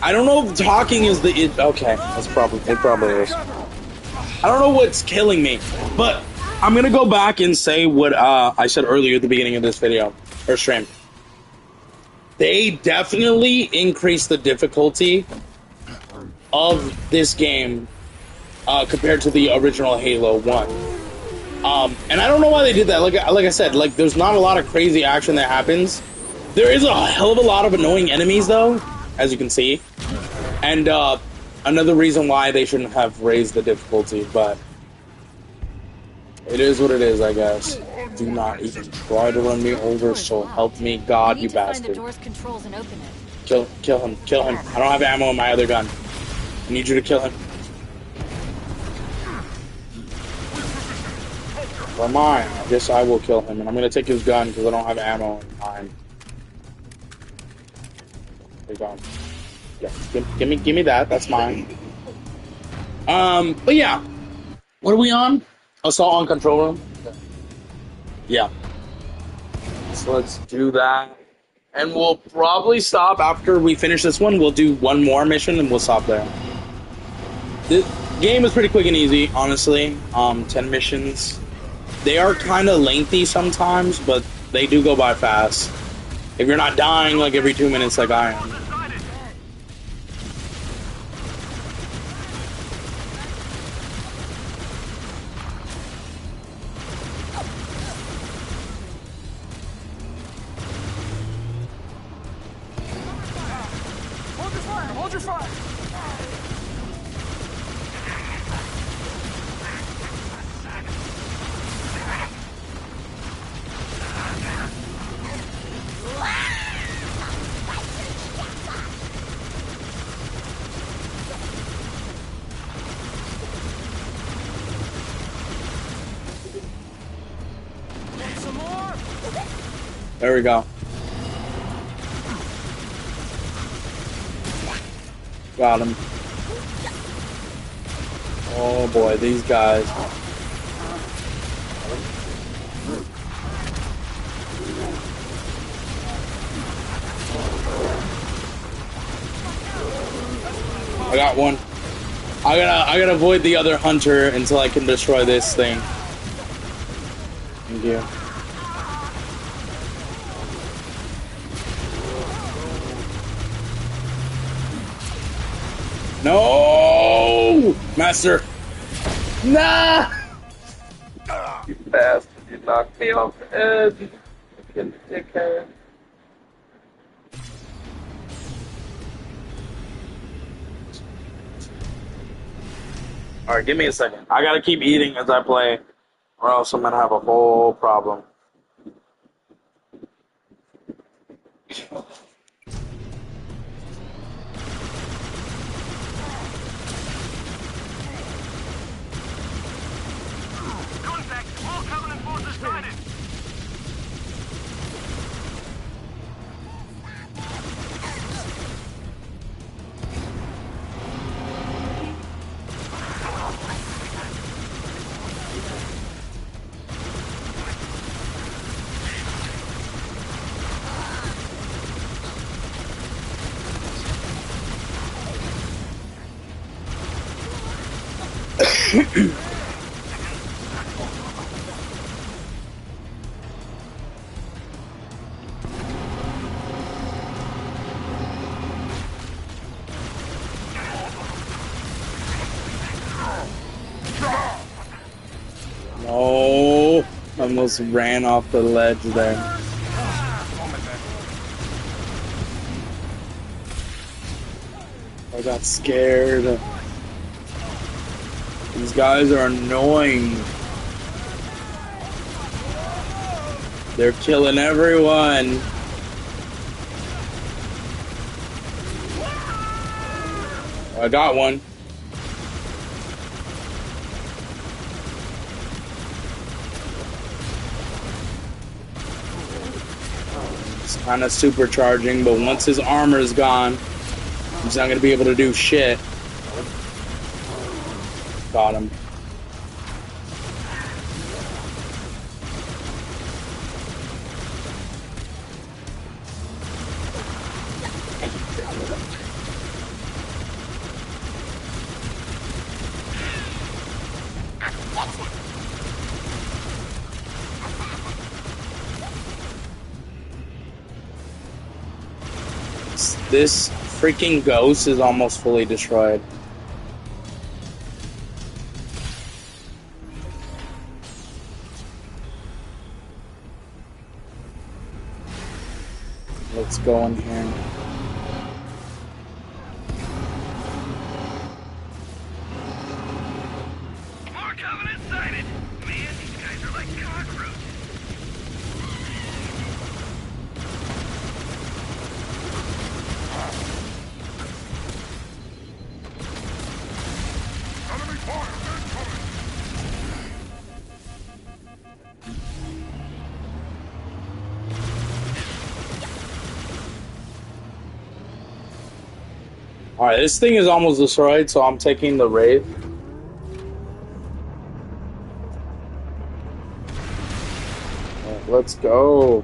I don't know if talking is okay, it probably is. I don't know what's killing me, but I'm going to go back and say what I said earlier at the beginning of this video, or stream. They definitely increased the difficulty of this game compared to the original Halo 1. And I don't know why they did that. Like I said, like there's not a lot of crazy action that happens. There is a hell of a lot of annoying enemies, though, as you can see. And another reason why they shouldn't have raised the difficulty, but it is what it is, I guess. Do not even try to run me over, so help me God, you bastard. To find the door's controls and open it. Kill him. Kill him. I don't have ammo in my other gun. I need you to kill him. Or mine. I guess I will kill him, and I'm gonna take his gun because I don't have ammo in mine. There you go. Yeah, give me that. That's mine. But yeah. What are we on? Assault on control room? Yeah. So let's do that. And we'll probably stop after we finish this one. We'll do one more mission and we'll stop there. The game is pretty quick and easy, honestly. 10 missions. They are kind of lengthy sometimes, but they do go by fast. If you're not dying like every 2 minutes like I am. Hold your fire! Some more? There we go. Got him. Oh boy, these guys. I got one. I gotta avoid the other hunter until I can destroy this thing. Thank you. No, master. Nah. You bastard! You knocked me off the edge. You dickhead. Alright, give me a second. I gotta keep eating as I play, or else I'm gonna have a whole problem. Contact! All Covenant forces sighted! No, almost ran off the ledge there. I got scared. These guys are annoying. They're killing everyone. I got one. It's kind of supercharging, but once his armor is gone, he's not going to be able to do shit. Got him. This freaking ghost is almost fully destroyed. Let's go in here. More Covenant sighted! Man, these guys are like cockroaches. Alright, this thing is almost destroyed, so I'm taking the Wraith. Alright, let's go.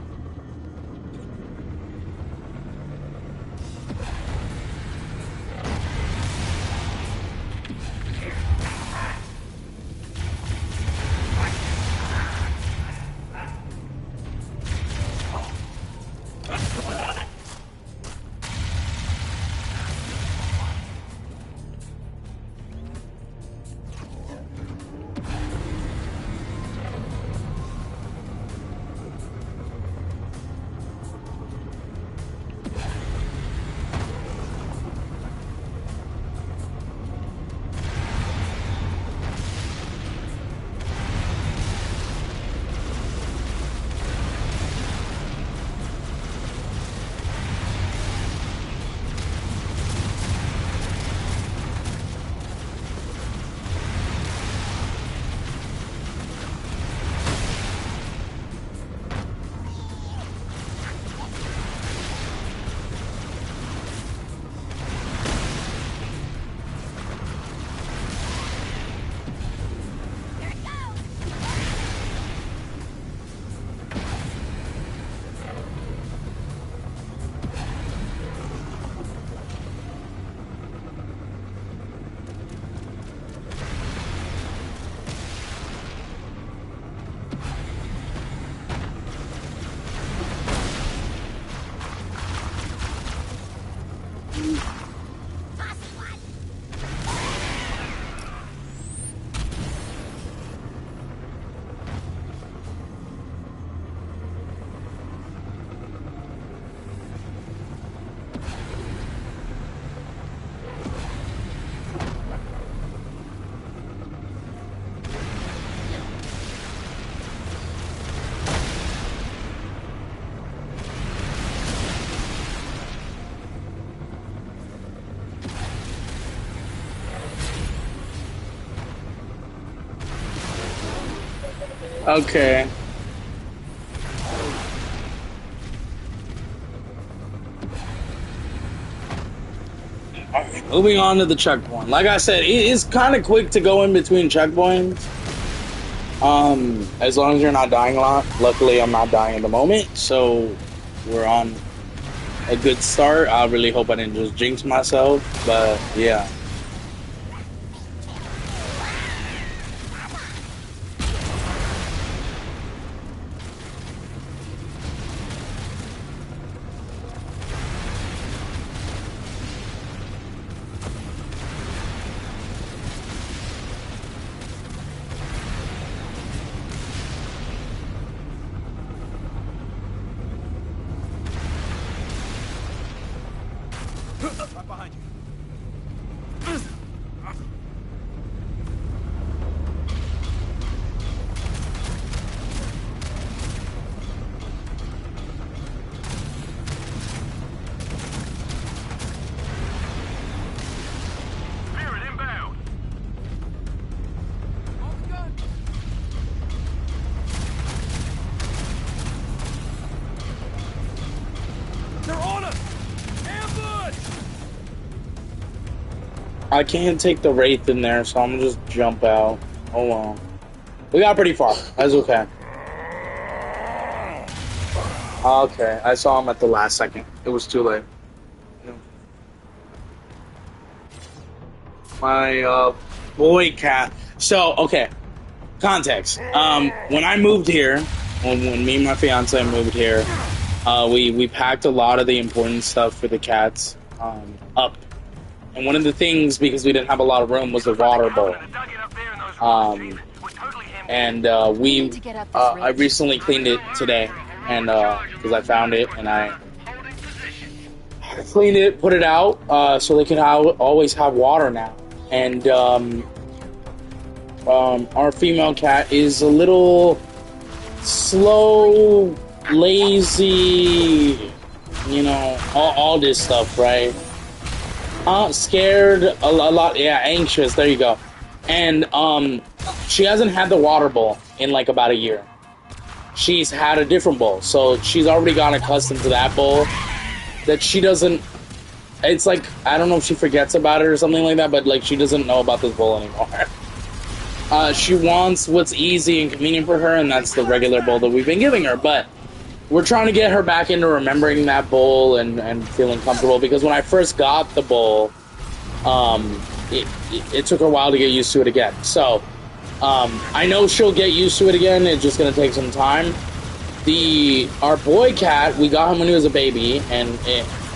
Okay. Alright, moving on to the checkpoint. Like I said, it is kind of quick to go in between checkpoints. As long as you're not dying a lot. Luckily, I'm not dying at the moment, so we're on a good start. I really hope I didn't just jinx myself, but yeah. Right behind you. Spirit inbound. On the gun. They're on us! Ambush! I can't take the Wraith in there, so I'm gonna just jump out. Oh well. We got pretty far. That's okay. Okay, I saw him at the last second. It was too late. My boy cat. So, okay. Context. When I moved here, when me and my fiance moved here, we packed a lot of the important stuff for the cats up. And one of the things, because we didn't have a lot of room, was the water bowl. And I recently cleaned it today, and because I found it, and I cleaned it, put it out, so they can always have water now. And our female cat is a little slow, lazy, you know, all this stuff, right? Scared, a lot, yeah, anxious, there you go. And she hasn't had the water bowl in like about a year. She's had a different bowl, so she's already gotten accustomed to that bowl. That she doesn't. It's like, I don't know if she forgets about it or something like that, but like she doesn't know about this bowl anymore. She wants what's easy and convenient for her, and that's the regular bowl that we've been giving her. But we're trying to get her back into remembering that bowl and feeling comfortable, because when I first got the bowl, it took her a while to get used to it again. So I know she'll get used to it again. It's just going to take some time. Our boy cat, we got him when he was a baby, and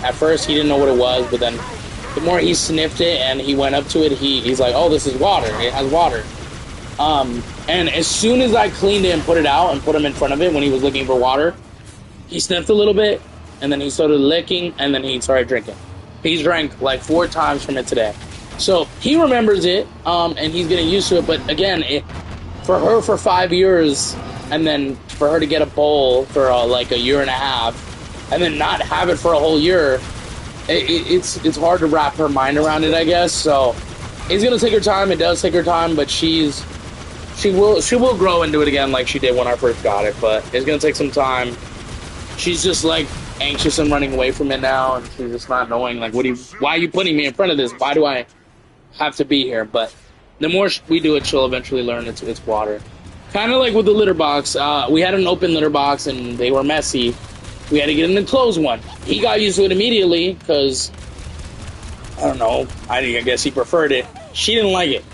at first he didn't know what it was, but then the more he sniffed it and he went up to it, he's like, oh, this is water. It has water. And as soon as I cleaned it and put it out and put him in front of it when he was looking for water, he sniffed a little bit, and then he started licking, and then he started drinking. He's drank like 4 times from it today. So he remembers it, and he's getting used to it. But again, for her for 5 years, and then for her to get a bowl for like a year and a half, and then not have it for a whole year, it's hard to wrap her mind around it, I guess. So it's gonna take her time. It does take her time, but she will grow into it again like she did when I first got it. But it's gonna take some time. She's just like anxious and running away from it now, and she's just not knowing like, why are you putting me in front of this? Why do I have to be here? But the more we do it, she'll eventually learn it's water. Kind of like with the litter box. We had an open litter box and they were messy. We had to get an enclosed one. He got used to it immediately because, I don't know, I guess he preferred it. She didn't like it.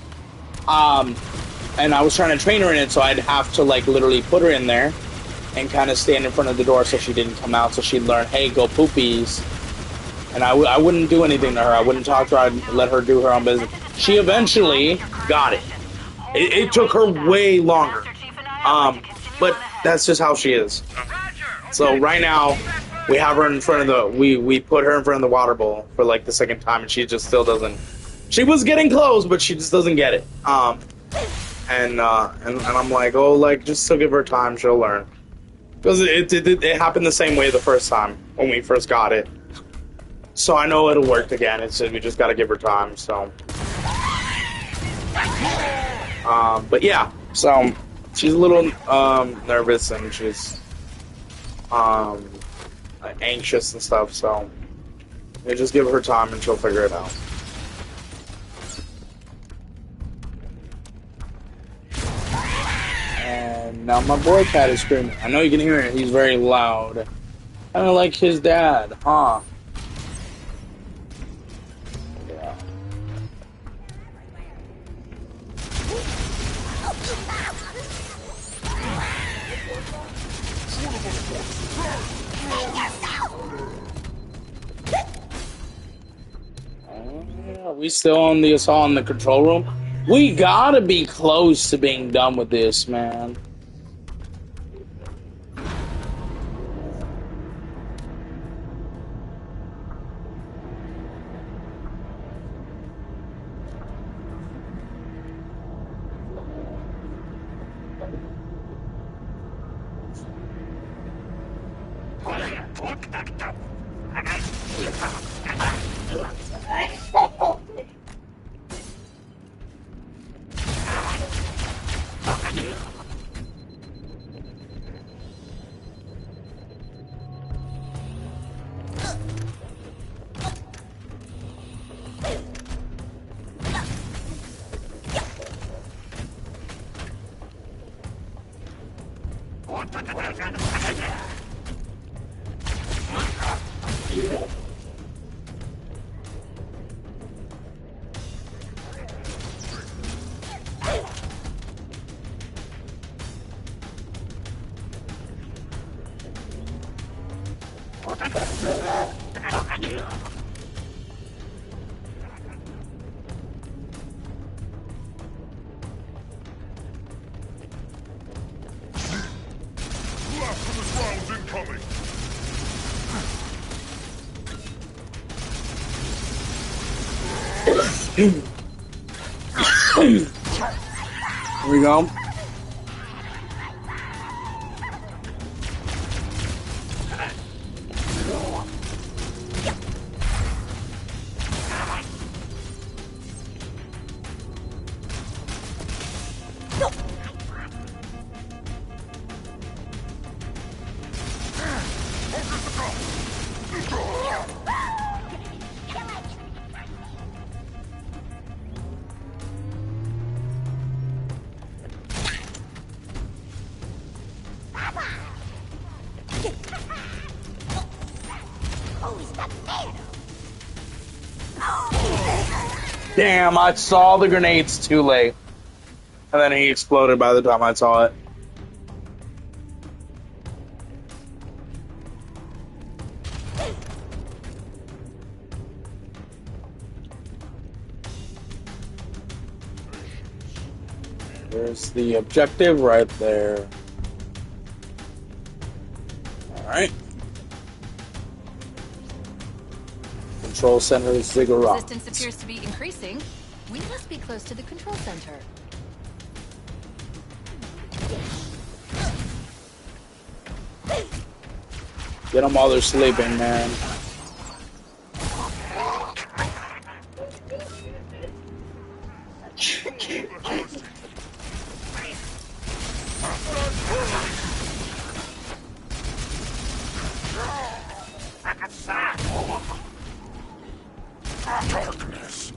And I was trying to train her in it, so I'd have to like literally put her in there and kind of stand in front of the door so she didn't come out, so she'd learn, hey, go poopies. And I wouldn't do anything to her. I wouldn't talk to her. I'd let her do her own business. She eventually got it. It took her way longer. But that's just how she is. So right now, we have her in front of we put her in front of the water bowl for like the second time, and she just still doesn't. She was getting close, but she just doesn't get it. And I'm like, oh, like, just still give her time, she'll learn. Because it happened the same way the first time when we first got it. So I know it'll work again. It's just, we just gotta give her time. So, but yeah. So she's a little nervous and she's anxious and stuff. So we just give her time and she'll figure it out. And now my boy cat is screaming. I know you can hear it. He's very loud. Kind of like his dad, huh? Yeah. Are we still on the assault in the control room? We gotta be close to being done with this, man. Here we go. Damn, I saw the grenades too late. And then he exploded by the time I saw it. There's the objective right there. Alright. Control center is Ziggurat. Resistance appears to be increasing. We must be close to the control center. Get them while they're sleeping, man. Darkness.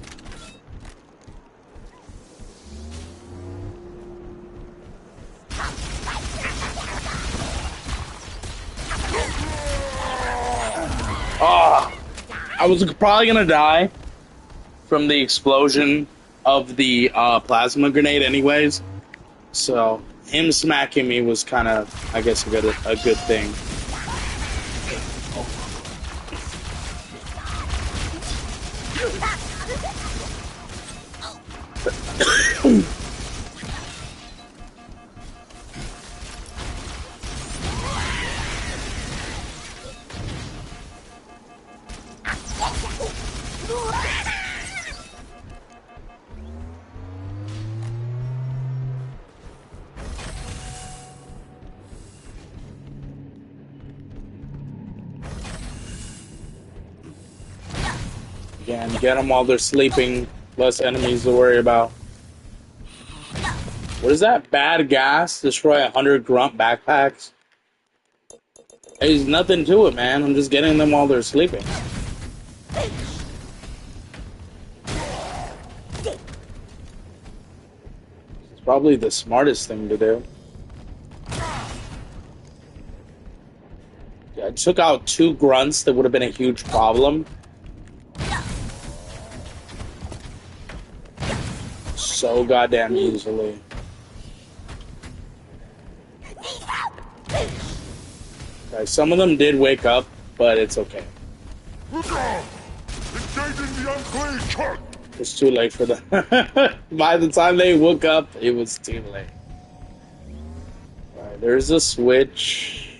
I was probably gonna die from the explosion of the plasma grenade anyways. So him smacking me was kind of, I guess, a good thing. Again, get them while they're sleeping. Less enemies to worry about. What is that? Bad gas? Destroy 100 grunt backpacks? There's nothing to it, man. I'm just getting them while they're sleeping. It's probably the smartest thing to do. Yeah, I took out 2 grunts that would have been a huge problem. So goddamn easily. Okay, some of them did wake up, but it's okay. Look out! Engaging the unclean chart! It's too late for them. By the time they woke up, it was too late. Alright, there's a switch.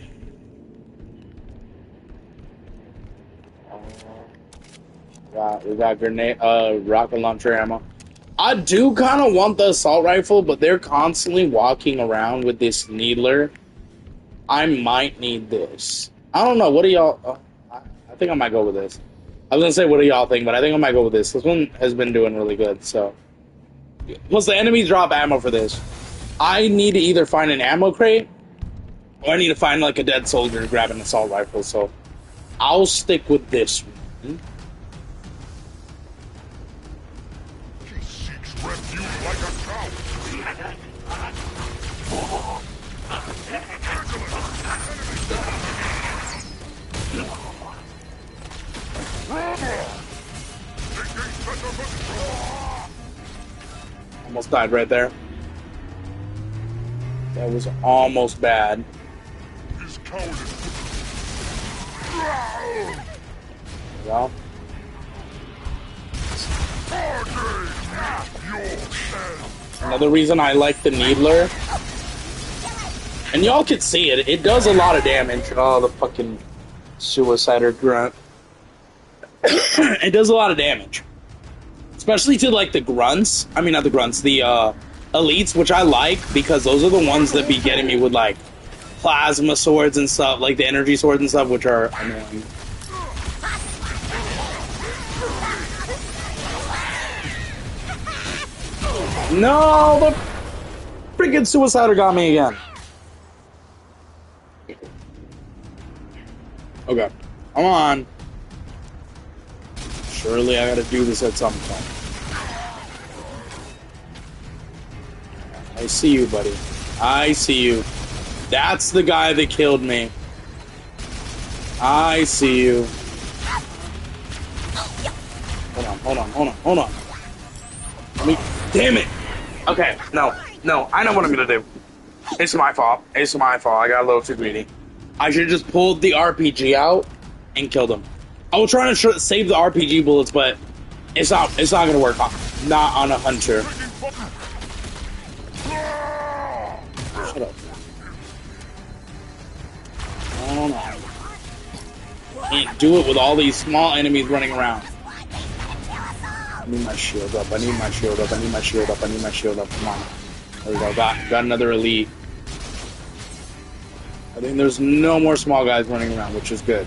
We got grenade, rocket launcher ammo. I do kind of want the assault rifle, but they're constantly walking around with this needler. I might need this. I don't know. What do y'all... I think I might go with this. I was going to say, what do y'all think? But I think I might go with this. This one has been doing really good, so... Plus, the enemies drop ammo for this. I need to either find an ammo crate, or I need to find, like, a dead soldier to grab an assault rifle, so... I'll stick with this one. Refuge like a cow. Almost died right there. That was almost bad. His cowardice. Well. Another reason I like the Needler, and y'all can see it, it does a lot of damage. Oh, the fucking Suicider grunt. It does a lot of damage. Especially to, like, the grunts. I mean, not the grunts, the, elites, which I like, because those are the ones that be getting me with, like, plasma swords and stuff, like the energy swords and stuff, which are annoying. No, the freaking Suicider got me again. Okay, come on. Surely I gotta do this at some point. I see you, buddy. I see you. That's the guy that killed me. I see you. Hold on. Damn it! Okay, no, I know what I'm gonna do. It's my fault. It's my fault. I got a little too greedy. I should have just pulled the RPG out and killed him. I was trying to save the RPG bullets, but it's not gonna work. Not on a hunter. Shut up. Oh no. Can't do it with all these small enemies running around. I need my shield up. I need my shield up. I need my shield up. I need my shield up. Come on. There we go. Got another elite. I think there's no more small guys running around, which is good.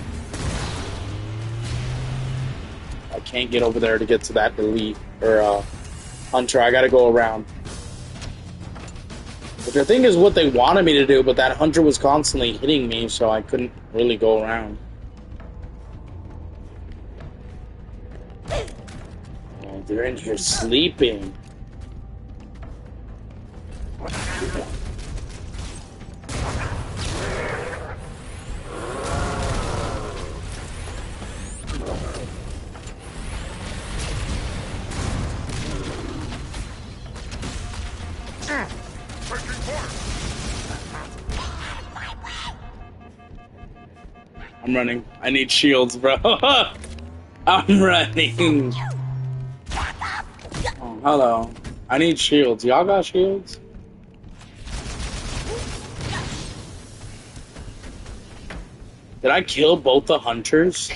I can't get over there to get to that elite or hunter. I gotta go around. Which I think is what they wanted me to do, but that hunter was constantly hitting me, so I couldn't really go around. Oh, they're in here sleeping. I'm running. I need shields, bro. I'm running. Oh, hello. I need shields. Y'all got shields? Did I kill both the hunters?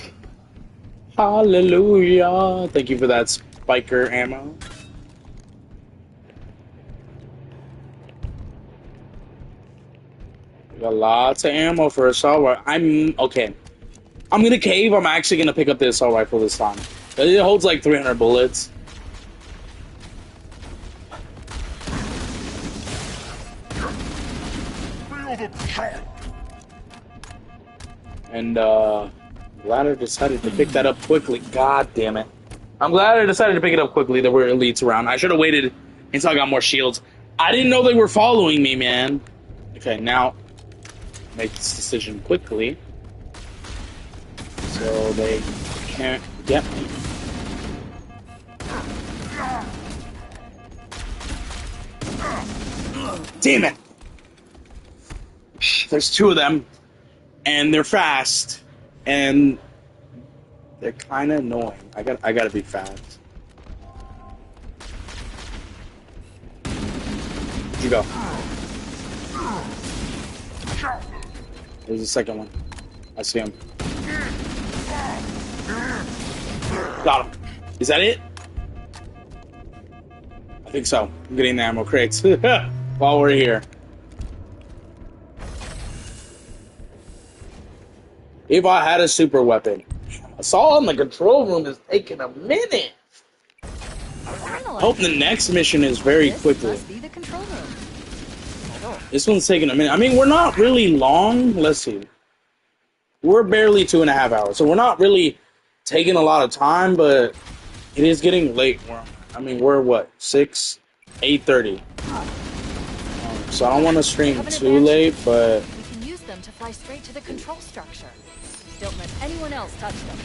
Hallelujah. Thank you for that spiker ammo. We got lots of ammo for assault rifle. Okay. I'm gonna cave. I'm actually gonna pick up the assault rifle this time. It holds like 300 bullets. And glad I decided to pick that up quickly. God damn it. I'm glad I decided to pick it up quickly. There were elites around. I should have waited until I got more shields. I didn't know they were following me, man. Okay, now make this decision quickly so they can't get me. Damn it! There's two of them, and they're fast, and they're kind of annoying. I gotta be fast. Where'd you go? There's the second one. I see him. Got him. Is that it? I think so. I'm getting the ammo crates while we're here. If I had a super weapon. Assault in the control room is taking a minute. Hope the next mission is very quickly. This one's taking a minute. I mean, we're not really long. Let's see. We're barely 2.5 hours, so we're not really taking a lot of time, but it is getting late. We're what, 8:30. So I don't want to stream too late, but we can use them to fly straight to the control structure. Don't let anyone else touch them.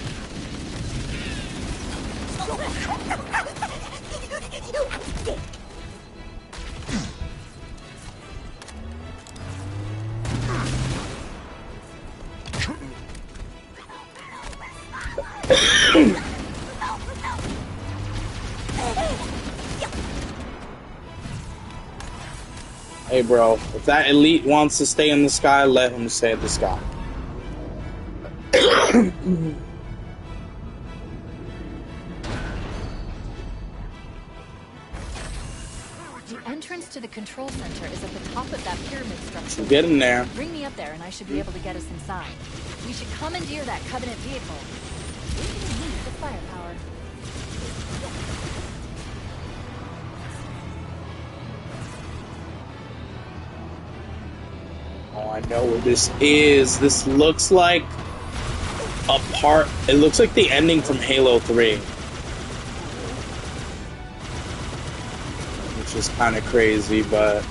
Hey, bro, if that elite wants to stay in the sky, let him stay in the sky. The entrance to the control center is at the top of that pyramid structure. Get in there. Bring me up there and I should be able to get us inside. We should commandeer that Covenant vehicle. We can use the firepower. Oh, I know where this is. This looks like a part. It looks like the ending from Halo 3. Which is kind of crazy, but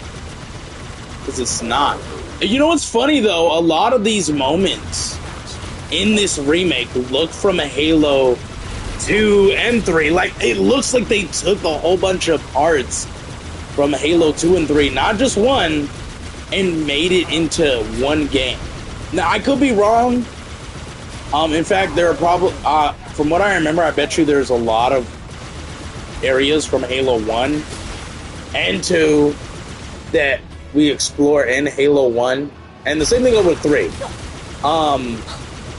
because it's not. You know what's funny though? A lot of these moments in this remake look from a Halo 2 and 3. Like, it looks like they took a whole bunch of parts from Halo 2 and 3, not just one, and made it into one game. Now, I could be wrong. In fact, there are probably, from what I remember, I bet you there's a lot of areas from Halo 1 and 2 that we explore in Halo 1, and the same thing over 3.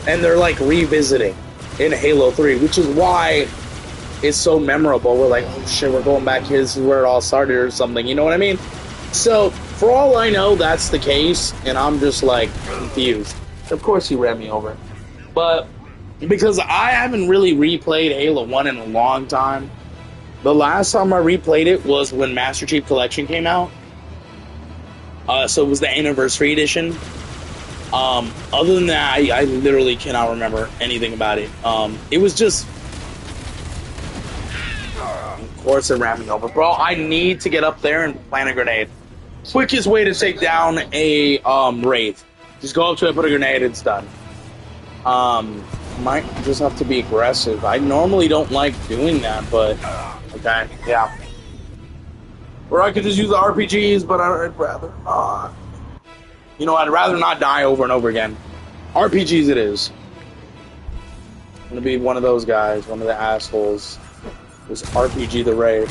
And they're like revisiting in Halo 3, which is why it's so memorable. We're like, oh shit, we're going back here, this is where it all started or something, you know what I mean? So, for all I know, that's the case, and I'm just like confused. Of course he ran me over. But, because I haven't really replayed Halo 1 in a long time, the last time I replayed it was when Master Chief Collection came out. So it was the Anniversary Edition. Other than that, I literally cannot remember anything about it. It was just... Of course it ran me over. Bro, I need to get up there and plant a grenade. Quickest way to take down a Wraith. Just go up to it, put a grenade, it's done. Might just have to be aggressive. I normally don't like doing that, but... Okay, yeah. Or I could just use the RPGs, but I'd rather not. You know, I'd rather not die over and over again. RPGs it is. I'm gonna be one of those guys, one of the assholes. Just RPG the Wraith.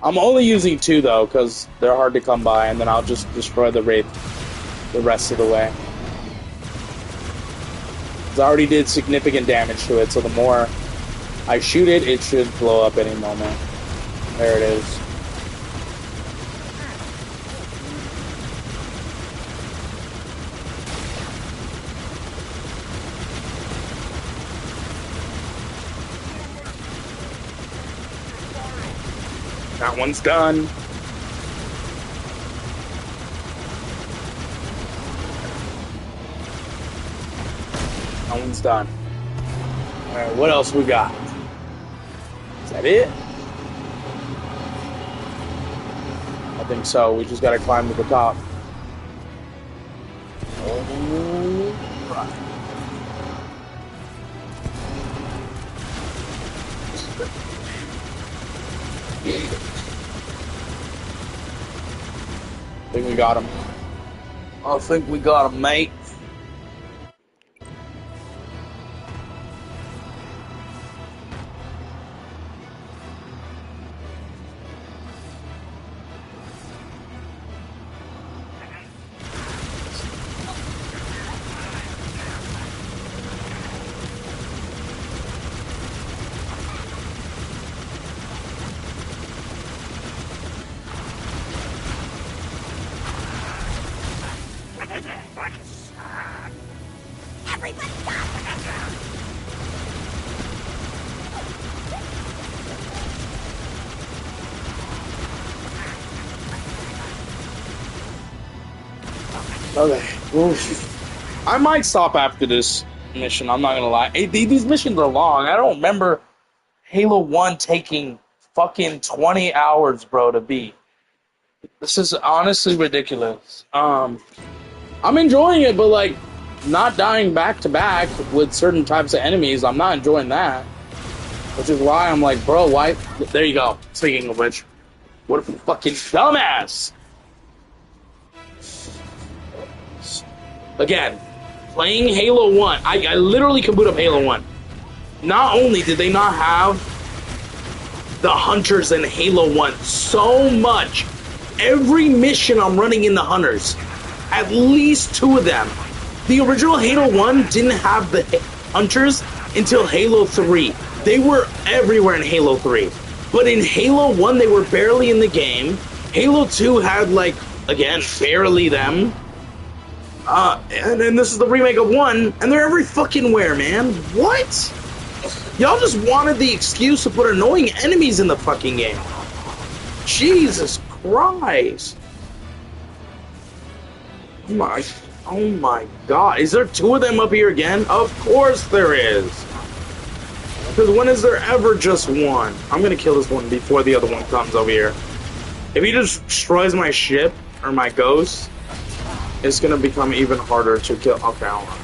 I'm only using 2 though, because they're hard to come by, and then I'll just destroy the Wraith the rest of the way. I already did significant damage to it, so the more I shoot it, it should blow up any moment. There it is. That one's done. That one's done. Alright, what else we got? Is that it? I think so. We just gotta climb to the top. Alright. I think we got him. I think we got him, mate. Okay. Oof. I might stop after this mission, I'm not gonna lie. Hey, these missions are long. I don't remember Halo 1 taking fucking 20 hours, bro, to beat. This is honestly ridiculous. I'm enjoying it, but like, not dying back to back with certain types of enemies, I'm not enjoying that. Which is why I'm like, bro, why? There you go. Speaking of which, what a fucking dumbass! Again, playing Halo 1, I literally can boot up Halo 1. Not only did they not have the hunters in Halo 1 so much, every mission I'm running in the hunters, at least 2 of them. The original Halo 1 didn't have the hunters until Halo 3. They were everywhere in Halo 3. But in Halo 1, they were barely in the game. Halo 2 had, like, again, barely them. And then this is the remake of 1, and they're every fucking where, man. What? Y'all just wanted the excuse to put annoying enemies in the fucking game. Jesus Christ. Oh my god. Is there 2 of them up here again? Of course there is. Because when is there ever just 1? I'm gonna kill this one before the other one comes over here. If he just destroys my ship, or my ghost, it's gonna become even harder to kill. Okay, hold on.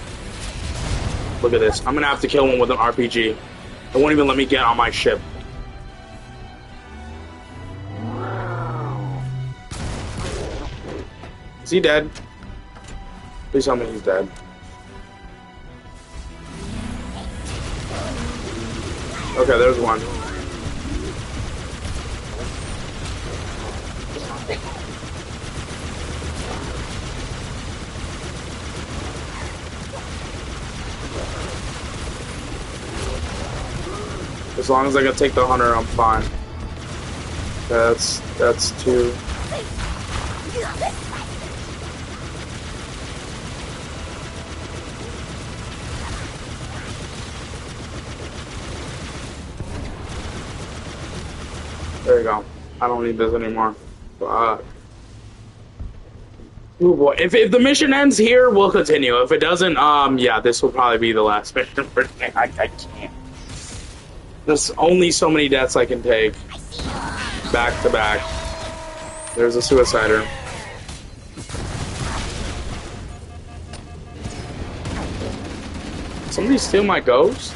Look at this. I'm gonna have to kill one with an RPG. It won't even let me get on my ship. Is he dead? Please tell me he's dead. Okay, there's one. As long as I can take the hunter, I'm fine. That's two. There you go. I don't need this anymore. Fuck. Ooh boy. If the mission ends here, we'll continue. If it doesn't, yeah, this will probably be the last mission for today. I can't. There's only so many deaths I can take. Back to back. There's a suicider. Somebody steal my ghost?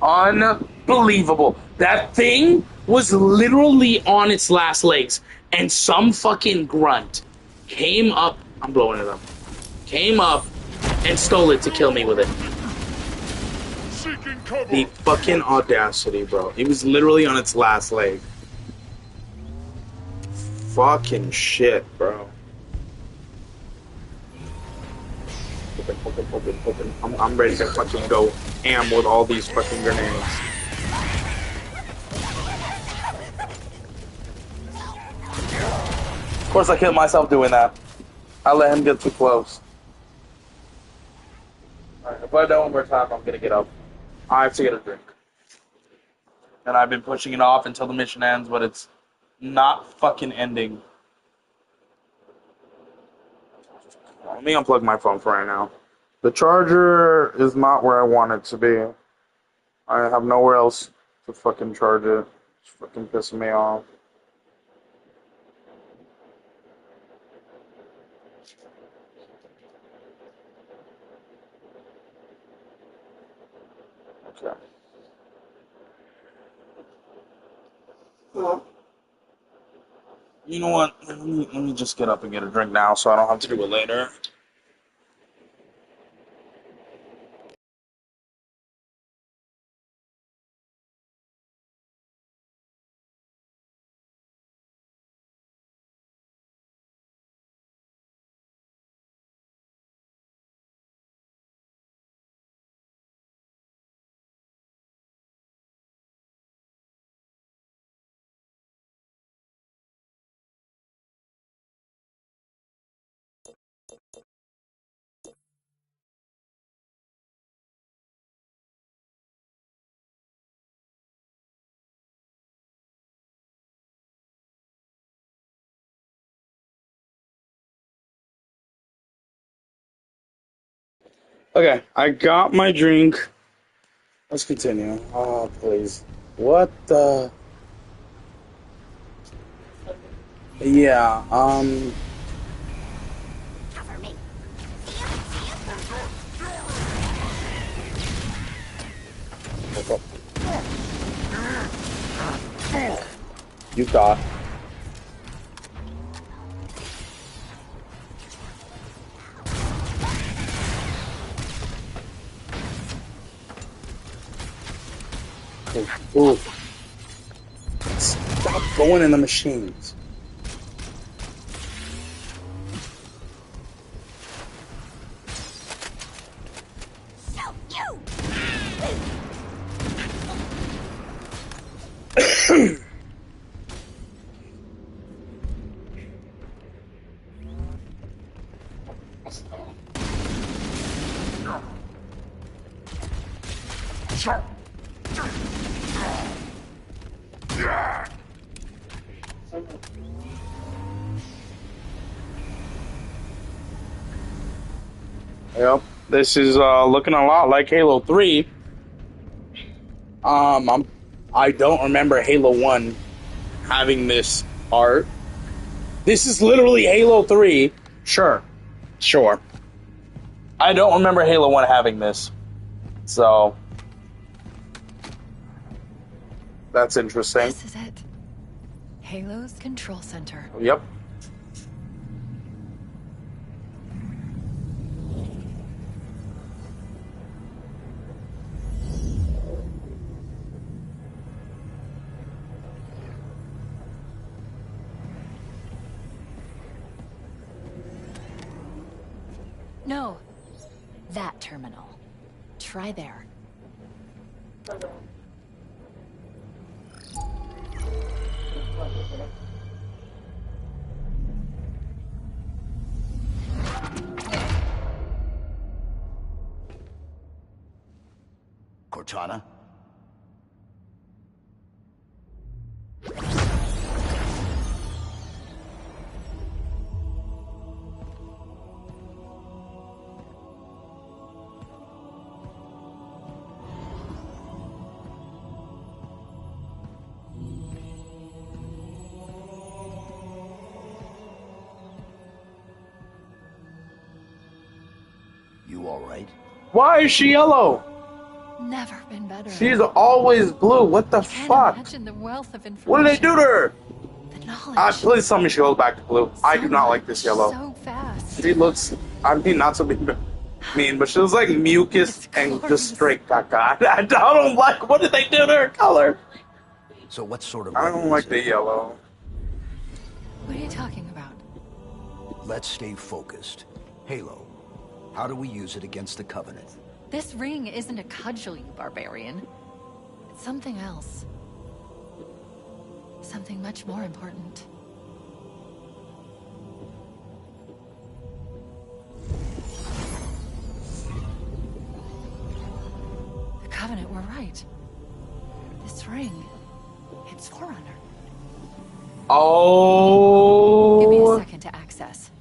Unbelievable. That thing was literally on its last legs, and some fucking grunt came up. I'm blowing it up. Came up and stole it to kill me with it. The fucking audacity, bro. It was literally on its last leg. Fucking shit, bro. Open. I'm ready to fucking go ham with all these fucking grenades. Of course I killed myself doing that. I let him get too close. Alright, if I die one more time, I'm gonna get up. I have to get a drink. And I've been pushing it off until the mission ends, but it's not fucking ending. Let me unplug my phone for right now. The charger is not where I want it to be. I have nowhere else to fucking charge it. It's fucking pissing me off. Okay. You know what? Let me just get up and get a drink now so I don't have to do it later. Okay, I got my drink. Let's continue. Oh, please. What the... Yeah, You thought. Ooh. Stop going in the machines. Yep, this is looking a lot like Halo 3. I don't remember Halo 1 having this art. This is literally Halo 3. Sure. I don't remember Halo 1 having this. So, that's interesting. This is it. Halo's control center. Yep. No. That terminal. Try there. Cortana? You all right? Why is she yellow? Never been better. She's always blue. What the Can't fuck? imagine the wealth of information. What did they do to her? The knowledge. Please tell me she goes back to blue. I do not like this yellow. So fast. She looks, I mean, not to be mean, but she looks like mucus It's and glorious. just straight caca. I don't like, what did they do to her color? So what sort of... I don't weapon like is the it? yellow. What are you talking about? Let's stay focused. Halo. How do we use it against the Covenant? This ring isn't a cudgel, you barbarian. It's something else. Something much more important. The Covenant were right. This ring, it's Forerunner. Give me a Oh. second to access.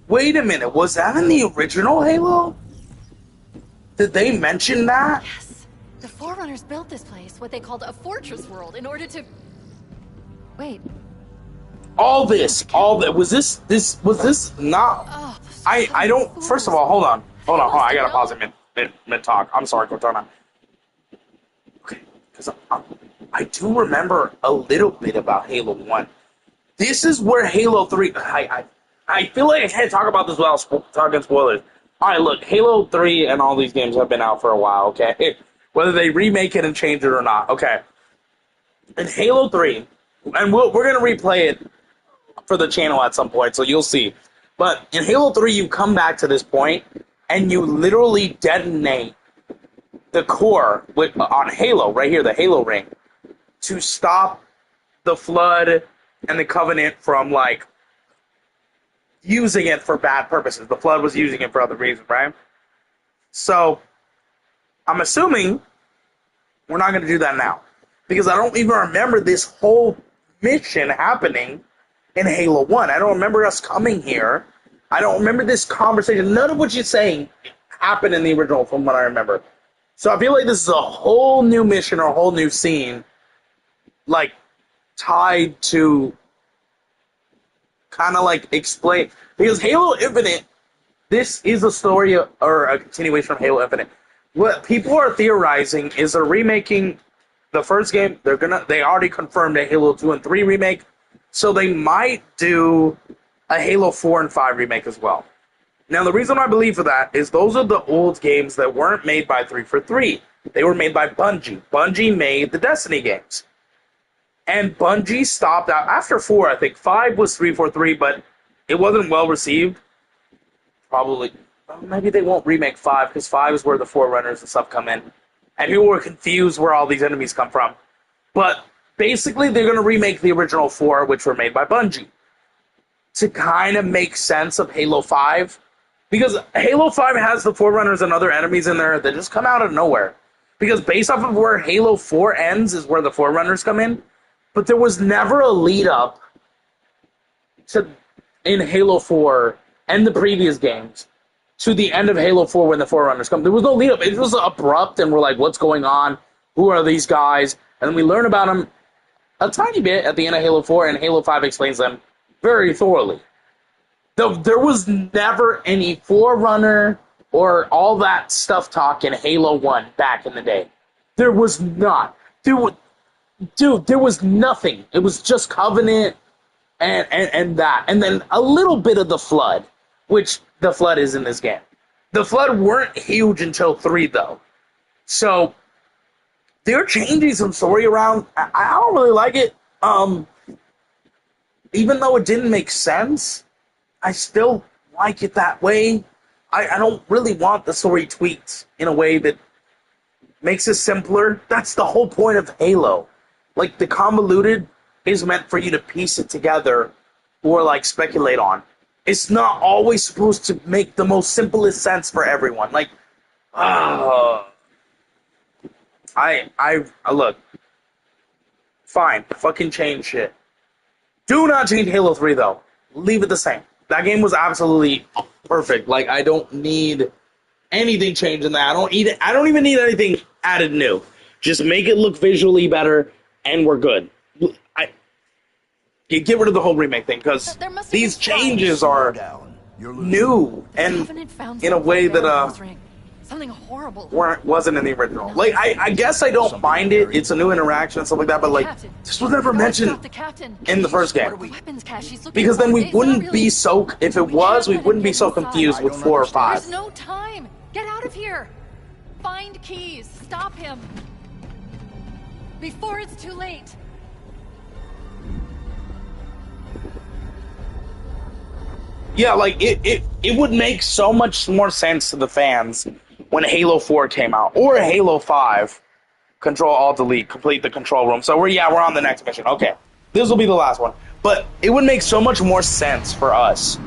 Wait a minute. Was that in the original Halo? Did they mention that? Yes. The Forerunners built this place, what they called a fortress world, in order to... Wait. All that. Was this not... Oh, I don't... First of all, hold on. I gotta pause it mid-talk. I'm sorry, Cortana. Okay, because I do remember a little bit about Halo 1. This is where Halo 3... I feel like I can't talk about this without talking spoilers. Alright, look, Halo 3 and all these games have been out for a while, okay? Whether they remake it and change it or not, okay? In Halo 3, and we're going to replay it for the channel at some point, so you'll see. But in Halo 3, you come back to this point, and you literally detonate the core on Halo, right here, the Halo ring, to stop the Flood and the Covenant from, like, using it for bad purposes. The Flood was using it for other reasons, right? So, I'm assuming we're not going to do that now. Because I don't even remember this whole mission happening in Halo 1. I don't remember us coming here. I don't remember this conversation. None of what you're saying happened in the original from what I remember. So I feel like this is a whole new mission or a whole new scene, like, tied to kind of like explain, because Halo Infinite, this is a story or a continuation of Halo Infinite. What people are theorizing is they're remaking the first game. They already confirmed a Halo 2 and 3 remake, so they might do a Halo 4 and 5 remake as well. Now, the reason I believe for that is those are the old games that weren't made by 343. They were made by Bungie. Bungie made the Destiny games. And Bungie stopped out after 4, I think. 5 was 343, but it wasn't well received. Probably. Maybe they won't remake 5, because 5 is where the Forerunners and stuff come in. And people were confused where all these enemies come from. But basically, they're going to remake the original 4, which were made by Bungie, to kind of make sense of Halo 5. Because Halo 5 has the Forerunners and other enemies in there that just come out of nowhere. Because based off of where Halo 4 ends is where the Forerunners come in. But there was never a lead-up to in Halo 4 and the previous games to the end of Halo 4 when the Forerunners come. There was no lead-up. It was abrupt, and we're like, what's going on? Who are these guys? And then we learn about them a tiny bit at the end of Halo 4, and Halo 5 explains them very thoroughly. There was never any Forerunner or all that stuff talk in Halo 1 back in the day. There was not. Dude, there was nothing. It was just Covenant and that. And then a little bit of the Flood, which the Flood is in this game. The Flood weren't huge until 3, though. So, they're changing some story around. I don't really like it. Even though it didn't make sense, I still like it that way. I don't really want the story tweaked in a way that makes it simpler. That's the whole point of Halo. Like, the convoluted is meant for you to piece it together or, like, speculate on. It's not always supposed to make the most simplest sense for everyone. Like, look, fine, fucking change shit. Do not change Halo 3, though. Leave it the same. That game was absolutely perfect. Like, I don't need anything changed in that. I don't even need anything added new. Just make it look visually better, and we're good. You get rid of the whole remake thing, because these changes are new, and in a way that something horrible wasn't in the original. Like, I guess I don't mind it. It's a new interaction and stuff like that, but like, this was never mentioned in the first game. Because then we wouldn't be so, if it was, we wouldn't be so confused with 4 or 5. There's no time. Get out of here. Find Keys. Stop him. Before it's too late. Yeah, like, it would make so much more sense to the fans when Halo 4 came out, or Halo 5, Control, Alt, Delete, complete the control room. So we're on the next mission. Okay, this will be the last one. But it would make so much more sense for us,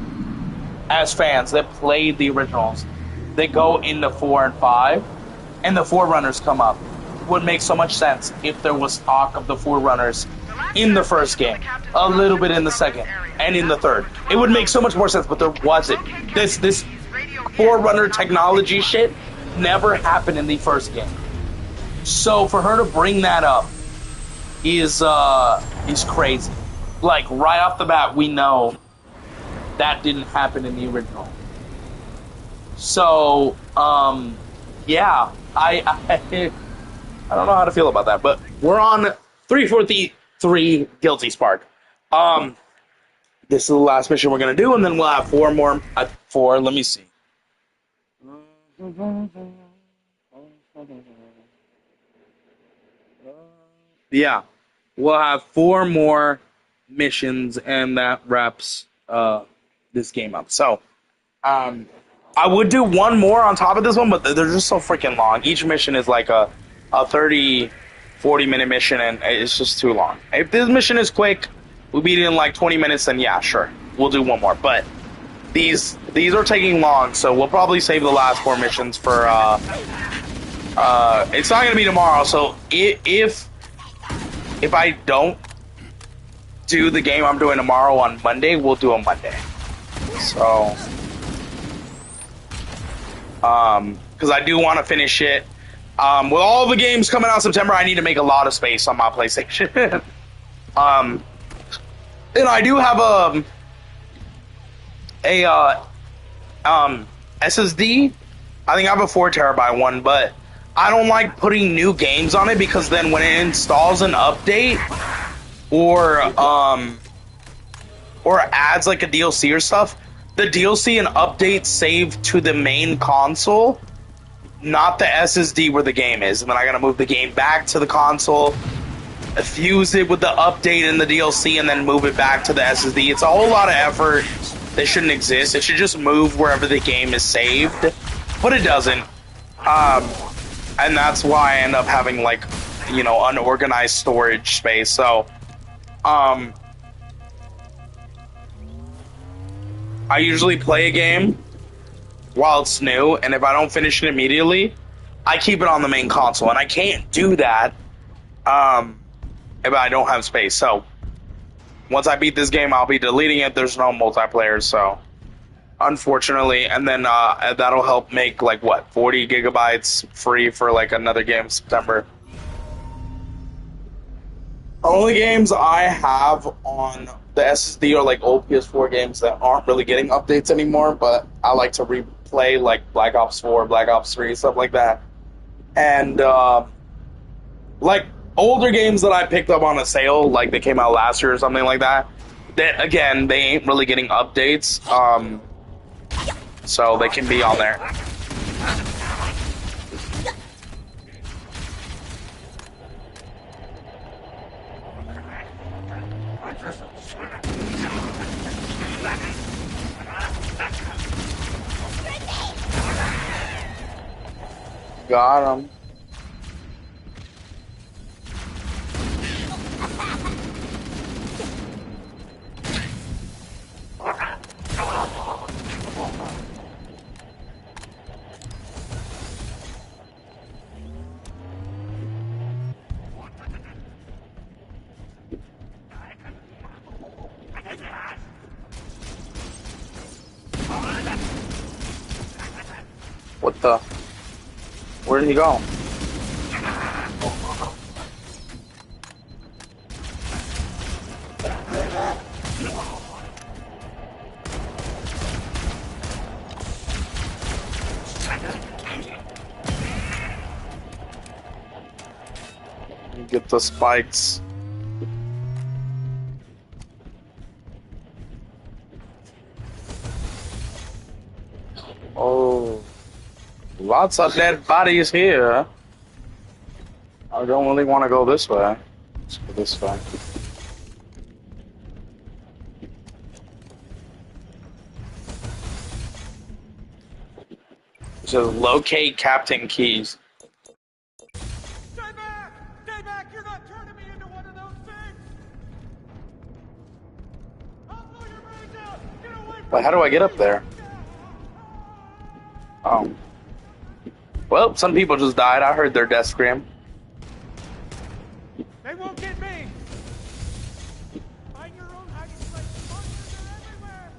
as fans that played the originals, that go into 4 and 5, and the Forerunners come up. It would make so much sense if there was talk of the Forerunners in the first game, a little bit in the second, and in the third. It would make so much more sense, but there wasn't. This Forerunner technology shit never happened in the first game. So for her to bring that up is crazy. Like, right off the bat, we know that didn't happen in the original. So, yeah, I don't know how to feel about that, but we're on 343 Guilty Spark. This is the last mission we're gonna do, and then we'll have 4 more. 4. Let me see. Yeah, we'll have 4 more missions, and that wraps this game up. So, I would do 1 more on top of this one, but they're just so freaking long. Each mission is like a 30, 40-minute mission, and it's just too long. If this mission is quick, we beat it in like 20 minutes, then yeah, sure, we'll do 1 more. But these are taking long, so we'll probably save the last 4 missions for. It's not gonna be tomorrow, so if I don't do the game I'm doing tomorrow on Monday, we'll do it Monday. So, because I do want to finish it. With all the games coming out in September, I need to make a lot of space on my PlayStation. And I do have a SSD. I think I have a 4 terabyte one, but I don't like putting new games on it, because then when it installs an update or adds like a DLC or stuff, the DLC and update save to the main console, not the SSD where the game is. And then I gotta move the game back to the console, fuse it with the update and the DLC, and then move it back to the SSD. It's a whole lot of effort that shouldn't exist. It should just move wherever the game is saved, but it doesn't. And that's why I end up having, like, you know, unorganized storage space. So, I usually play a game while it's new, and if I don't finish it immediately, I keep it on the main console, and I can't do that if I don't have space. So once I beat this game, I'll be deleting it. There's no multiplayer, so unfortunately, and then that'll help make, like, what, 40 gigabytes free for like another game in September. Only games I have on the SSD are like old PS4 games that aren't really getting updates anymore, but I like to replay like Black Ops 4, Black Ops 3, stuff like that. And like older games that I picked up on a sale, like they came out last year or something like that, that again, they ain't really getting updates, so they can be on there. Got him. What the? Where did he go? Get the spikes. Oh, lots of dead bodies here. I don't really want to go this way. Let's go this way. It says locate Captain Keyes. Stay back! Stay back! You're not turning me into one of those things! I'll blow your brains out! Get away from But how do I get up there? Oh. Well, some people just died. I heard their death scream. They won't get me! Find your own hiding place. Monsters are everywhere!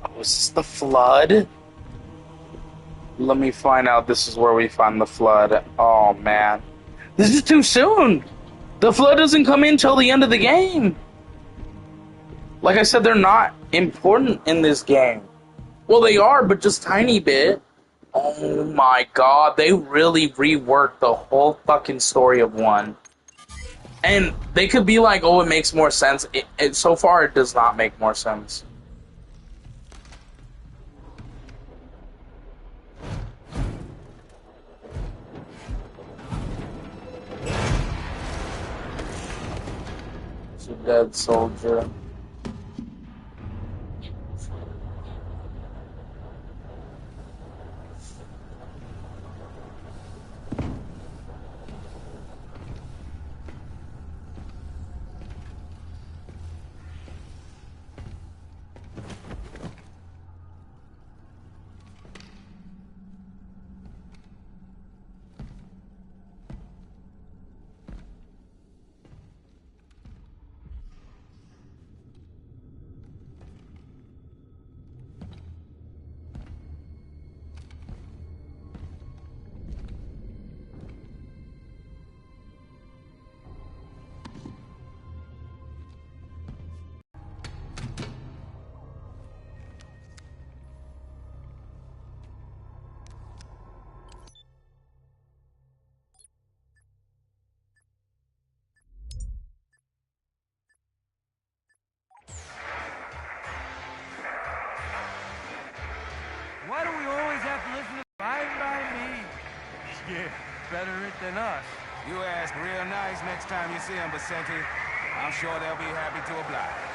Oh, is this the flood? Let me find out. This is where we find the flood. Oh, man. This is too soon! The flood doesn't come in till the end of the game. Like I said, they're not important in this game. Well, they are, but just tiny bit. Oh my god, they really reworked the whole fucking story of 1. And they could be like, oh, it makes more sense. So far, it does not make more sense. It's a dead soldier. Why do we always have to listen to Fine by Me? Yeah, better it than us. You ask real nice next time you see them, Vicente. I'm sure they'll be happy to oblige.